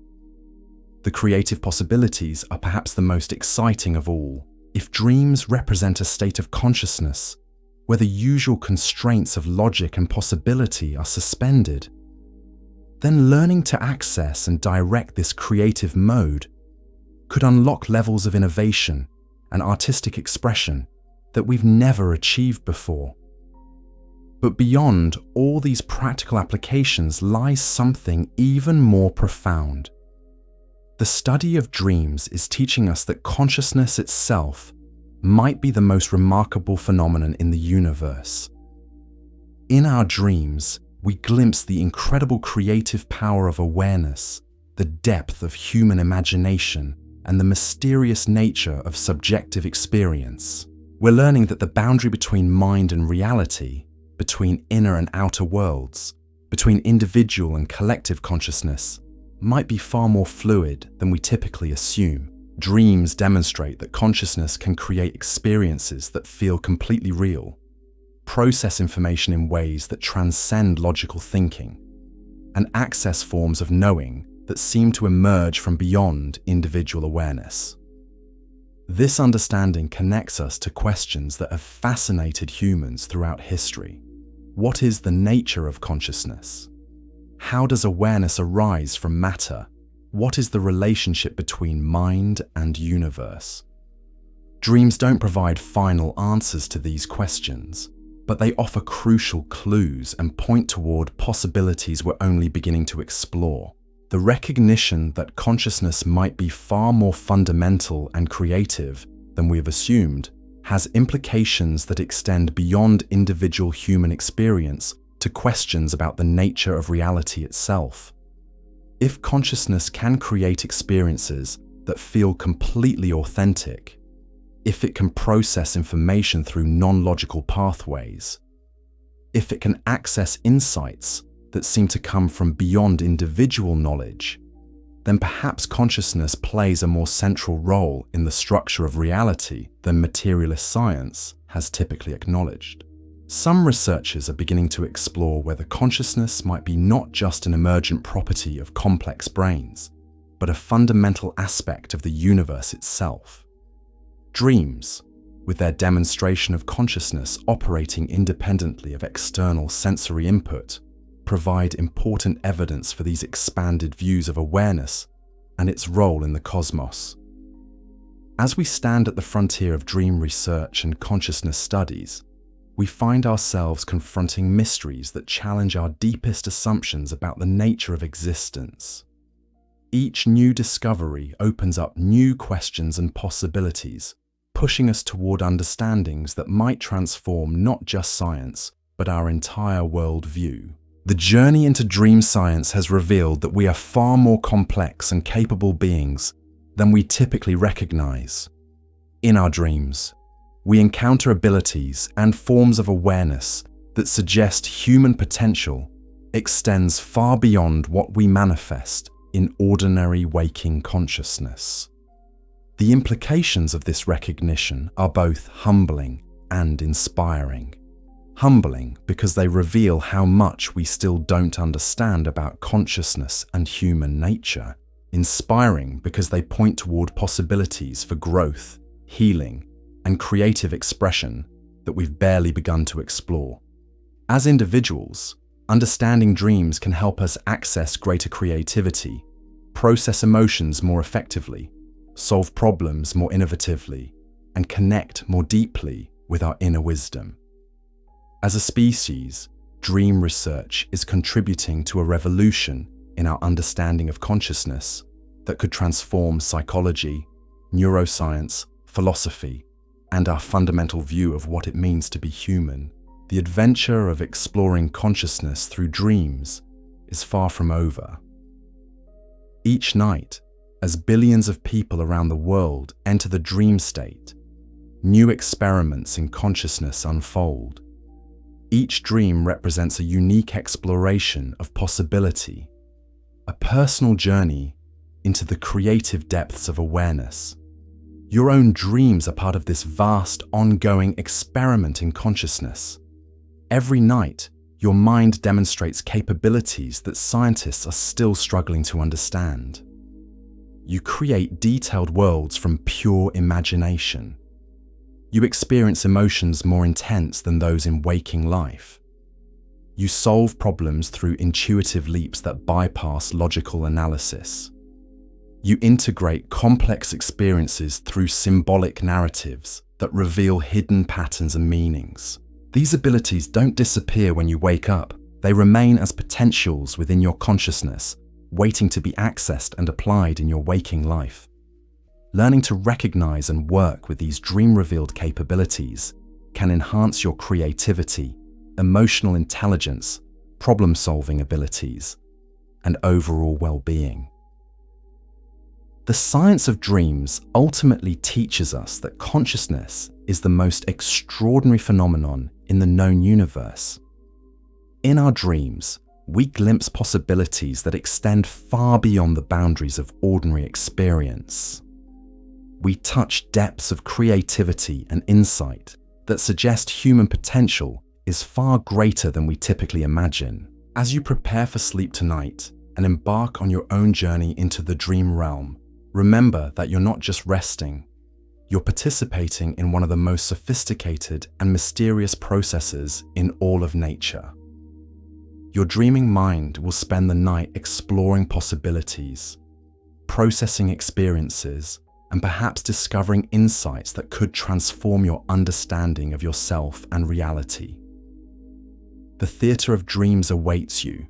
[SPEAKER 1] The creative possibilities are perhaps the most exciting of all. If dreams represent a state of consciousness where the usual constraints of logic and possibility are suspended, then learning to access and direct this creative mode could unlock levels of innovation and artistic expression that we've never achieved before. But beyond all these practical applications lies something even more profound. The study of dreams is teaching us that consciousness itself might be the most remarkable phenomenon in the universe. In our dreams, we glimpse the incredible creative power of awareness, the depth of human imagination, and the mysterious nature of subjective experience. We're learning that the boundary between mind and reality, between inner and outer worlds, between individual and collective consciousness, might be far more fluid than we typically assume. Dreams demonstrate that consciousness can create experiences that feel completely real, process information in ways that transcend logical thinking, and access forms of knowing that seem to emerge from beyond individual awareness. This understanding connects us to questions that have fascinated humans throughout history. What is the nature of consciousness? How does awareness arise from matter? What is the relationship between mind and universe? Dreams don't provide final answers to these questions, but they offer crucial clues and point toward possibilities we're only beginning to explore. The recognition that consciousness might be far more fundamental and creative than we've assumed has implications that extend beyond individual human experience to questions about the nature of reality itself. If consciousness can create experiences that feel completely authentic, if it can process information through non-logical pathways, if it can access insights that seem to come from beyond individual knowledge, then perhaps consciousness plays a more central role in the structure of reality than materialist science has typically acknowledged. Some researchers are beginning to explore whether consciousness might be not just an emergent property of complex brains, but a fundamental aspect of the universe itself. Dreams, with their demonstration of consciousness operating independently of external sensory input, provide important evidence for these expanded views of awareness and its role in the cosmos. As we stand at the frontier of dream research and consciousness studies, we find ourselves confronting mysteries that challenge our deepest assumptions about the nature of existence. Each new discovery opens up new questions and possibilities, pushing us toward understandings that might transform not just science, but our entire worldview. The journey into dream science has revealed that we are far more complex and capable beings than we typically recognize. In our dreams, we encounter abilities and forms of awareness that suggest human potential extends far beyond what we manifest in ordinary waking consciousness. The implications of this recognition are both humbling and inspiring. Humbling because they reveal how much we still don't understand about consciousness and human nature. Inspiring because they point toward possibilities for growth, healing, and creative expression that we've barely begun to explore. As individuals, understanding dreams can help us access greater creativity, process emotions more effectively, solve problems more innovatively, and connect more deeply with our inner wisdom. As a species, dream research is contributing to a revolution in our understanding of consciousness that could transform psychology, neuroscience, philosophy, and our fundamental view of what it means to be human. The adventure of exploring consciousness through dreams is far from over. Each night, as billions of people around the world enter the dream state, new experiments in consciousness unfold. Each dream represents a unique exploration of possibility, a personal journey into the creative depths of awareness. Your own dreams are part of this vast, ongoing experiment in consciousness. Every night, your mind demonstrates capabilities that scientists are still struggling to understand. You create detailed worlds from pure imagination. You experience emotions more intense than those in waking life. You solve problems through intuitive leaps that bypass logical analysis. You integrate complex experiences through symbolic narratives that reveal hidden patterns and meanings. These abilities don't disappear when you wake up. They remain as potentials within your consciousness, waiting to be accessed and applied in your waking life. Learning to recognize and work with these dream-revealed capabilities can enhance your creativity, emotional intelligence, problem-solving abilities, and overall well-being. The science of dreams ultimately teaches us that consciousness is the most extraordinary phenomenon in the known universe. In our dreams, we glimpse possibilities that extend far beyond the boundaries of ordinary experience. We touch depths of creativity and insight that suggest human potential is far greater than we typically imagine. As you prepare for sleep tonight and embark on your own journey into the dream realm, remember that you're not just resting, you're participating in one of the most sophisticated and mysterious processes in all of nature. Your dreaming mind will spend the night exploring possibilities, processing experiences, and perhaps discovering insights that could transform your understanding of yourself and reality. The theater of dreams awaits you,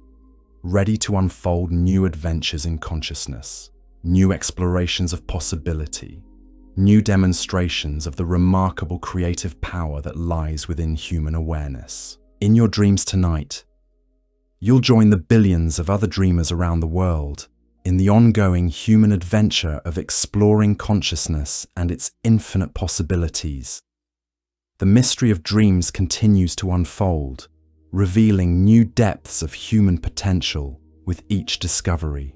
[SPEAKER 1] ready to unfold new adventures in consciousness, new explorations of possibility, new demonstrations of the remarkable creative power that lies within human awareness. In your dreams tonight, you'll join the billions of other dreamers around the world in the ongoing human adventure of exploring consciousness and its infinite possibilities. The mystery of dreams continues to unfold, revealing new depths of human potential with each discovery.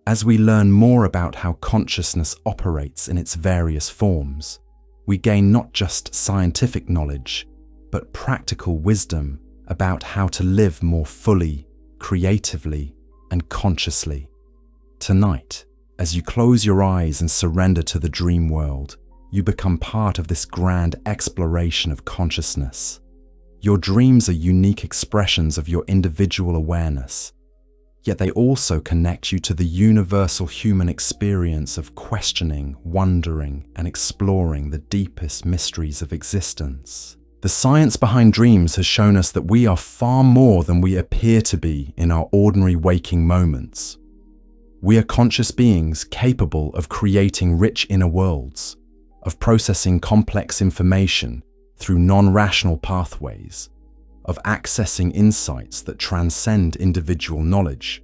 [SPEAKER 1] As we learn more about how consciousness operates in its various forms, we gain not just scientific knowledge, but practical wisdom about how to live more fully, creatively, and consciously. Tonight, as you close your eyes and surrender to the dream world, you become part of this grand exploration of consciousness. Your dreams are unique expressions of your individual awareness, yet they also connect you to the universal human experience of questioning, wondering, and exploring the deepest mysteries of existence. The science behind dreams has shown us that we are far more than we appear to be in our ordinary waking moments. We are conscious beings capable of creating rich inner worlds, of processing complex information through non-rational pathways, of accessing insights that transcend individual knowledge,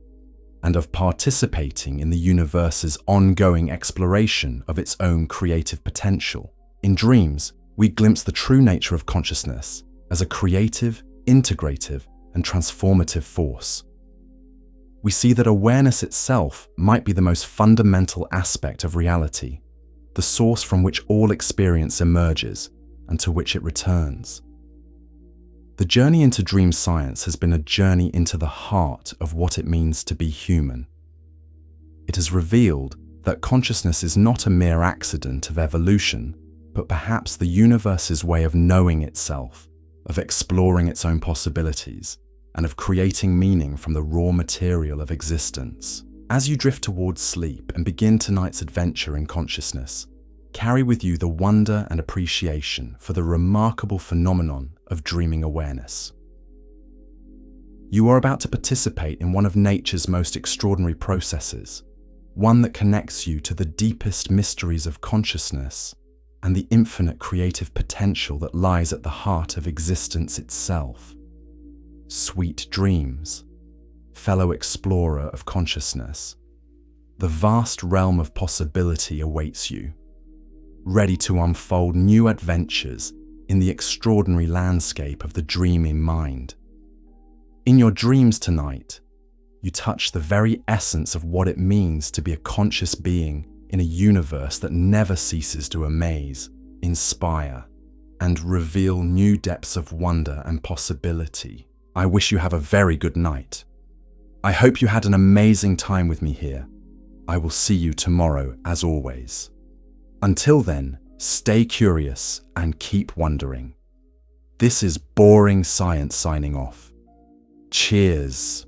[SPEAKER 1] and of participating in the universe's ongoing exploration of its own creative potential. In dreams, we glimpse the true nature of consciousness as a creative, integrative, and transformative force. We see that awareness itself might be the most fundamental aspect of reality, the source from which all experience emerges and to which it returns. The journey into dream science has been a journey into the heart of what it means to be human. It has revealed that consciousness is not a mere accident of evolution, but perhaps the universe's way of knowing itself, of exploring its own possibilities, and of creating meaning from the raw material of existence. As you drift towards sleep and begin tonight's adventure in consciousness, carry with you the wonder and appreciation for the remarkable phenomenon of dreaming awareness. You are about to participate in one of nature's most extraordinary processes, one that connects you to the deepest mysteries of consciousness and the infinite creative potential that lies at the heart of existence itself. Sweet dreams, fellow explorer of consciousness. The vast realm of possibility awaits you, ready to unfold new adventures in the extraordinary landscape of the dreaming mind. In your dreams tonight, you touch the very essence of what it means to be a conscious being in a universe that never ceases to amaze, inspire, and reveal new depths of wonder and possibility. I wish you have a very good night. I hope you had an amazing time with me here. I will see you tomorrow as always. Until then, stay curious and keep wondering. This is Boring Science signing off. Cheers.